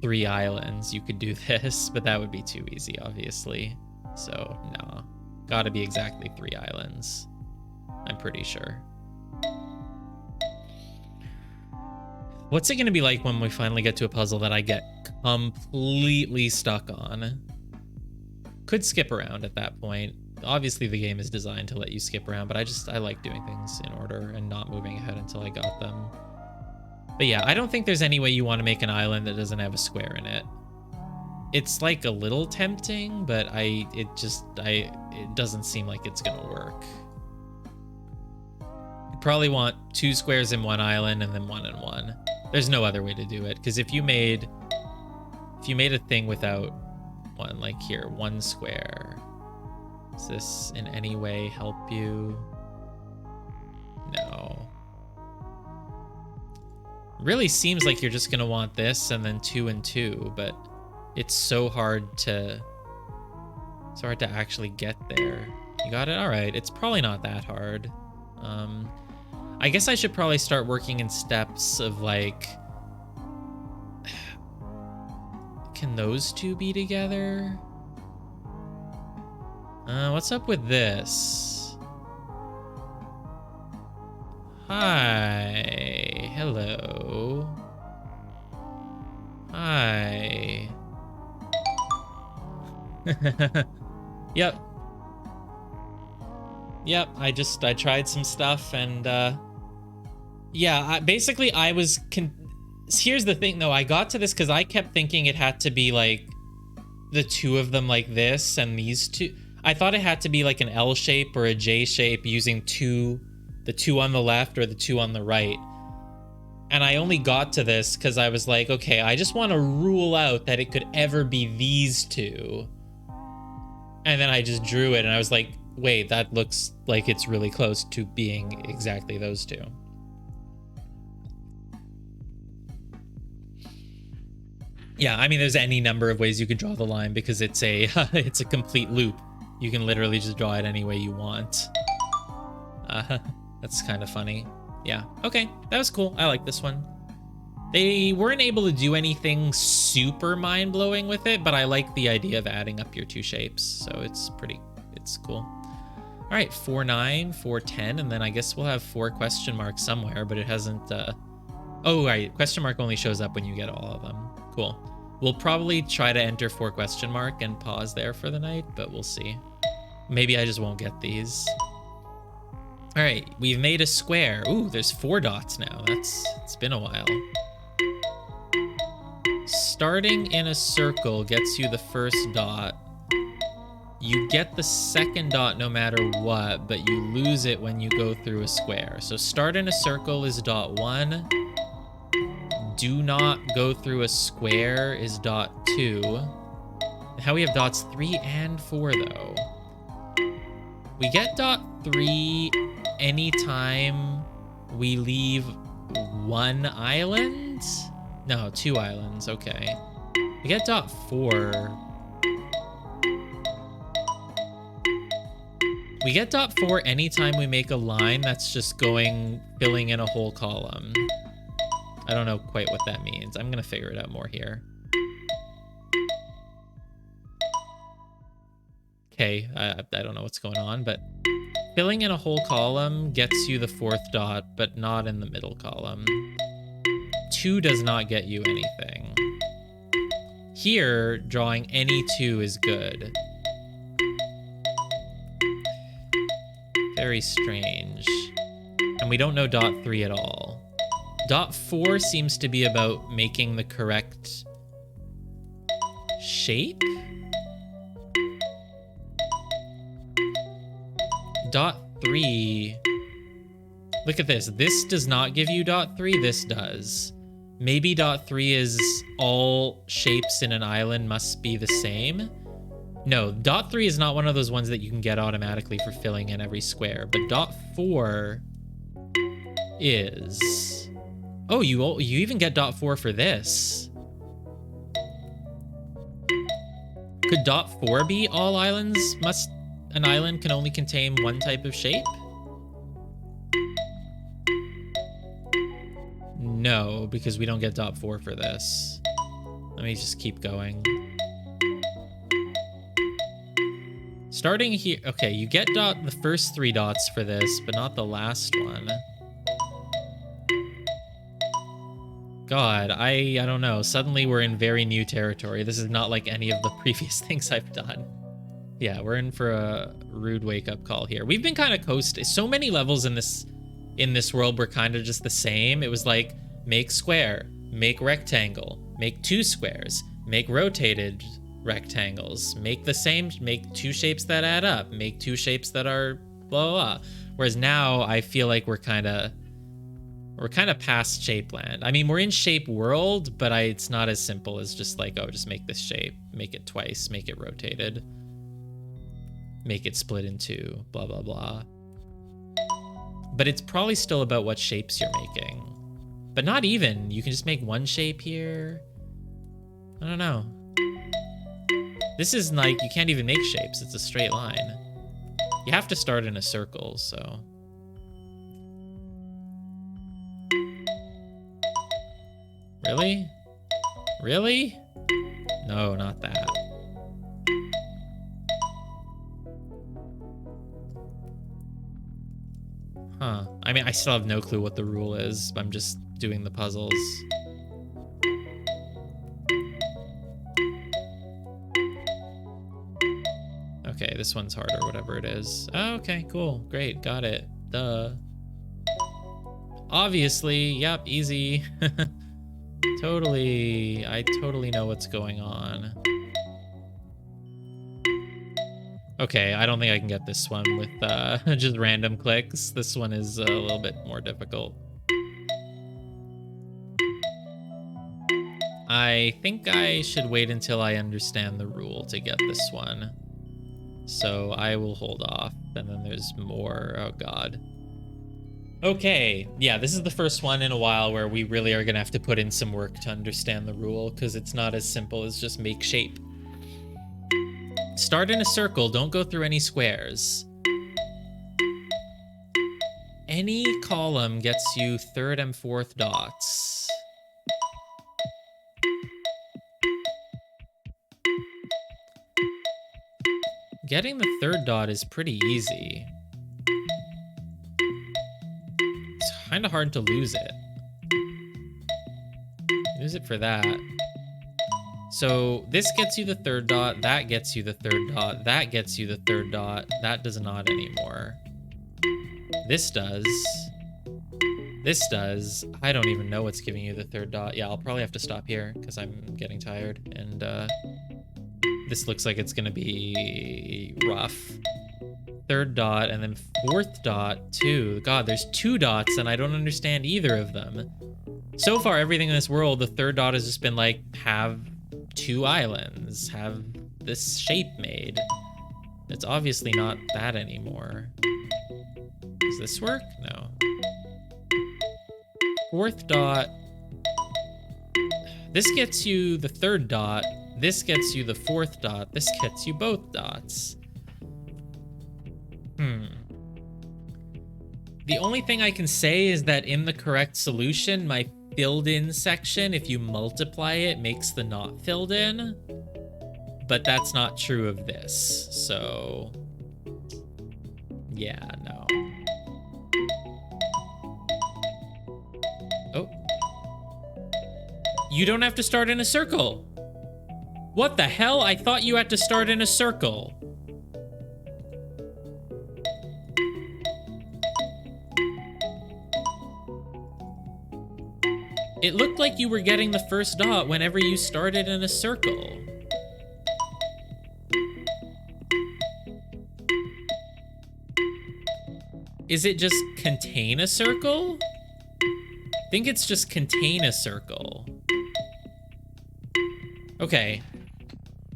3 islands, you could do this, but that would be too easy, obviously. So, no. Gotta be exactly 3 islands. I'm pretty sure. What's it gonna be like when we finally get to a puzzle that I get completely stuck on? Could skip around at that point. Obviously the game is designed to let you skip around, but I like doing things in order and not moving ahead until I got them. But yeah, I don't think there's any way you want to make an island that doesn't have a square in it. It's like a little tempting, but it doesn't seem like it's gonna work. You probably want 2 squares in 1 island and then 1 in 1. There's no other way to do it, because if you made a thing without 1, like here, 1 square, does this in any way help you? No. Really seems like you're just gonna want this and then 2 and 2, but it's so hard to actually get there. You got it? All right, it's probably not that hard. I guess I should probably start working in steps of like, can those 2 be together? What's up with this? Hi. Hello. Hi. Yep. Yep, I tried some stuff and yeah, basically I was here's the thing though, I got to this because I kept thinking it had to be like the two of them like this and these two. I thought it had to be like an L shape or a J shape using the two on the left or the two on the right. And I only got to this because I was like, okay, I just want to rule out that it could ever be these two. And then I just drew it and I was like, wait, that looks like it's really close to being exactly those two. Yeah, I mean, there's any number of ways you could draw the line because it's a it's a complete loop. You can literally just draw it any way you want. That's kind of funny. Yeah, okay, that was cool. I like this one. They weren't able to do anything super mind-blowing with it, but I like the idea of adding up your two shapes, so it's cool. All right, 4, 9, 4, 10, and then I guess we'll have 4 question marks somewhere, but it hasn't, oh, right, question mark only shows up when you get all of them. Cool. We'll probably try to enter 4 question mark and pause there for the night, but we'll see. Maybe I just won't get these. All right, we've made a square. Ooh, there's 4 dots now. It's been a while. Starting in a circle gets you the first dot. You get the second dot no matter what, but you lose it when you go through a square. So start in a circle is dot 1. Do not go through a square is dot 2. How we have dots 3 and 4 though. We get dot 3 anytime we leave 1 island? No, 2 islands, okay. We get dot 4. We get dot 4 anytime we make a line that's just filling in a whole column. I don't know quite what that means. I'm gonna figure it out more here. Okay, I don't know what's going on, but filling in a whole column gets you the 4th dot, but not in the middle column. 2 does not get you anything. Here, drawing any 2 is good. Very strange. And we don't know dot 3 at all. Dot 4 seems to be about making the correct shape? Dot 3... Look at this. This does not give you dot 3. This does. Maybe dot 3 is all shapes in an island must be the same. No, dot 3 is not one of those ones that you can get automatically for filling in every square. But dot 4 is... Oh, you even get dot 4 for this. Could dot 4 be all islands an island can only contain one type of shape? No, because we don't get dot 4 for this. Let me just keep going. Starting here, okay, you get the first 3 dots for this, but not the last one. God, I don't know. Suddenly we're in very new territory. This is not like any of the previous things I've done. Yeah, we're in for a rude wake-up call here. We've been kind of coasting. So many levels in this world were kind of just the same. It was like, make square, make rectangle, make 2 squares, make rotated rectangles, make 2 shapes that add up, make 2 shapes that are blah, blah, blah. Whereas now I feel like we're kind of past shape land. I mean, we're in shape world, but it's not as simple as just like, oh, just make this shape, make it twice, make it rotated, make it split into blah, blah, blah. But it's probably still about what shapes you're making. But not even. You can just make 1 shape here. I don't know. This is like, you can't even make shapes. It's a straight line. You have to start in a circle, so... Really? Really? No, not that. Huh. Huh. I mean, I still have no clue what the rule is. I'm just doing the puzzles. Okay, this one's harder, whatever it is. Oh, okay, cool. Great, got it. Duh. Obviously, yep, easy. Totally. I totally know what's going on. Okay, I don't think I can get this one with just random clicks. This one is a little bit more difficult. I think I should wait until I understand the rule to get this one. So I will hold off, and then there's more. Oh god. Okay, yeah, this is the first one in a while where we really are gonna have to put in some work to understand the rule, because it's not as simple as just make shape. Start in a circle, don't go through any squares. Any column gets you third and fourth dots. Getting the third dot is pretty easy. It's kind of hard to lose it. Use it for that. So this gets you the third dot, that gets you the third dot, that gets you the third dot, that does not anymore. This does. This does. I don't even know what's giving you the third dot. Yeah, I'll probably have to stop here because I'm getting tired, and this looks like it's gonna be rough. Third dot, and then fourth dot too. God, there's 2 dots, and I don't understand either of them. So far, everything in this world, the third dot has just been like, have 2 islands, have this shape made. It's obviously not that anymore. Does this work? No. Fourth dot. This gets you the third dot. This gets you the fourth dot. This gets you both dots. The only thing I can say is that in the correct solution, my filled in section, if you multiply it, makes the not filled in. But that's not true of this. So, yeah, no. Oh. You don't have to start in a circle. What the hell? I thought you had to start in a circle. It looked like you were getting the first dot whenever you started in a circle. Is it just contain a circle? I think it's just contain a circle. Okay.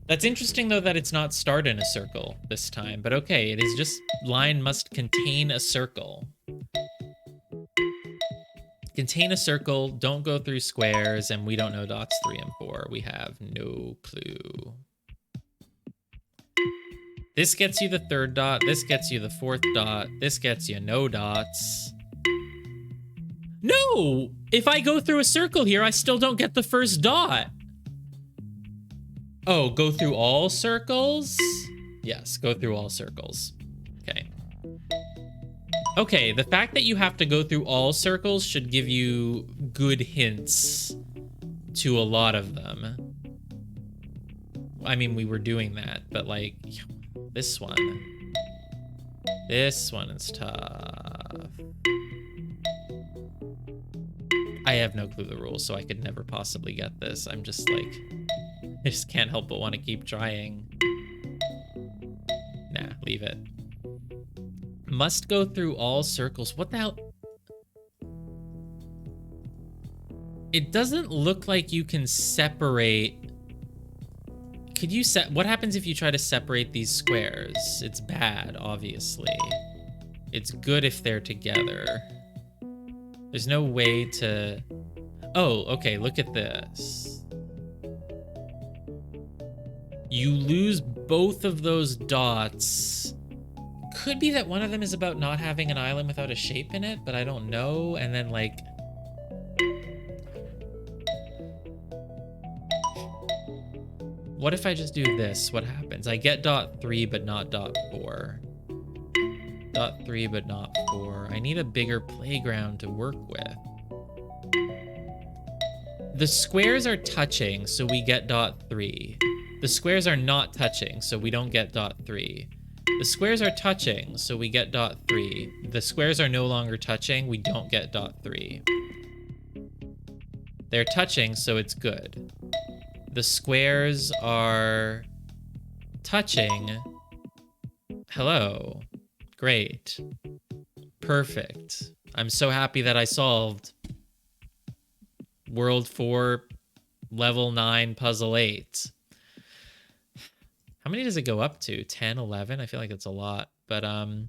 That's interesting, though, that it's not start in a circle this time. But okay, it is just line must contain a circle. Contain a circle, don't go through squares, and we don't know dots 3 and 4. We have no clue. This gets you the third dot, this gets you the fourth dot, this gets you no dots. No! If I go through a circle here, I still don't get the first dot. Oh, go through all circles? Yes, go through all circles. Okay. Okay, the fact that you have to go through all circles should give you good hints to a lot of them. I mean, we were doing that, but like, this one is tough. I have no clue the rules, so I could never possibly get this. I'm just like, I just can't help but want to keep trying. Nah, leave it. Must go through all circles. What the hell? It doesn't look like you can separate. Could you what happens if you try to separate these squares? It's bad, obviously. It's good if they're together. There's no way to... Oh, okay, look at this. You lose both of those dots. Could be that one of them is about not having an island without a shape in it, but I don't know. And then, like... What if I just do this? What happens? I get dot 3, but not dot 4. Dot 3, but not 4. I need a bigger playground to work with. The squares are touching, so we get dot 3. The squares are not touching, so we don't get dot 3. The squares are touching, so we get dot 3. The squares are no longer touching, we don't get dot 3. They're touching, so it's good. The squares are touching. Hello. Great. Perfect. I'm so happy that I solved World 4, Level 9, Puzzle 8. How many does it go up to? 10, 11? I feel like it's a lot. But I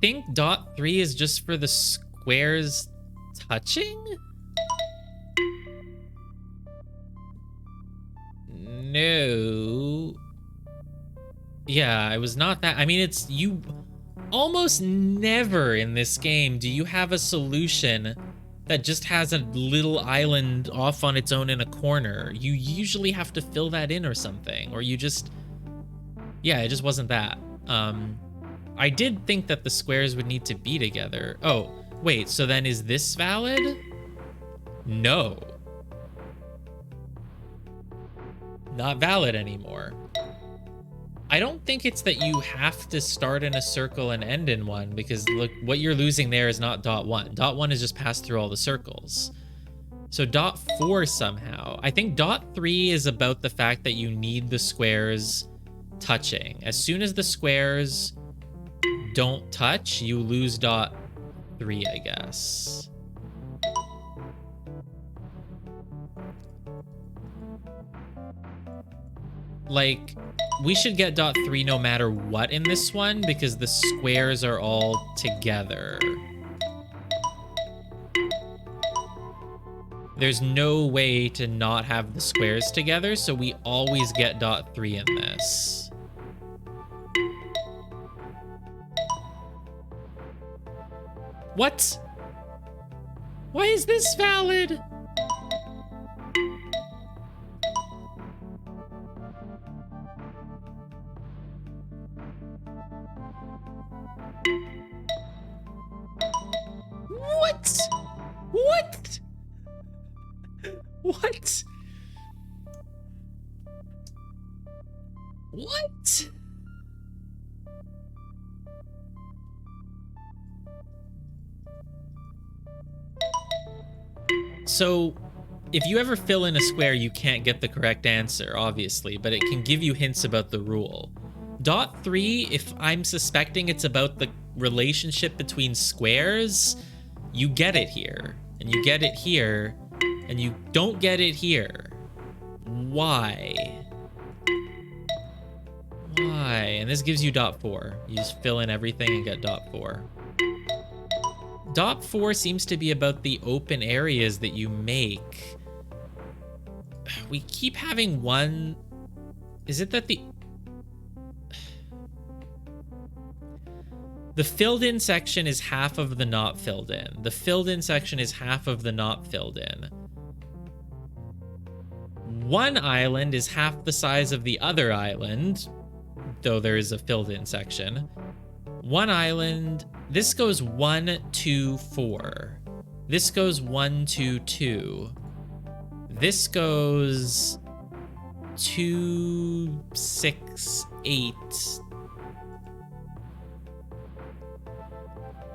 think dot 3 is just for the squares touching? No. Yeah, it was not that. I mean, it's you almost never in this game do you have a solution that just has a little island off on its own in a corner. You usually have to fill that in or something, or you just, yeah, it just wasn't that. I did think that the squares would need to be together. Oh, wait, so then is this valid? No. Not valid anymore. I don't think it's that you have to start in a circle and end in one, because look, what you're losing there is not dot 1. Dot 1 is just passed through all the circles. So dot 4 somehow. I think dot 3 is about the fact that you need the squares touching. As soon as the squares don't touch, you lose dot 3, I guess. Like, we should get dot 3 no matter what in this one, because the squares are all together. There's no way to not have the squares together, so we always get dot 3 in this. What? Why is this valid? What? What? What? What? So, if you ever fill in a square, you can't get the correct answer, obviously, but it can give you hints about the rule. Dot 3, if I'm suspecting it's about the relationship between squares, you get it here, and you get it here, and you don't get it here. Why? Why? And this gives you dot 4. You just fill in everything and get dot 4. Dot 4 seems to be about the open areas that you make. We keep having one... Is it that the filled in section is half of the not filled in. The filled in section is half of the not filled in. One island is half the size of the other island, though there is a filled in section. One island, this goes 1, 2, 4. This goes 1, 2, 2. This goes 2, 6, 8.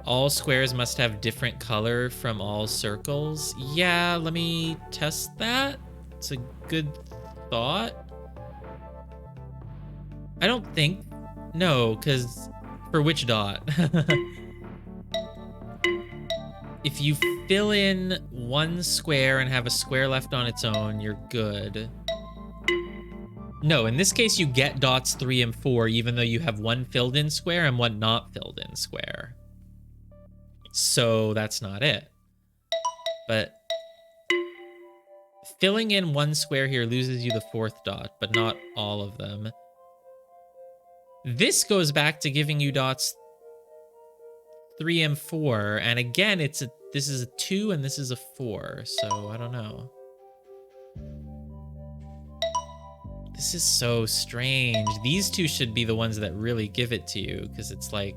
All squares must have different color from all circles. Yeah, let me test that. It's a good thought. I don't think... No, because... For which dot? If you fill in one square and have a square left on its own, you're good. No, in this case, you get dots 3 and 4, even though you have one filled in square and one not filled in square. So that's not it. But filling in one square here loses you the 4th dot, but not all of them. This goes back to giving you dots 3 and 4, and again, this is a 2 and this is a 4, so I don't know. This is so strange. These two should be the ones that really give it to you, because it's like...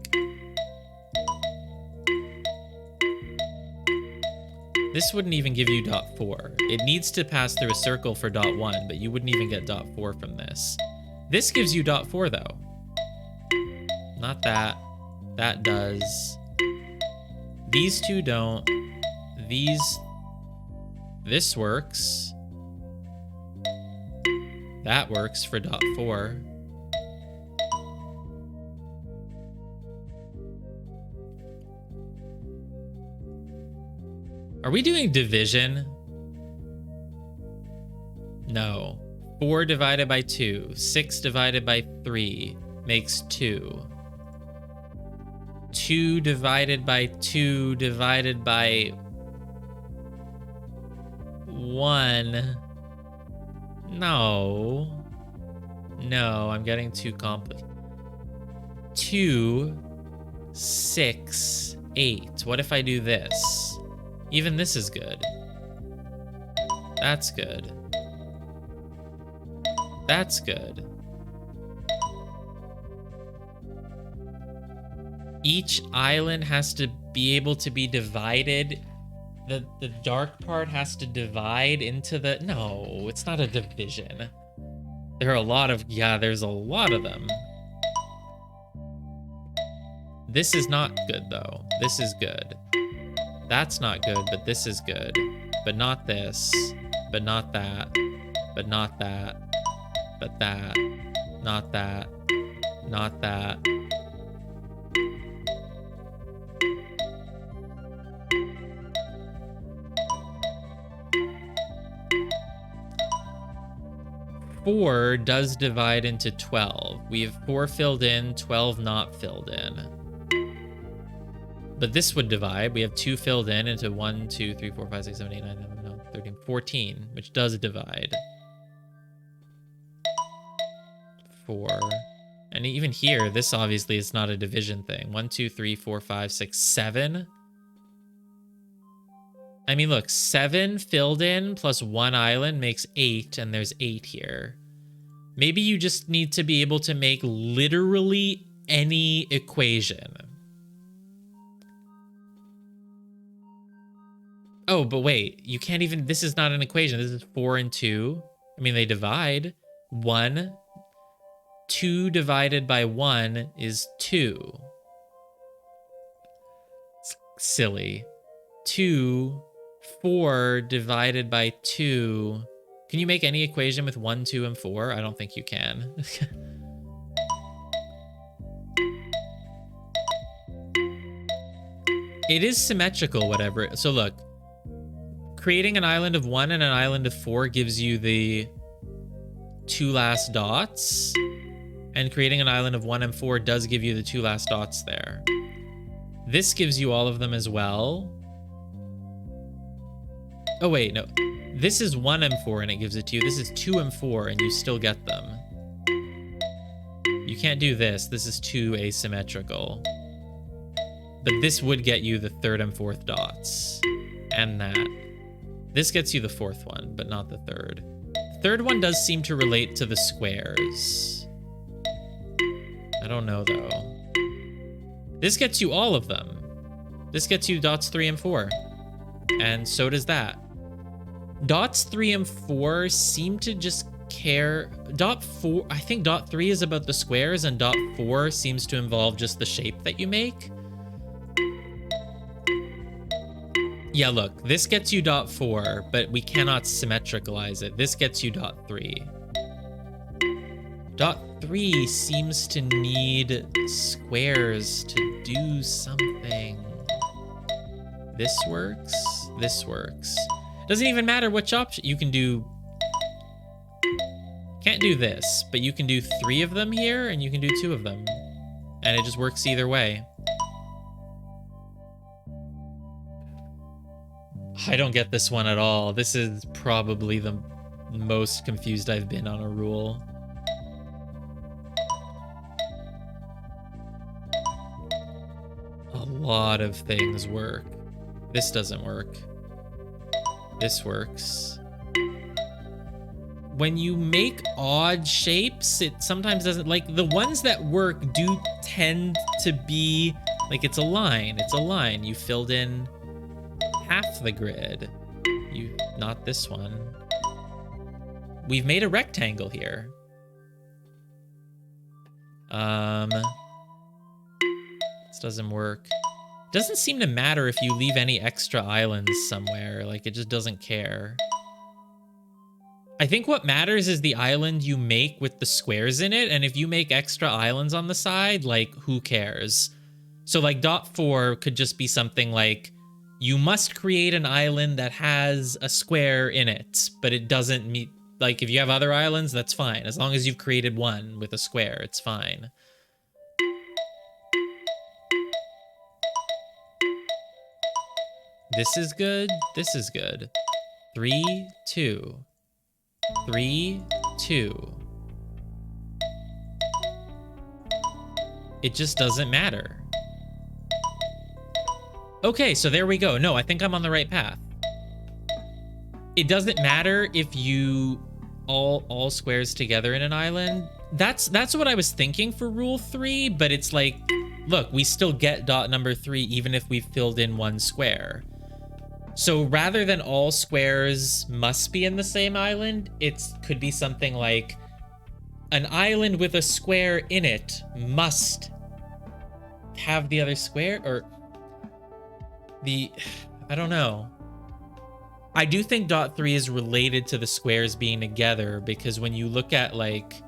This wouldn't even give you dot 4. It needs to pass through a circle for dot 1, but you wouldn't even get dot 4 from this. This gives you dot 4, though. Not that. That does. These two don't. These... This works. That works for dot 4. Are we doing division? No. 4 divided by 2. 6 divided by 3 makes 2. 2 divided by 2 divided by 1. No. No, I'm getting too complicated. 2, 6, 8. What if I do this? Even this is good. That's good. That's good. Each island has to be able to be divided. The dark part has to divide into the... No, it's not a division. There are a lot of... Yeah, there's a lot of them. This is not good, though. This is good. That's not good, but this is good. But not this. But not that. But not that. But that. Not that. Not that. Four does divide into 12. We have 4 filled in, 12 not filled in. But this would divide. We have 2 filled in into 1, 2, 3, 4, 5, 6, 7, 8, 9, 10, 11, 13, 14, which does divide. 4. And even here, this obviously is not a division thing. 1, 2, 3, 4, 5, 6, 7. I mean, look, 7 filled in plus 1 island makes 8, and there's 8 here. Maybe you just need to be able to make literally any equation. Oh, but wait, you can't even... This is not an equation. This is 4 and 2. I mean, they divide. 1. 2 divided by 1 is 2. It's silly. 2... 4 divided by 2. Can you make any equation with 1, 2, and 4? I don't think you can. It is symmetrical, whatever. So look, creating an island of 1 and an island of 4 gives you the 2 last dots. And creating an island of 1 and 4 does give you the 2 last dots there. This gives you all of them as well. Oh, wait, no. This is 1 and 4 and it gives it to you. This is 2 and 4 and you still get them. You can't do this. This is too asymmetrical. But this would get you the 3rd and 4th dots. And that. This gets you the 4th one, but not the 3rd. The 3rd one does seem to relate to the squares. I don't know, though. This gets you all of them. This gets you dots 3 and 4. And so does that. Dots 3 and 4 seem to just care. Dot 4, I think dot 3 is about the squares, and dot 4 seems to involve just the shape that you make. Yeah, look, this gets you dot 4, but we cannot symmetricalize it. This gets you dot 3. Dot 3 seems to need squares to do something. This works. This works. Doesn't even matter which option. You can do... Can't do this, but you can do 3 of them here, and you can do 2 of them. And it just works either way. I don't get this one at all. This is probably the most confused I've been on a rule. A lot of things work. This doesn't work. This works. when you make odd shapes, it sometimes doesn't, like the ones that work do tend to be like it's a line. It's a line. You filled in half the grid. Not this one. We've made a rectangle here. This doesn't work. Doesn't seem to matter if you leave any extra islands somewhere. Like, it just doesn't care. I think what matters is the island you make with the squares in it, and if you make extra islands on the side, like, who cares? So, like, .4 could just be something like, you must create an island that has a square in it, but it doesn't meet... Like, if you have other islands, that's fine. As long as you've created one with a square, it's fine. This is good. This is good. 3, 2. 3, 2. It just doesn't matter. Okay, so there we go. No, I think I'm on the right path. It doesn't matter if you all squares together in an island. That's what I was thinking for rule 3, but it's like, look, we still get dot number 3 even if we filled in one square. So rather than all squares must be in the same island, it could be something like an island with a square in it must have the other square, or I don't know. I do think dot 3 is related to the squares being together, because when you look at like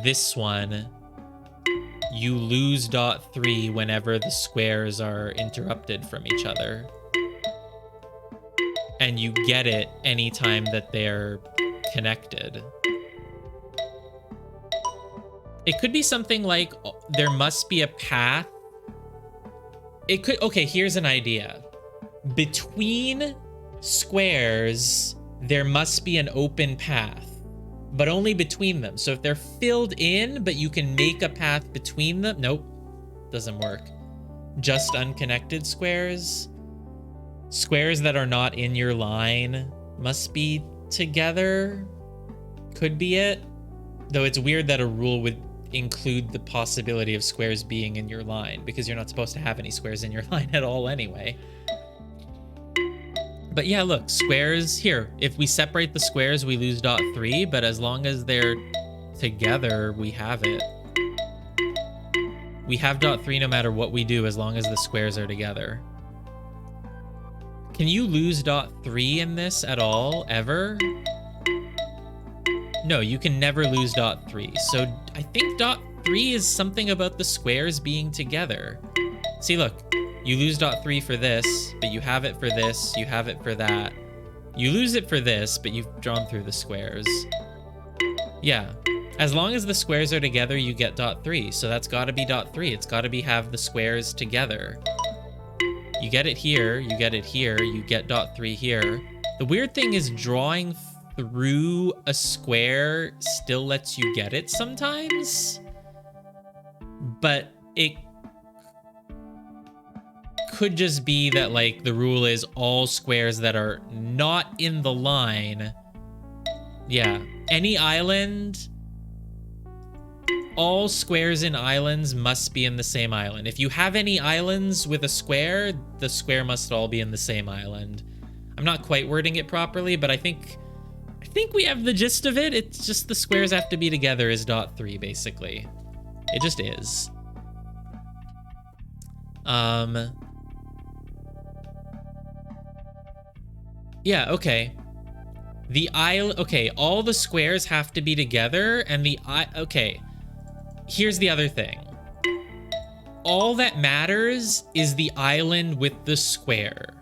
this one, you lose dot 3 whenever the squares are interrupted from each other. And you get it anytime that they're connected. It could be something like there must be a path. It could, okay, here's an idea. Between squares, there must be an open path, but only between them. So if they're filled in, but you can make a path between them. Nope, doesn't work. Just unconnected squares. Squares that are not in your line must be together. Could be it. Though it's weird that a rule would include the possibility of squares being in your line, because you're not supposed to have any squares in your line at all anyway. But yeah, look, squares here. If we separate the squares, we lose dot 3, but as long as they're together, we have it. We have dot 3 no matter what we do, as long as the squares are together. Can you lose dot 3 in this at all, ever? No, you can never lose dot 3. So I think dot 3 is something about the squares being together. See, look, you lose dot 3 for this, but you have it for this, you have it for that. You lose it for this, but you've drawn through the squares. Yeah, as long as the squares are together, you get dot 3. So that's gotta be dot 3. It's gotta be have the squares together. You get it here, you get it here, you get dot 3 here. The weird thing is drawing through a square still lets you get it sometimes, but it could just be that like the rule is all squares that are not in the line. Yeah, any island, all squares in islands must be in the same island. If you have any islands with a square, the square must all be in the same island. I'm not quite wording it properly, but I think we have the gist of it. It's just the squares have to be together is dot 3, basically. It just is. Yeah, okay. The island, okay, all the squares have to be together, and okay. Here's the other thing. All that matters is the island with the square.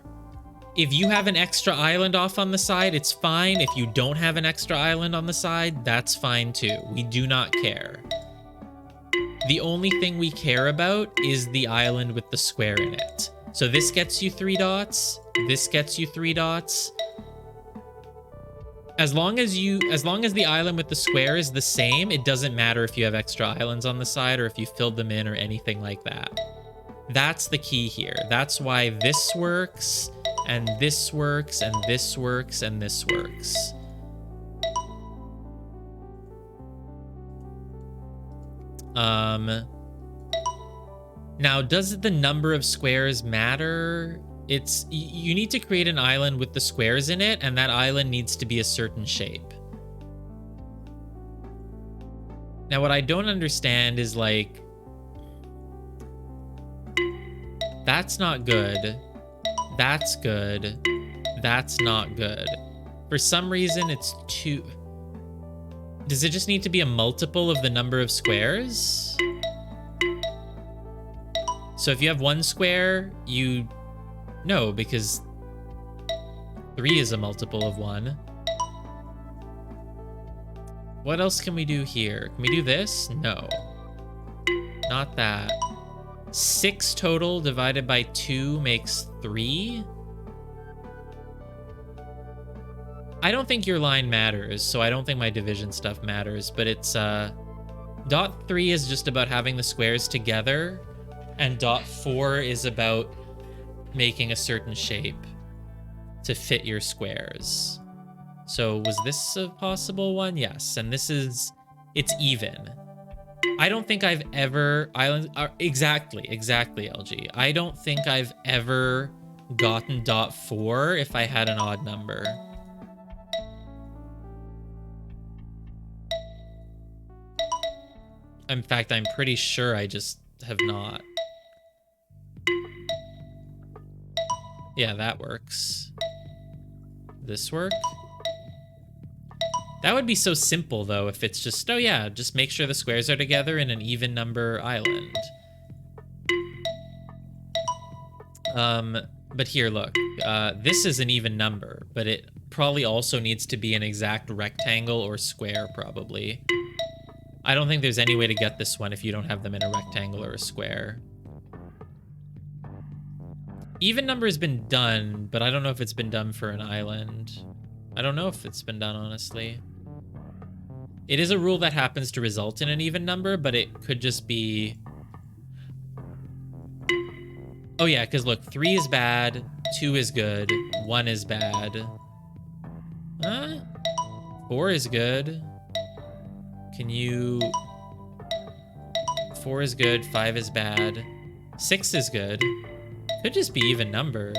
If you have an extra island off on the side, it's fine. If you don't have an extra island on the side, that's fine too. We do not care. The only thing we care about is the island with the square in it. So this gets you 3 dots. This gets you 3 dots. As long as the island with the square is the same, it doesn't matter if you have extra islands on the side or if you filled them in or anything like that. That's the key here. That's why this works, and this works, and this works, and this works. Now, does the number of squares matter? You need to create an island with the squares in it, and that island needs to be a certain shape. Now, what I don't understand is, like, that's not good. That's good. That's not good. For some reason, it's too... Does it just need to be a multiple of the number of squares? So if you have 1 square, no, because 3 is a multiple of 1. What else can we do here? Can we do this? No. Not that. 6 total divided by 2 makes 3? I don't think your line matters, so I don't think my division stuff matters, but it's, dot 3 is just about having the squares together, and dot 4 is about making a certain shape to fit your squares. So was this a possible one? Yes, and it's even. I don't think I've ever, exactly, LG. I don't think I've ever gotten dot 4 if I had an odd number. In fact, I'm pretty sure I just have not. Yeah, that works. This work? That would be so simple, though, if it's just, oh yeah, just make sure the squares are together in an even number island. But here, look. This is an even number, but it probably also needs to be an exact rectangle or square, probably. I don't think there's any way to get this one if you don't have them in a rectangle or a square. Even number has been done, but I don't know if it's been done for an island. I don't know if it's been done, honestly. It is a rule that happens to result in an even number, but it could just be... Oh yeah, because look, 3 is bad, 2 is good, 1 is bad. 4 is good. Can you... 4 is good, 5 is bad, 6 is good. Could just be even number.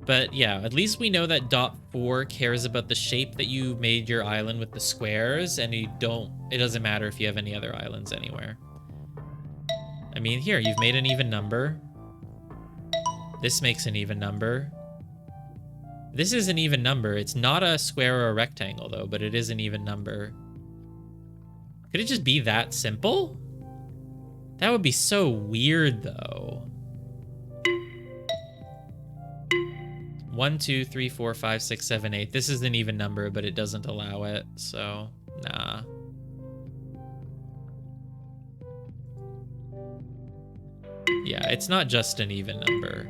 But yeah, at least we know that dot 4 cares about the shape that you made your island with the squares, and it doesn't matter if you have any other islands anywhere. I mean, here, you've made an even number. This makes an even number. This is an even number. It's not a square or a rectangle, though, but it is an even number. Could it just be that simple? That would be so weird, though. 1, 2, 3, 4, 5, 6, 7, 8. This is an even number, but it doesn't allow it, so nah. Yeah, it's not just an even number,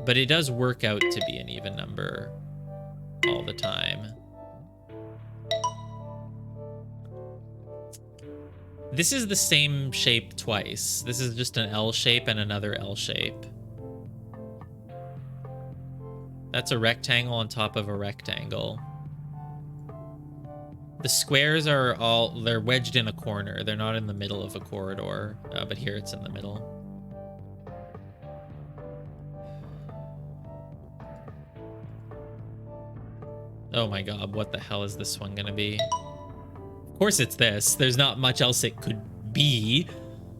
but it does work out to be an even number all the time. This is the same shape twice. This is just an L shape and another L shape. That's a rectangle on top of a rectangle. The squares are they're wedged in a corner. They're not in the middle of a corridor, but here it's in the middle. Oh my god, what the hell is this one gonna be? Of course it's this. There's not much else it could be.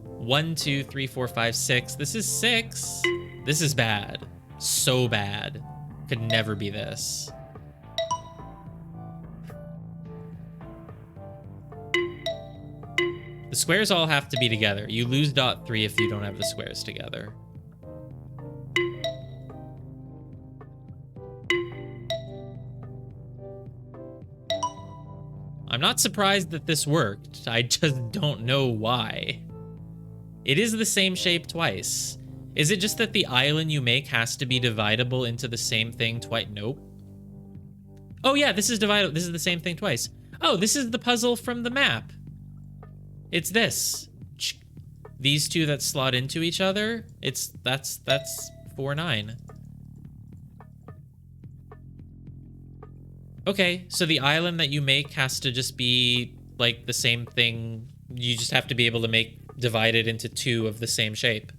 1, 2, 3, 4, 5, 6. This is 6. This is bad. So bad. Could never be this. The squares all have to be together. You lose dot 3 if you don't have the squares together. I'm not surprised that this worked. I just don't know why. It is the same shape twice. Is it just that the island you make has to be dividable into the same thing twice? Nope. Oh yeah, this is dividable. This is the same thing twice. Oh, this is the puzzle from the map. It's this. These two that slot into each other. That's 4, 9. Okay, so the island that you make has to just be like the same thing You just have to be able to divide it into 2 of the same shape.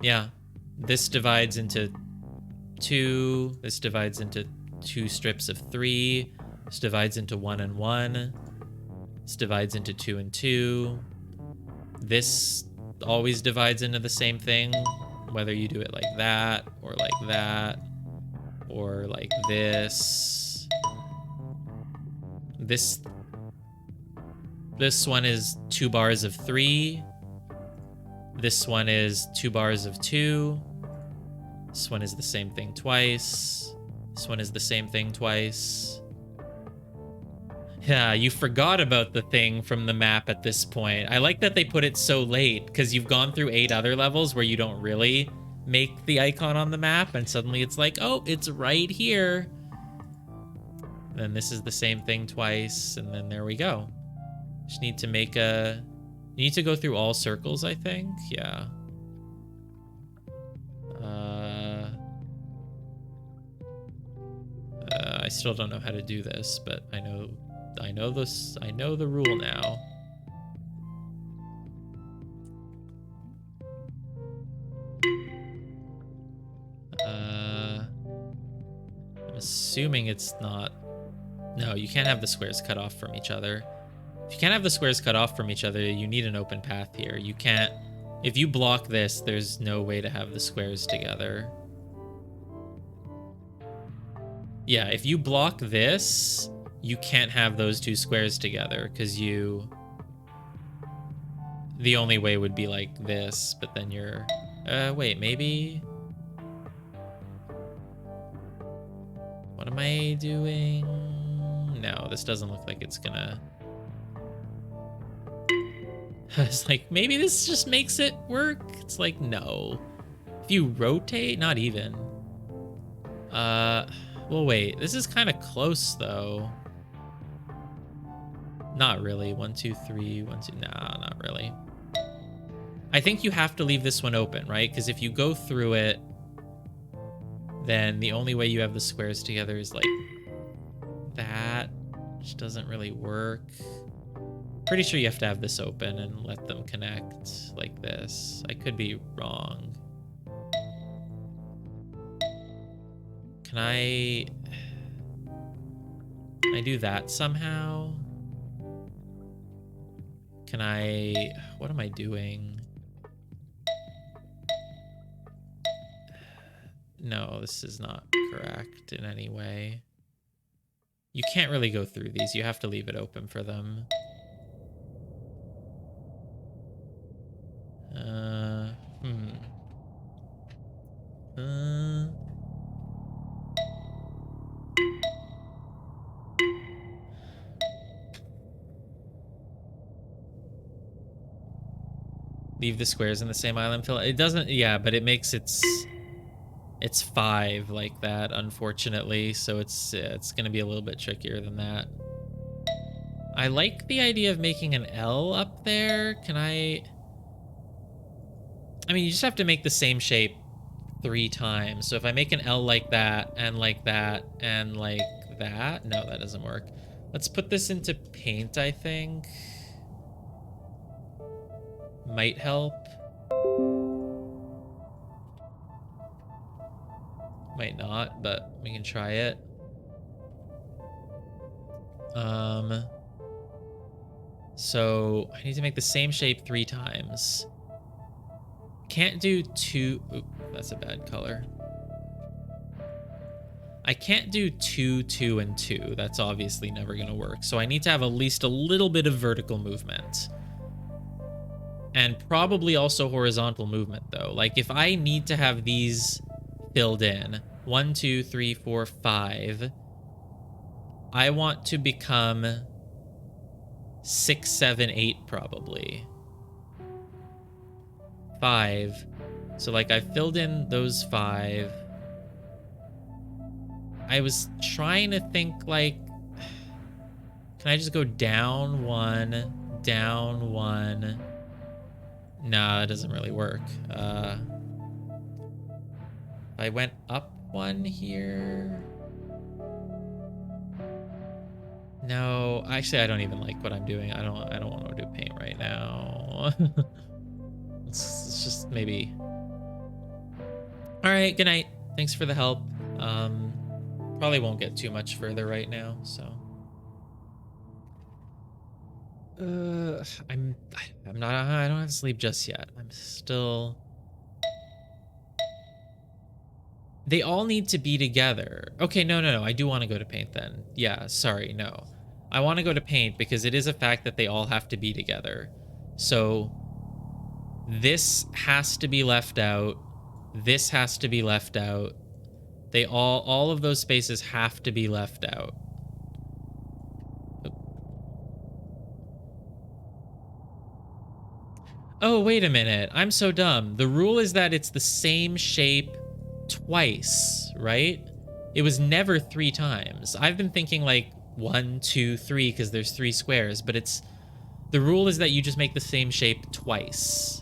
Yeah. This divides into 2. This divides into 2 strips of 3. This divides into 1 and 1. This divides into 2 and 2. This always divides into the same thing, whether you do it like that, or like that, or like this. This one is 2 bars of 3. This one is 2 bars of 2. This one is the same thing twice. This one is the same thing twice. Yeah, you forgot about the thing from the map at this point. I like that they put it so late, because you've gone through 8 other levels where you don't really make the icon on the map, and suddenly it's like, oh, it's right here. Then this is the same thing twice, and then there we go. Just need to make a... You need to go through all circles, I think. Yeah. I still don't know how to do this, but I know this. I know the rule now. I'm assuming it's not. No, you can't have the squares cut off from each other. If you can't have the squares cut off from each other, you need an open path here. You can't... If you block this, there's no way to have the squares together. Yeah, if you block this, you can't have those 2 squares together, because you... The only way would be like this, but then you're... wait, maybe... What am I doing? No, this doesn't look like it's gonna... I was like, maybe this just makes it work? It's like, no. If you rotate, not even. Well, wait. This is kind of close, though. Not really. 1, 2, 3, 1, 2. Nah, not really. I think you have to leave this one open, right? Because if you go through it, then the only way you have the squares together is like that, which doesn't really work. Pretty sure you have to have this open and let them connect like this. I could be wrong. Can I do that somehow? Can I... What am I doing? No, this is not correct in any way. You can't really go through these. You have to leave it open for them. Leave the squares in the same island fill. It doesn't, yeah, but it makes it's 5 like that, unfortunately. So it's gonna be a little bit trickier than that. I like the idea of making an L up there. Can I mean, you just have to make the same shape 3 times. So if I make an L like that, and like that, and like that. No, that doesn't work. Let's put this into paint, I think. Might help. Might not, but we can try it. So I need to make the same shape 3 times. Can't do 2. Oop, that's a bad color. I can't do 2, 2, and 2. That's obviously never going to work. So I need to have at least a little bit of vertical movement. And probably also horizontal movement, though. Like, if I need to have these filled in, 1, 2, 3, 4, 5, I want to become 6, 7, 8, probably. 5. So, like, I filled in those 5. I was trying to think, like, can I just go down 1, down 1? Nah, that doesn't really work. I went up 1 here. No, actually, I don't even like what I'm doing. I don't want to do paint right now. Let's just maybe. All right, good night. Thanks for the help. Probably won't get too much further right now, so. I'm not. I don't have to sleep just yet. I'm still. They all need to be together. Okay, no. I do want to go to paint then. Yeah, sorry, no. I want to go to paint because it is a fact that they all have to be together. So this has to be left out. This has to be left out. They all of those spaces have to be left out. Oh, wait a minute. I'm so dumb. The rule is that it's the same shape twice, right? It was never 3 times. I've been thinking like 1, 2, 3 because there's 3 squares, but the rule is that you just make the same shape twice.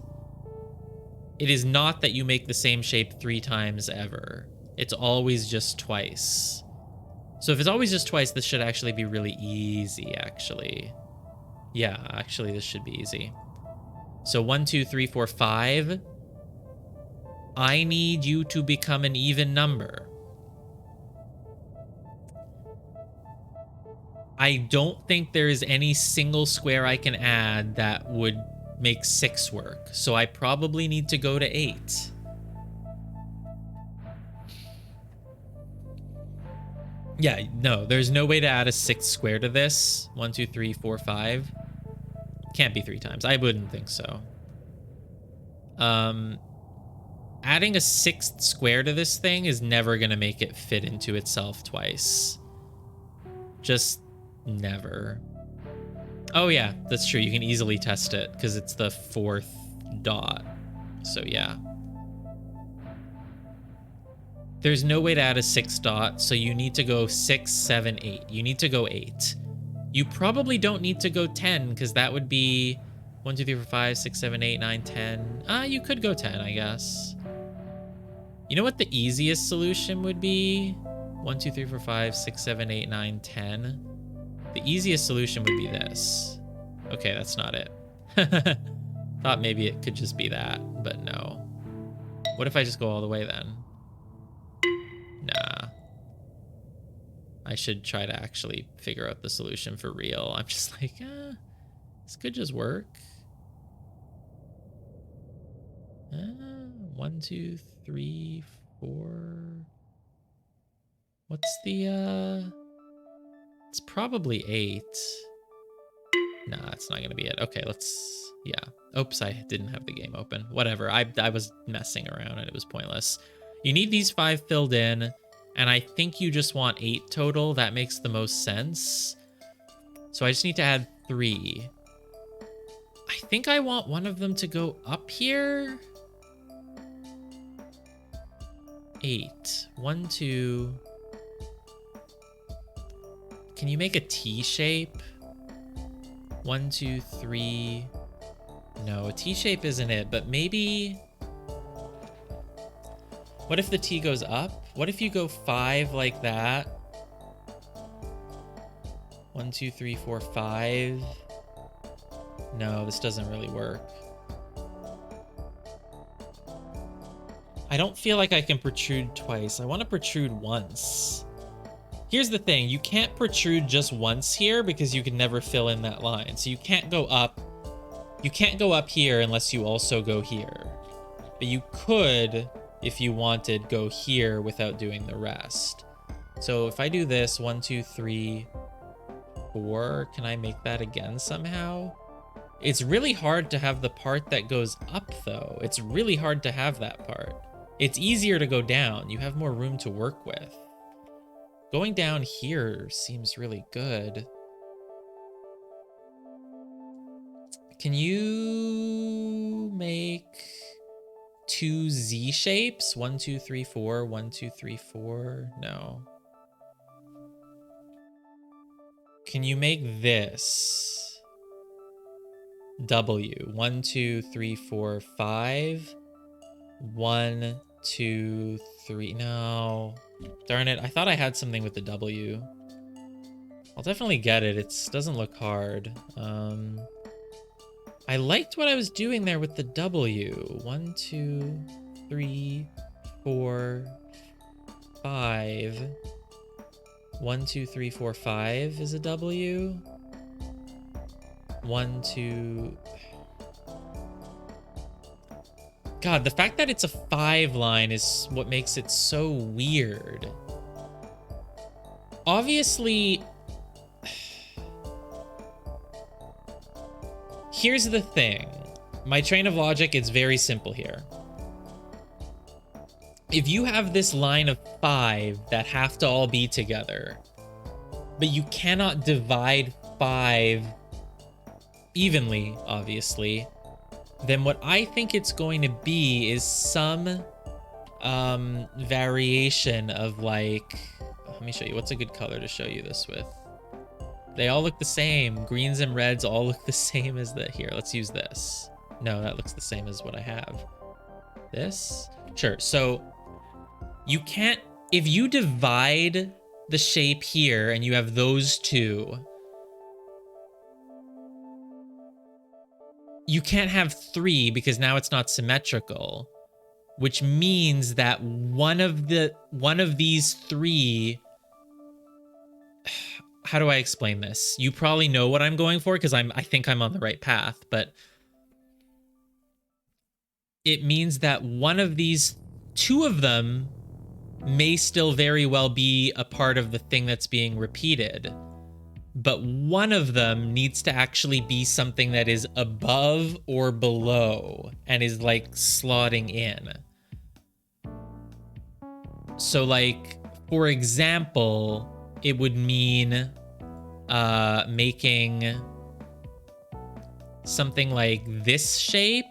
It is not that you make the same shape 3 times ever. It's always just twice. So if it's always just twice, this should actually be really easy, actually. Yeah, actually, this should be easy. So 1, 2, 3, 4, 5. I need you to become an even number. I don't think there is any single square I can add that would make 6 work. So I probably need to go to 8. Yeah, no, there's no way to add a 6th square to this. 1, 2, 3, 4, 5. Can't be 3 times. I wouldn't think so. Adding a 6th square to this thing is never going to make it fit into itself twice. Just never. Oh yeah, that's true. You can easily test it because it's the 4th dot. So yeah. There's no way to add a 6th dot, so you need to go 6, 7, 8. You need to go 8. You probably don't need to go 10 because that would be 1, 2, 3, 4, 5, 6, 7, 8, 9, 10. You could go 10, I guess. You know what the easiest solution would be? 1, 2, 3, 4, 5, 6, 7, 8, 9, 10. The easiest solution would be this. Okay, that's not it. Thought maybe it could just be that, but no. What if I just go all the way then? Nah. I should try to actually figure out the solution for real. I'm just like, this could just work. 1, 2, 3, 4. What's the, it's probably 8. Nah, it's not gonna be it. Okay, let's, yeah. Oops, I didn't have the game open. Whatever, I was messing around and it was pointless. You need these 5 filled in, and I think you just want 8 total. That makes the most sense. So I just need to add 3. I think I want one of them to go up here. 8. 1, 2. Can you make a T shape? 1, 2, 3. No, a T shape isn't it, but maybe. What if the T goes up? What if you go 5 like that? 1, 2, 3, 4, 5. No, this doesn't really work. I don't feel like I can protrude twice. I want to protrude once. Here's the thing. You can't protrude just once here because you can never fill in that line. So you can't go up. You can't go up here unless you also go here. But you could, if you wanted, go here without doing the rest. So if I do this, 1, 2, 3, 4, can I make that again somehow? It's really hard to have the part that goes up, though. It's really hard to have that part. It's easier to go down. You have more room to work with. Going down here seems really good. Can you make 2 Z shapes? 1, 2, 3, 4, 1, 2, 3, 4. No. Can you make this W? 1, 2, 3, 4, 5. 1, 2, 3. No. Darn it. I thought I had something with the W. I'll definitely get it. It doesn't look hard. I liked what I was doing there with the W. 1, 2, 3, 4, 5. 1, 2, 3, 4, 5 is a W. 1, 2. God, the fact that it's a 5 line is what makes it so weird. Obviously, here's the thing. My train of logic is very simple here. If you have this line of 5 that have to all be together, but you cannot divide 5 evenly, obviously, then what I think it's going to be is some variation of like, let me show you. What's a good color to show you this with? They all look the same. Greens and reds all look the same as the here. Let's use this. No, that looks the same as what I have. This? Sure. So you can't, if you divide the shape here and you have those two, you can't have 3 because now it's not symmetrical, which means that one of these 3, how do I explain this? You probably know what I'm going for because I think I'm on the right path, but it means that one of these, 2 of them may still very well be a part of the thing that's being repeated, but one of them needs to actually be something that is above or below and is like slotting in. So like, for example, it would mean making something like this shape,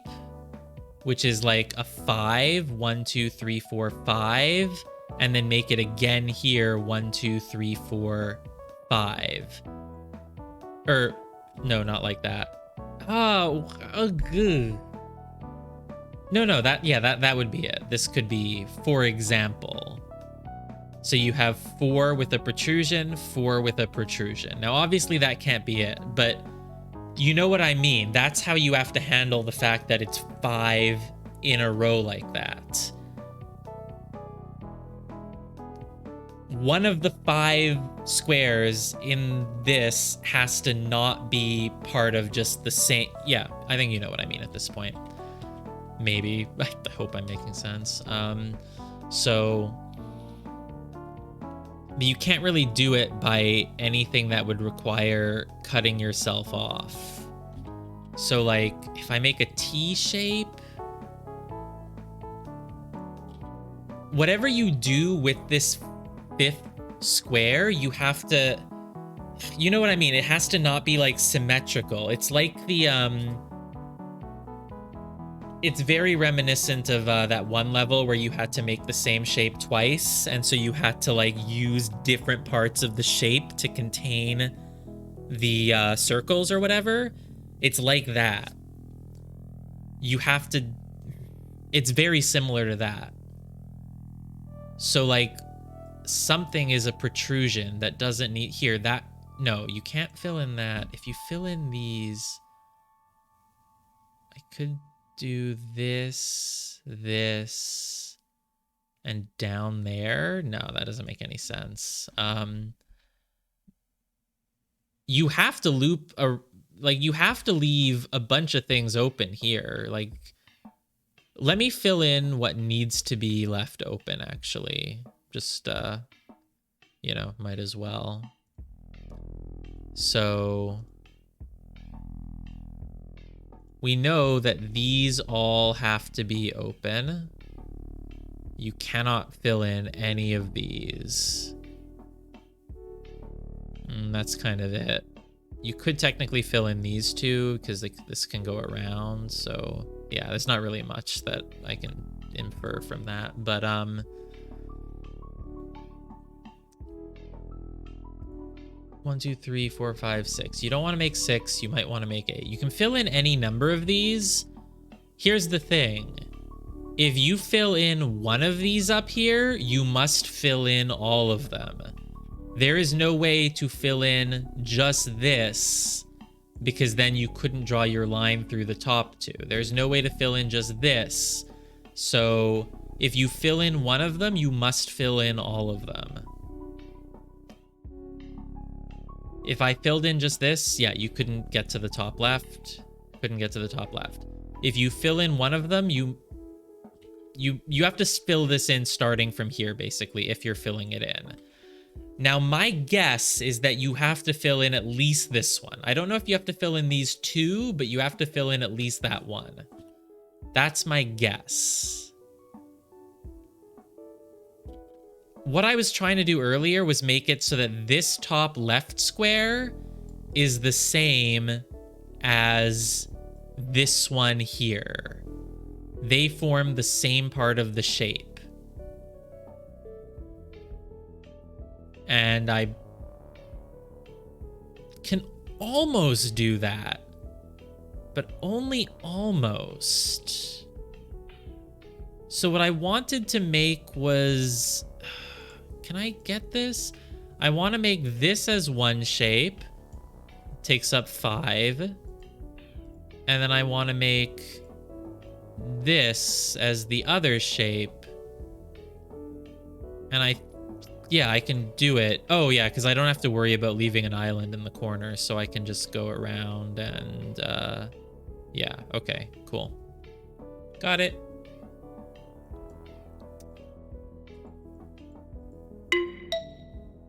which is like a 5, 1, 2, 3, 4, 5, and then make it again here, 1, 2, 3, 4, 5. Or no, not like that. Oh, good. No, that would be it. This could be, for example. So you have 4 with a protrusion, 4 with a protrusion. Now, obviously that can't be it, but you know what I mean. That's how you have to handle the fact that it's 5 in a row like that. One of the 5 squares in this has to not be part of just the same. Yeah, I think you know what I mean at this point. Maybe. I hope I'm making sense. So you can't really do it by anything that would require cutting yourself off. So like, if I make a T shape, whatever you do with this 5th square, you have to, you know what I mean? It has to not be like symmetrical. It's like the, it's very reminiscent of that one level where you had to make the same shape twice. And so you had to like use different parts of the shape to contain the circles or whatever. It's like that. You have to, it's very similar to that. So like, something is a protrusion that doesn't need here, that, no, you can't fill in that. If you fill in these, I could do this, and down there. No, that doesn't make any sense. You have to loop you have to leave a bunch of things open here. Like, let me fill in what needs to be left open, actually. Just, you know, might as well. So we know that these all have to be open. You cannot fill in any of these. That's kind of it. You could technically fill in these 2 because this can go around. So yeah, there's not really much that I can infer from that. But 1, 2, 3, 4, 5, 6. You don't want to make 6. You might want to make 8. You can fill in any number of these. Here's the thing. If you fill in one of these up here, you must fill in all of them. There is no way to fill in just this, because then you couldn't draw your line through the top two. There's no way to fill in just this. So if you fill in one of them, you must fill in all of them. If I filled in just this, yeah, you couldn't get to the top left. Couldn't get to the top left. If you fill in one of them, you have to fill this in starting from here, basically, if you're filling it in. Now, my guess is that you have to fill in at least this one. I don't know if you have to fill in these two, but you have to fill in at least that one. That's my guess. What I was trying to do earlier was make it so that this top left square is the same as this one here. They form the same part of the shape. And I can almost do that, but only almost. So what I wanted to make was, can I get this? I want to make this as one shape, takes up 5. And then I want to make this as the other shape. And yeah, I can do it. Oh, yeah, because I don't have to worry about leaving an island in the corner, so I can just go around and, yeah, okay, cool. Got it.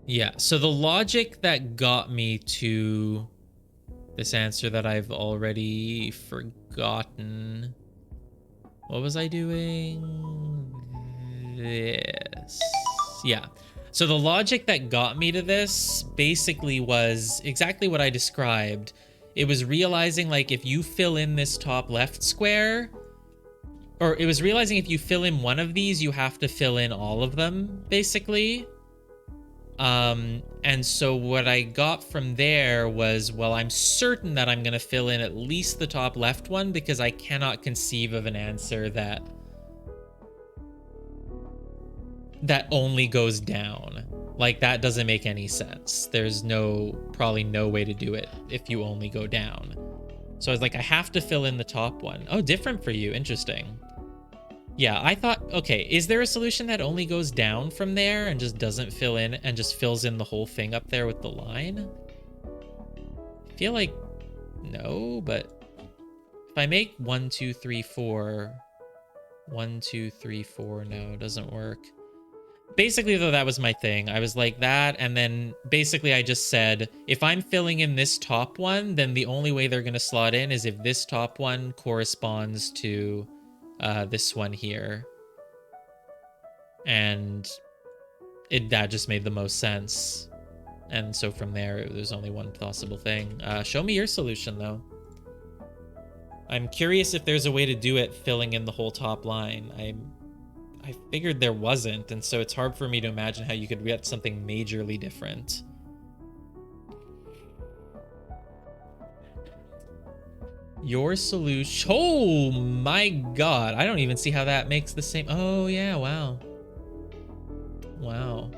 Yeah, so the logic that got me to this answer that I've already forgotten. What was I doing? This. Yeah. So the logic that got me to this basically was exactly what I described. It was realizing, like, if you fill in this top left square, or it was realizing if you fill in one of these, you have to fill in all of them, basically. And so what I got from there was, well, I'm certain that I'm going to fill in at least the top left one, because I cannot conceive of an answer that only goes down. Like, that doesn't make any sense. There's probably no way to do it if you only go down. So I was like, I have to fill in the top one. Oh, different for you. Interesting. Yeah, I thought, okay, is there a solution that only goes down from there and just doesn't fill in and just fills in the whole thing up there with the line? I feel like no, but if I make 1, 2, 3, 4, 1, 2, 3, 4, no, it doesn't work. Basically, though, that was my thing. I was like that, and then basically I just said, if I'm filling in this top one, then the only way they're going to slot in is if this top one corresponds to this one here. And that just made the most sense. And so from there, there's only one possible thing. Show me your solution, though. I'm curious if there's a way to do it filling in the whole top line. I figured there wasn't, and so it's hard for me to imagine how you could get something majorly different. Your solution... Oh my god, I don't even see how that makes the same... Oh yeah, wow. Wow.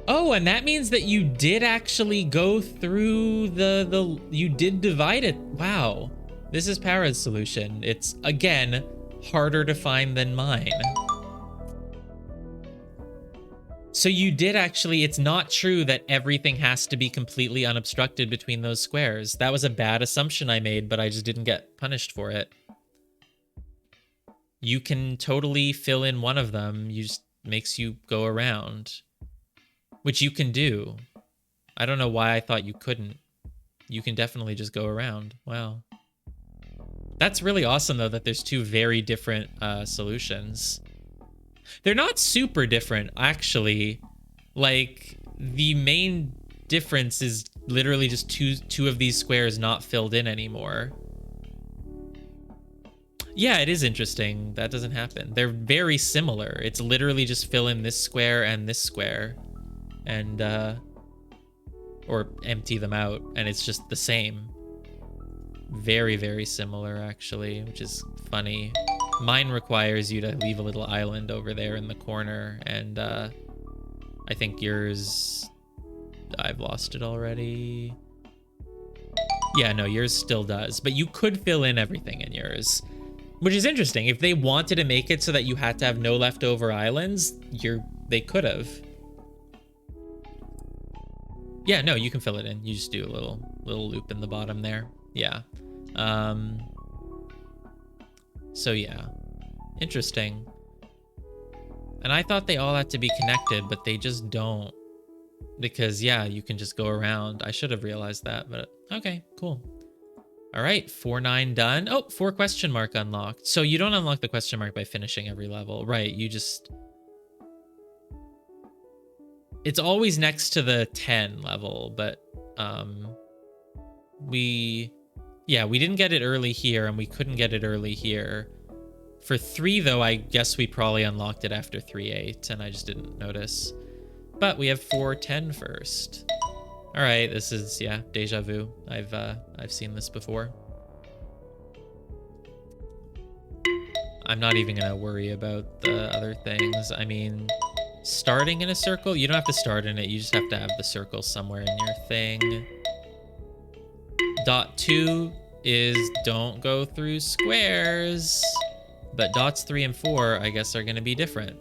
Oh, and that means that you did actually go through you did divide it. Wow. This is Para's solution. It's, again, harder to find than mine. So you did actually, it's not true that everything has to be completely unobstructed between those squares. That was a bad assumption I made, but I just didn't get punished for it. You can totally fill in one of them. You just makes you go around, which you can do. I don't know why I thought you couldn't. You can definitely just go around. Wow. That's really awesome, though, that there's two very different solutions. They're not super different, actually. Like, the main difference is literally just two of these squares not filled in anymore. Yeah, it is interesting. That doesn't happen. They're very similar. It's literally just fill in this square and this square. And, or empty them out, and it's just the same. Very, very similar, actually, which is funny. Mine requires you to leave a little island over there in the corner, and I I think yours... I've lost it already. Yeah, no, yours still does. But you could fill in everything in yours. Which is interesting. If they wanted to make it so that you had to have no leftover islands, they could have. Yeah, no, you can fill it in. You just do a little loop in the bottom there. Yeah. So yeah. Interesting. And I thought they all had to be connected, but they just don't. Because, yeah, you can just go around. I should have realized that, but okay, cool. All right, 4-9 done. Oh, 4 question mark unlocked. So you don't unlock the question mark by finishing every level. Right, you just... It's always next to the 10 level, but we didn't get it early here, and we couldn't get it early here. For 3, though, I guess we probably unlocked it after 3-8, and I just didn't notice. But we have 4-10 first. All right, this is, yeah, deja vu. I've seen this before. I'm not even gonna worry about the other things. I mean, starting in a circle, you don't have to start in it. You just have to have the circle somewhere in your thing. Dot 2 is don't go through squares. But dots 3 and 4, I guess, are gonna be different.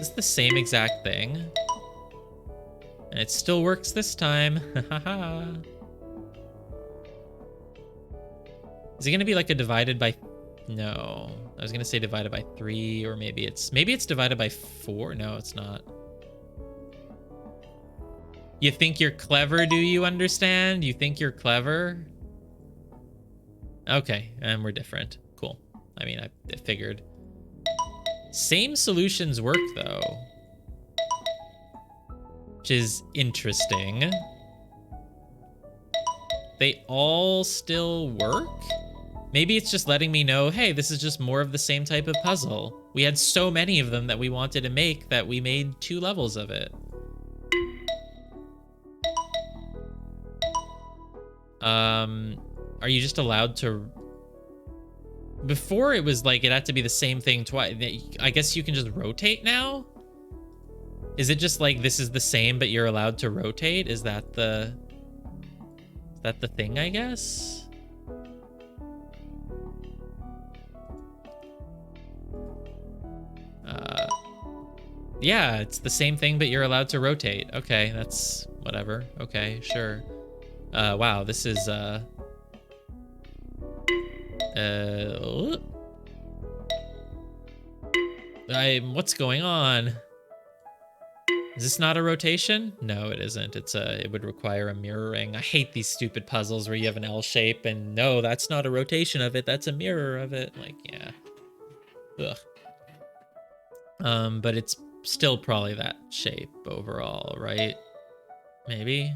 It's the same exact thing. And it still works this time. Haha. Is it gonna be like a divided by... No. I was gonna say divided by 3, or maybe it's divided by 4. No, it's not. You think you're clever, do you understand? You think you're clever? Okay, and we're different. Cool. I mean, I figured. Same solutions work, though. Which is interesting. They all still work? Maybe it's just letting me know, hey, this is just more of the same type of puzzle. We had so many of them that we wanted to make that we made 2 levels of it. Are you just allowed to... Before it was like it had to be the same thing twice. I guess you can just rotate now? Is it just like this is the same but you're allowed to rotate? Is that the thing, I guess? Yeah, it's the same thing but you're allowed to rotate. Okay, that's whatever. Okay, sure. Wow, this is what's going on? Is this not a rotation? No, it isn't. It would require a mirroring. I hate these stupid puzzles where you have an L shape and no, that's not a rotation of it. That's a mirror of it. Like, yeah. Ugh. But it's still probably that shape overall, right? Maybe?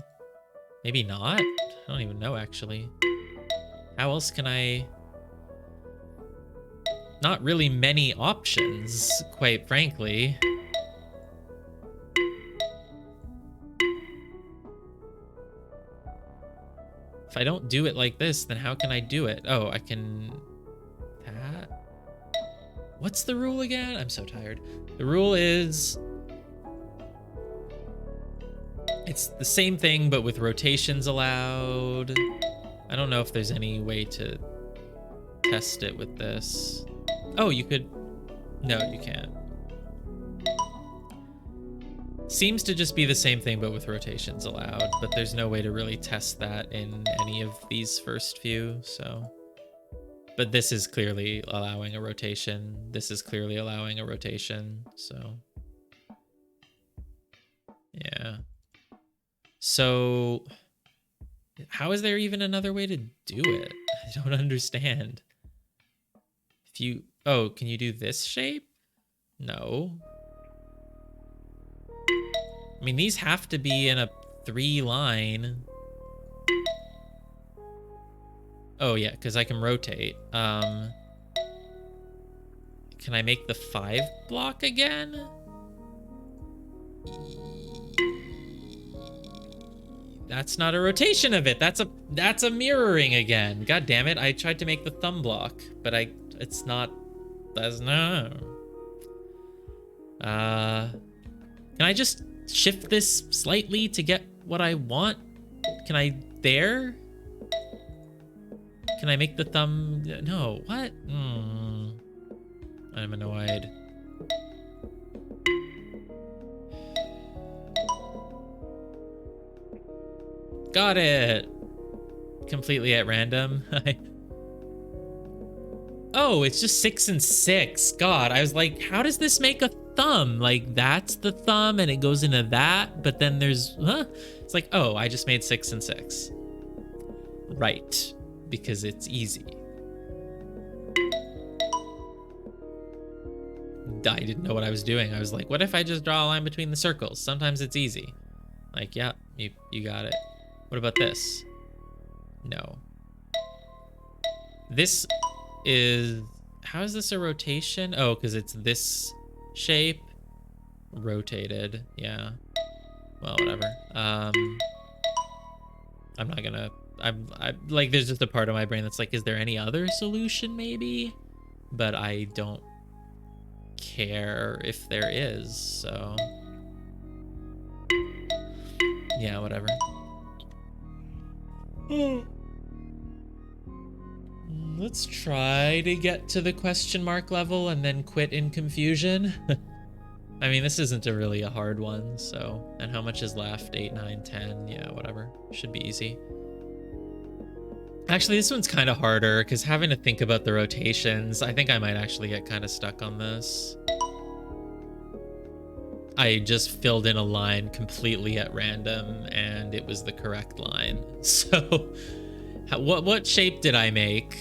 Maybe not? I don't even know, actually. How else can I... Not really many options, quite frankly. If I don't do it like this, then how can I do it? Oh, I can... That? What's the rule again? I'm so tired. The rule is... It's the same thing, but with rotations allowed. I don't know if there's any way to test it with this. Oh, you could... No, you can't. Seems to just be the same thing, but with rotations allowed. But there's no way to really test that in any of these first few, so... But this is clearly allowing a rotation. This is clearly allowing a rotation, so... Yeah. So... How is there even another way to do it? I don't understand. If you... Oh, can you do this shape? No. I mean, these have to be in a 3-line. Oh, yeah, because I can rotate. Can I make the 5 block again? That's not a rotation of it. That's a mirroring again. God damn it. I tried to make the thumb block, but it's not... That's no. Can I just shift this slightly to get what I want? Can I there? Can I make the thumb? No, what? I'm annoyed. Got it. Completely at random. Oh, it's just 6 and 6. God, I was like, how does this make a thumb? Like, that's the thumb and it goes into that, but then there's, huh? It's like, oh, I just made 6 and 6. Right, because it's easy. I didn't know what I was doing. I was like, what if I just draw a line between the circles? Sometimes it's easy. Like, yeah, you got it. What about this? No. This is... How is this a rotation? Oh, because it's this shape. Rotated. Yeah. Well, whatever. I'm not gonna... I'm like, there's just a part of my brain that's like, is there any other solution maybe? But I don't care if there is, so... Yeah, whatever. Let's try to get to the question mark level and then quit in confusion. I mean, this isn't really a hard one, so... And how much is left? 8, 9, 10. Yeah, whatever. Should be easy. Actually, this one's kind of harder, because having to think about the rotations, I think I might actually get kind of stuck on this. I just filled in a line completely at random, and it was the correct line. So, what shape did I make?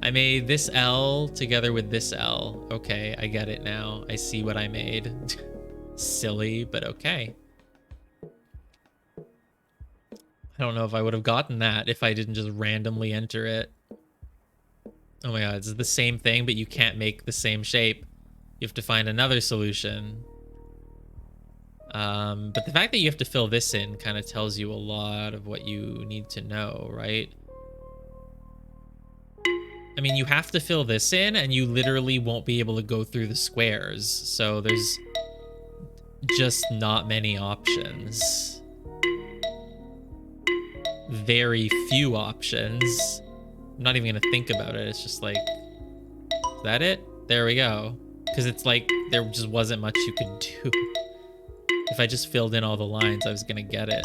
I made this L together with this L. Okay, I get it now. I see what I made. Silly, but okay. I don't know if I would have gotten that if I didn't just randomly enter it. Oh my god, it's the same thing, but you can't make the same shape. You have to find another solution. But the fact that you have to fill this in kind of tells you a lot of what you need to know, right? I mean, you have to fill this in, and you literally won't be able to go through the squares. So there's just not many options. Very few options. I'm not even gonna think about it. It's just like, is that it? There we go. Because it's like, there just wasn't much you could do. If I just filled in all the lines, I was gonna get it.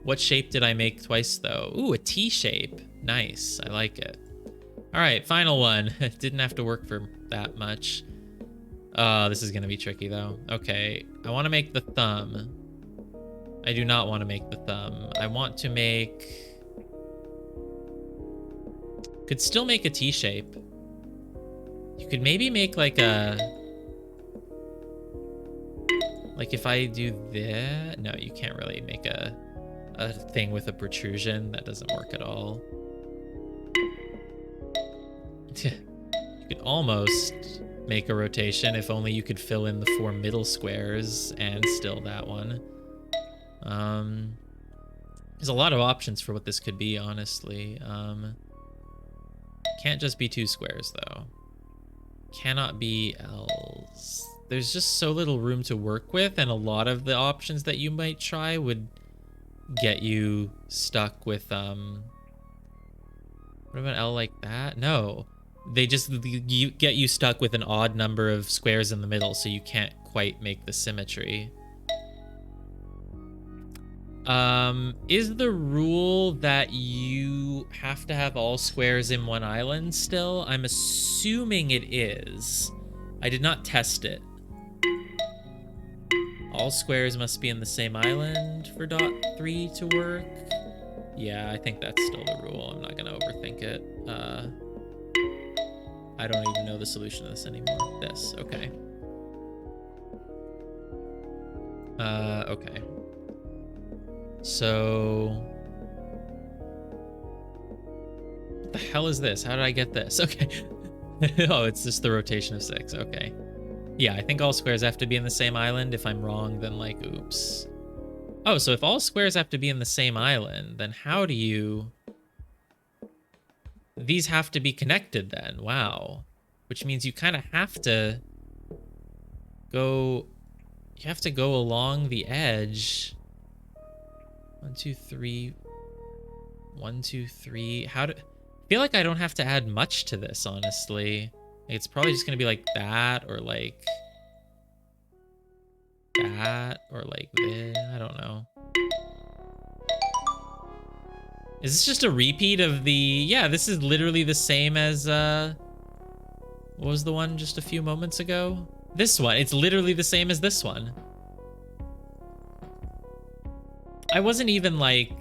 What shape did I make twice, though? Ooh, a T shape. Nice. I like it. All right, final one. It didn't have to work for that much. This is gonna be tricky, though. Okay, I want to make the thumb. I do not want to make the thumb. I want to make... Could still make a T shape. You could maybe make like a... Like if I do that... No, you can't really make a thing with a protrusion. That doesn't work at all. You could almost make a rotation if only you could fill in the 4 middle squares and still that one. There's a lot of options for what this could be, honestly. Can't just be 2 squares, though. Cannot be L's. There's just so little room to work with, and a lot of the options that you might try would get you stuck with, what about L like that? No. They just get you stuck with an odd number of squares in the middle, so you can't quite make the symmetry. Is the rule that you have to have all squares in one island still? I'm assuming it is. I did not test it. All squares must be in the same island for dot 3 to work. Yeah, I think that's still the rule. I'm not gonna overthink it. I don't even know the solution to this anymore. This, okay. Okay. So... What the hell is this? How did I get this? Okay. Oh, it's just the rotation of 6. Okay. Yeah, I think all squares have to be in the same island. If I'm wrong, then like, oops. Oh, so if all squares have to be in the same island, then how do you... These have to be connected then. Wow. Which means you kind of have to go You have to go along the edge. 1, 2, 3. 1, 2, 3. How do... I feel like I don't have to add much to this, honestly. It's probably just gonna be like that, or like that, or like this. I don't know. Is this just a repeat of the... Yeah, this is literally the same as, what was the one just a few moments ago? This one. It's literally the same as this one. I wasn't even like...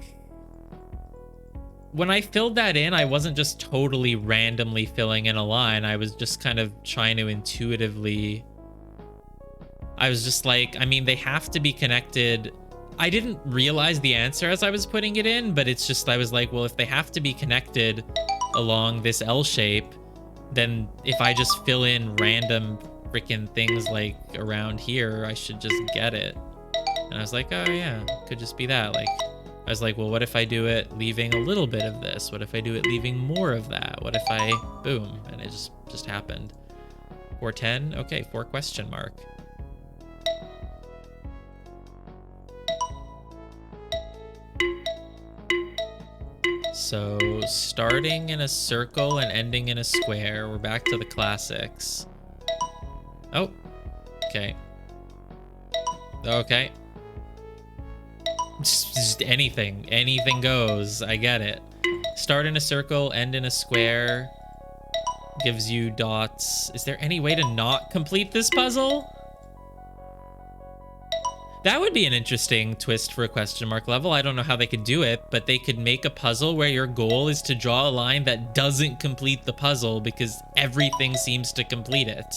When I filled that in, I wasn't just totally randomly filling in a line. I was just kind of trying to intuitively... I was just like, I mean, they have to be connected. I didn't realize the answer as I was putting it in, but it's just, I was like, well, if they have to be connected along this L shape, then if I just fill in random freaking things like around here, I should just get it. And I was like, oh yeah, could just be that. Like, I was like, well, what if I do it leaving a little bit of this? What if I do it leaving more of that? What if I, boom, and it just happened. 410, okay, 4 question mark. So starting in a circle and ending in a square. We're back to the classics. Oh, okay. Okay. Just anything goes. I get it. Start in a circle, end in a square. Gives you dots. Is there any way to not complete this puzzle? That would be an interesting twist for a question mark level. I don't know how they could do it, but they could make a puzzle where your goal is to draw a line that doesn't complete the puzzle because everything seems to complete it.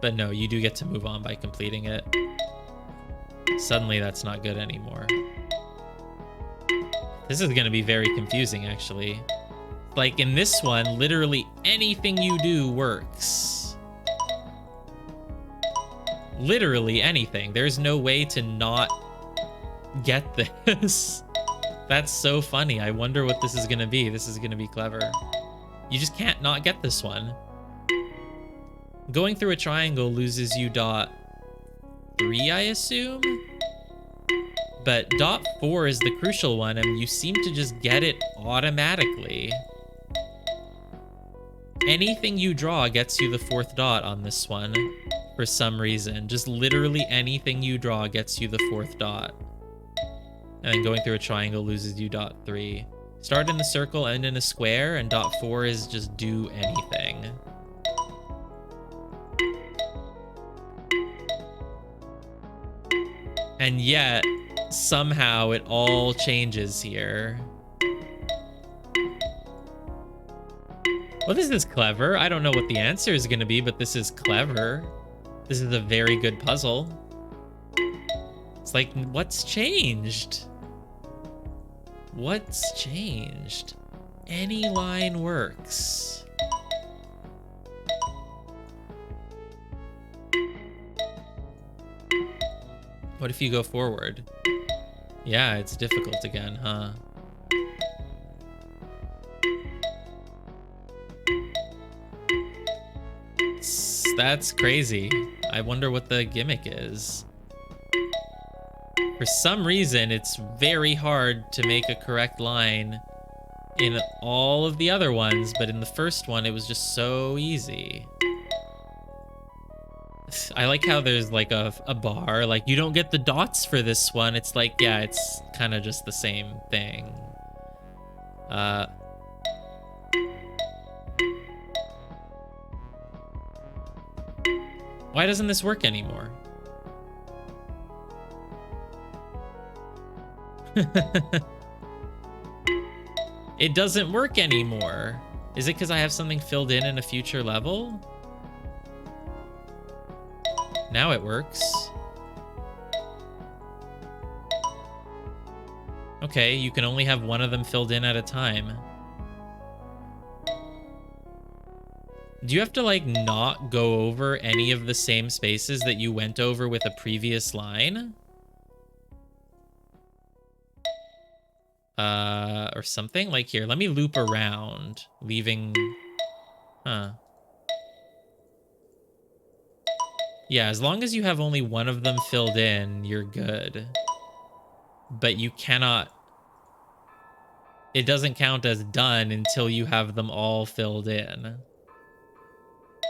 But no, you do get to move on by completing it. Suddenly that's not good anymore. This is going to be very confusing, actually. Like in this one, literally anything you do works. Literally anything. There's no way to not get this. That's so funny. I wonder what this is going to be. This is going to be clever. You just can't not get this one. Going through a triangle loses you dot 3, I assume? But dot 4 is the crucial one, and you seem to just get it automatically. Anything you draw gets you the 4th dot on this one. For some reason. Just literally anything you draw gets you the 4th dot. And then going through a triangle loses you dot 3. Start in the circle, end in a square, and dot 4 is just do anything. And yet, somehow it all changes here. Well, this is clever. I don't know what the answer is going to be, but this is clever. This is a very good puzzle. It's like, what's changed? What's changed? Any line works. What if you go forward? Yeah, it's difficult again, huh? That's crazy. I wonder what the gimmick is. For some reason, it's very hard to make a correct line in all of the other ones, but in the first one, it was just so easy. I like how there's like a bar, like you don't get the dots for this one. It's like, yeah, it's kind of just the same thing. Why doesn't this work anymore? It doesn't work anymore. Is it because I have something filled in a future level? Now it works. Okay, you can only have one of them filled in at a time. Do you have to, like, not go over any of the same spaces that you went over with a previous line? Or something? Like, here, let me loop around, leaving... Huh. Yeah, as long as you have only one of them filled in, you're good. But you cannot... It doesn't count as done until you have them all filled in.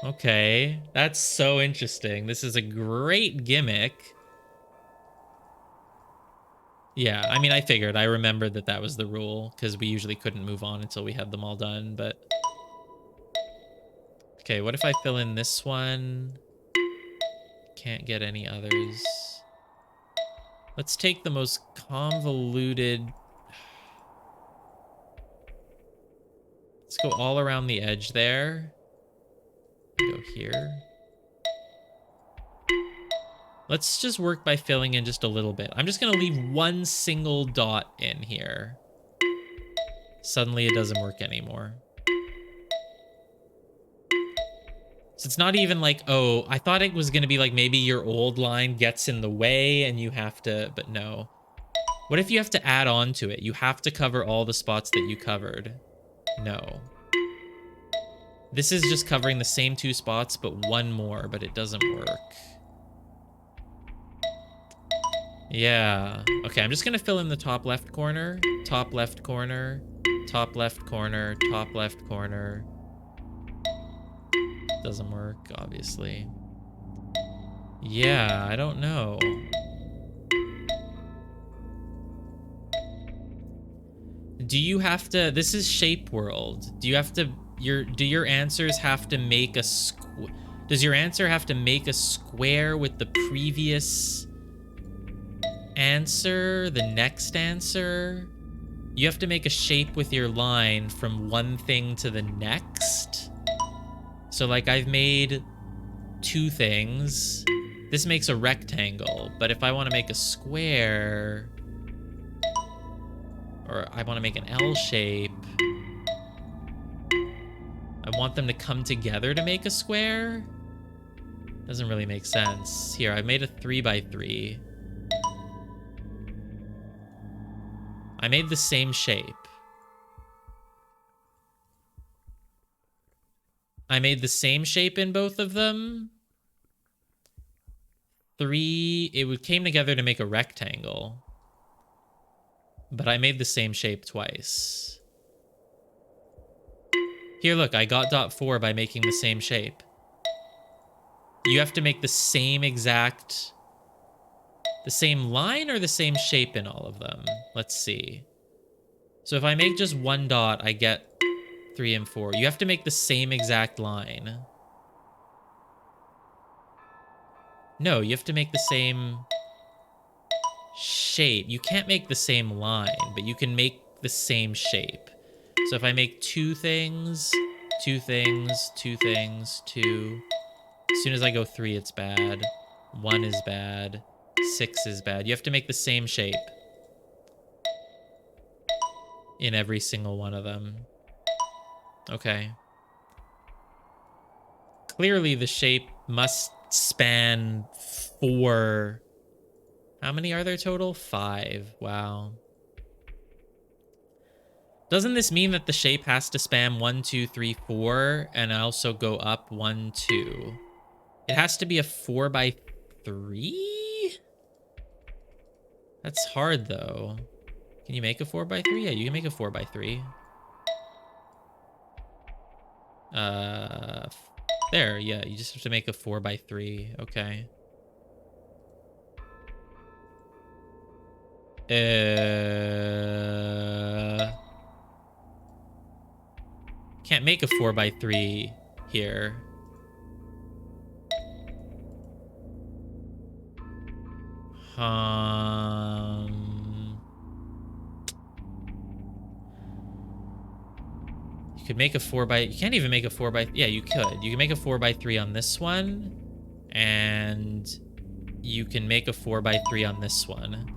Okay, that's so interesting. This is a great gimmick. Yeah, I mean, I figured. I remembered that that was the rule, because we usually couldn't move on until we had them all done, but... Okay, what if I fill in this one? Can't get any others. Let's take the most convoluted... Let's go all around the edge there. Go here. Let's just work by filling in just a little bit. I'm just going to leave one single dot in here. Suddenly it doesn't work anymore. So it's not even like, oh, I thought it was going to be like maybe your old line gets in the way and you have to, but no. What if you have to add on to it? You have to cover all the spots that you covered. No. This is just covering the same 2 spots, but one more, but it doesn't work. Yeah. Okay, I'm just going to fill in the top left corner, top left corner, top left corner, top left corner. Doesn't work, obviously. Yeah, I don't know. Do you have to... This is Shape World. Do you have to... Do your answers have to make a... Does your answer have to make a square with the previous answer? The next answer? You have to make a shape with your line from one thing to the next? So, like, I've made 2 things. This makes a rectangle, but if I want to make a square... Or I want to make an L shape... I want them to come together to make a square? Doesn't really make sense. Here, I made a 3x3. I made the same shape. I made the same shape in both of them. 3, it came together to make a rectangle. But I made the same shape twice. Here, look, I got dot 4 by making the same shape. You have to make the same exact... The same line or the same shape in all of them? Let's see. So if I make just 1 dot, I get 3 and 4. You have to make the same exact line. No, you have to make the same shape. You can't make the same line, but you can make the same shape. So if I make 2 things, 2 things, 2 things, 2. As soon as I go 3, it's bad. 1 is bad. 6 is bad. You have to make the same shape in every single one of them. Okay. Clearly the shape must span 4. How many are there total? 5. Wow. Doesn't this mean that the shape has to span 1, 2, 3, 4, and also go up 1, 2? It has to be a 4x3? That's hard, though. Can you make a 4x3? Yeah, you can make a 4x3. There, yeah, you just have to make a 4x3. Okay. Can't make a 4x3 here. You could make a 4x... You can't even make a 4x... Yeah, you could. You can make a 4x3 on this one. And you can make a 4x3 on this one.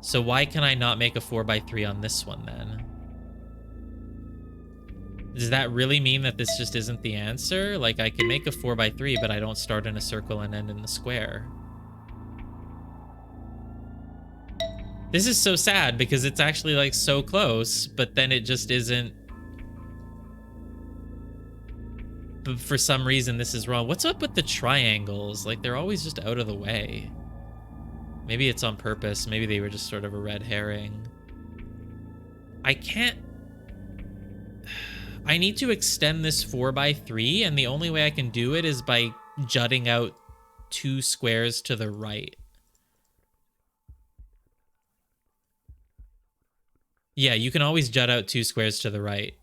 So why can I not make a 4x3 on this one, then? Does that really mean that this just isn't the answer? Like, I can make a 4x3, but I don't start in a circle and end in the square. This is so sad because it's actually like so close, but then it just isn't. But for some reason, this is wrong. What's up with the triangles? Like, they're always just out of the way. Maybe it's on purpose. Maybe they were just sort of a red herring. I can't... I need to extend this 4x3, and the only way I can do it is by jutting out 2 squares to the right. Yeah, you can always jut out 2 squares to the right.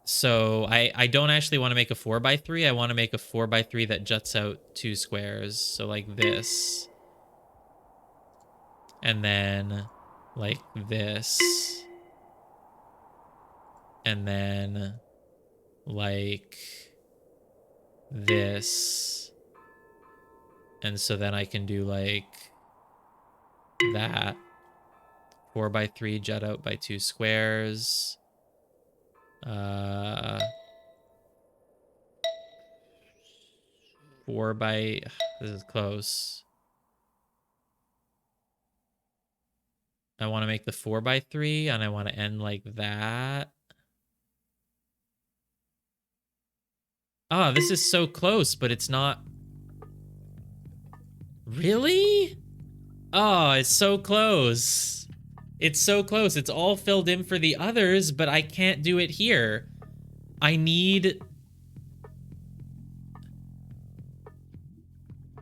So I don't actually want to make a 4x3. I want to make a 4x3 that juts out 2 squares. So like this. And then like this. And then like this. And so then I can do like that. 4x3 jut out by 2 squares. 4 by... This is close. I want to make the 4x3, and I want to end like that. Ah, this is so close, but it's not... Really? Oh, it's so close. It's so close. It's all filled in for the others, but I can't do it here. I need...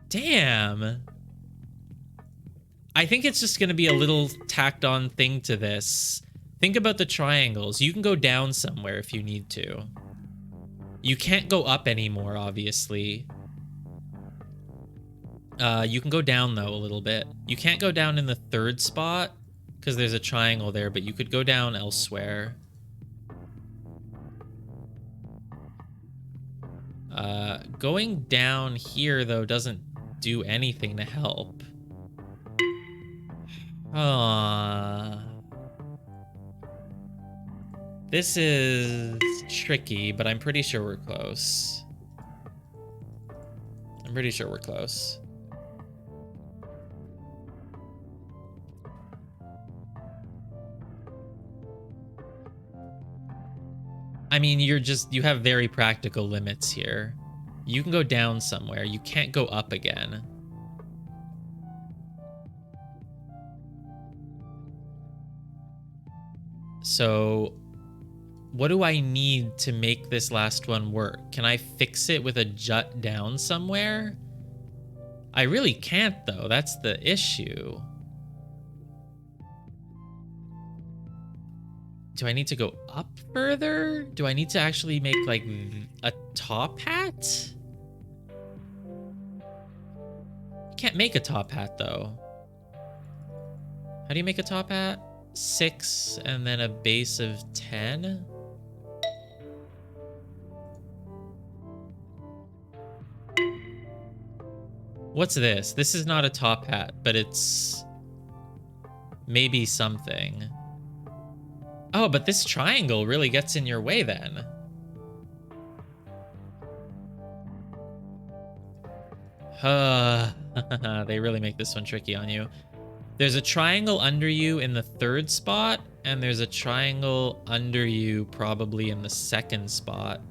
Damn. I think it's just going to be a little tacked on thing to this. Think about the triangles. You can go down somewhere if you need to. You can't go up anymore, obviously. You can go down, though, a little bit. You can't go down in the 3rd spot, because there's a triangle there, but you could go down elsewhere. Going down here, though, doesn't do anything to help. This is tricky, but I'm pretty sure we're close. I'm pretty sure we're close. I mean, you have very practical limits here. You can go down somewhere. You can't go up again. So, what do I need to make this last one work? Can I fix it with a jut down somewhere? I really can't, though. That's the issue. Do I need to go up further? Do I need to actually make, like, a top hat? You can't make a top hat, though. How do you make a top hat? 6 and then a base of 10? What's this? This is not a top hat, but it's maybe something. Oh, but this triangle really gets in your way then. They really make this one tricky on you. There's a triangle under you in the 3rd spot, and there's a triangle under you probably in the 2nd spot.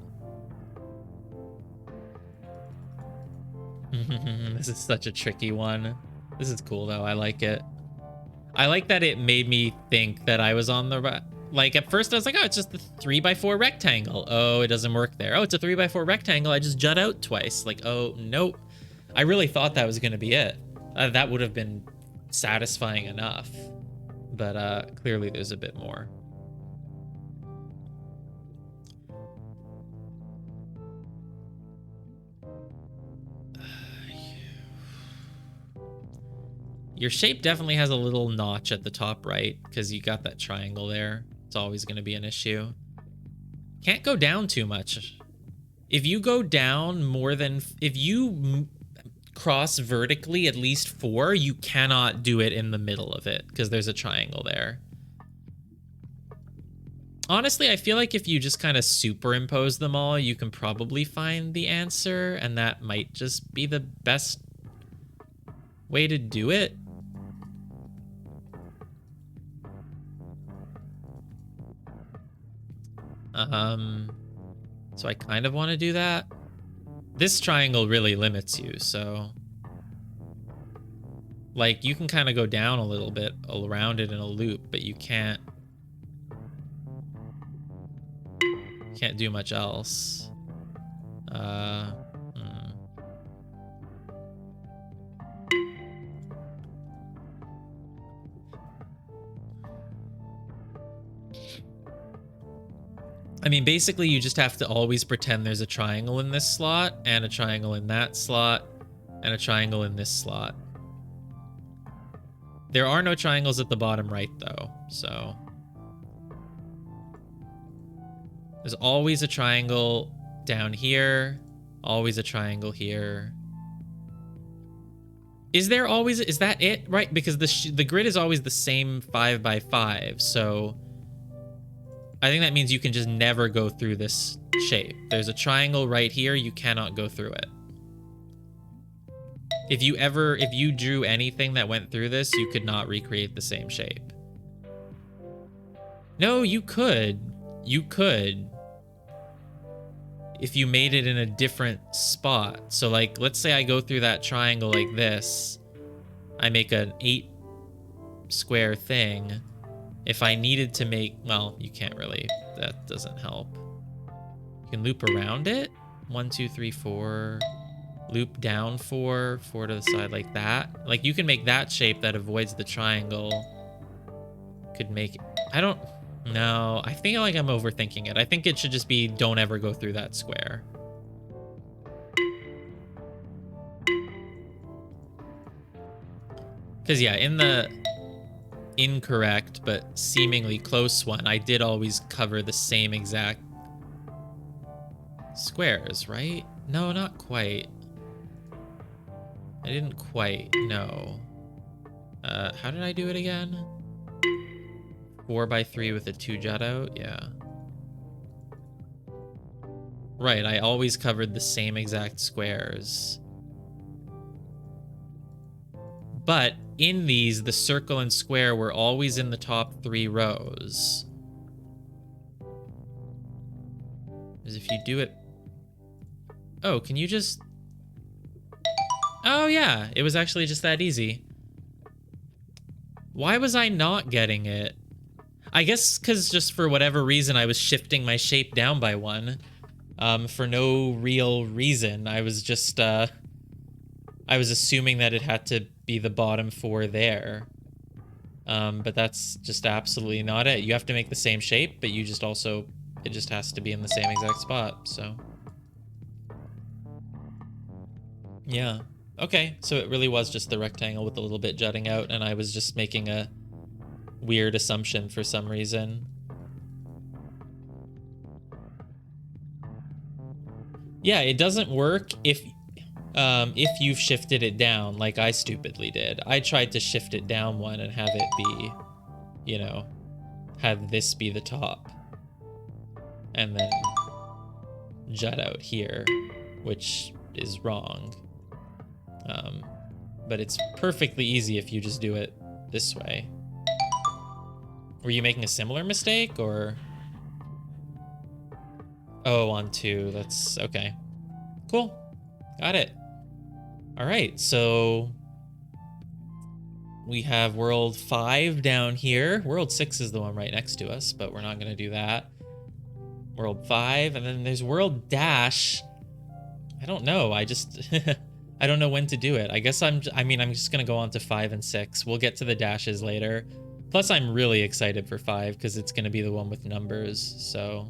This is such a tricky one. This is cool, though. I like it. I like that it made me think that I was on the right... Like, at first I was like, oh, it's just the 3x4 rectangle. Oh, it doesn't work there. Oh, it's a 3x4 rectangle. I just jut out twice. Like, oh, nope. I really thought that was going to be it. That would have been satisfying enough. But clearly there's a bit more. Your shape definitely has a little notch at the top right, because you got that triangle there. It's always going to be an issue. Can't go down too much. If you go down more than... If you cross vertically at least 4, you cannot do it in the middle of it, because there's a triangle there. Honestly, I feel like if you just kind of superimpose them all, you can probably find the answer, and that might just be the best way to do it. So I kind of want to do that. This triangle really limits you, so... Like, you can kind of go down a little bit around it in a loop, but you can't do much else. I mean, basically, you just have to always pretend there's a triangle in this slot, and a triangle in that slot, and a triangle in this slot. There are no triangles at the bottom right, though, so... There's always a triangle down here, always a triangle here. Is there always... Is that it? Right, because the grid is always the same 5 by 5, so... I think that means you can just never go through this shape. There's a triangle right here, you cannot go through it. If you drew anything that went through this, you could not recreate the same shape. No, you could. You could. If you made it in a different spot. So like, let's say I go through that triangle like this. I make an 8 square thing. If I needed to make, well, you can't really, that doesn't help. You can loop around it. 1, 2, 3, 4. Loop down 4, 4 to the side like that. Like, you can make that shape that avoids the triangle. Could make, I don't, no, I feel like I'm overthinking it. I think it should just be don't ever go through that square. Because, yeah, in the incorrect but seemingly close one, I did always cover the same exact squares, right? No, not quite. I didn't quite, no. How did I do it again? 4 by 3 with a 2 jut out, yeah. Right, I always covered the same exact squares. But in these, the circle and square were always in the top 3 rows. Because if you do it... Oh, can you just... Oh, yeah, it was actually just that easy. Why was I not getting it? I guess because just for whatever reason, I was shifting my shape down by 1. For no real reason. I was just, I was assuming that it had to be the bottom 4 there. But that's just absolutely not it. You have to make the same shape, but you just also, it just has to be in the same exact spot, so. Yeah. Okay, so it really was just the rectangle with a little bit jutting out, and I was just making a weird assumption for some reason. Yeah, it doesn't work if you've shifted it down, like I stupidly did. I tried to shift it down 1 and have it be, you know, have this be the top. And then jut out here, which is wrong. But it's perfectly easy if you just do it this way. Were you making a similar mistake, or? Oh, on 2, that's okay. Cool, got it. All right, so we have world 5 down here. World 6 is the one right next to us, but we're not gonna do that. World 5, and then there's world dash. I don't know, I just, I don't know when to do it. I guess I'm just gonna go on to 5 and 6. We'll get to the dashes later. Plus, I'm really excited for 5 because it's gonna be the one with numbers, so.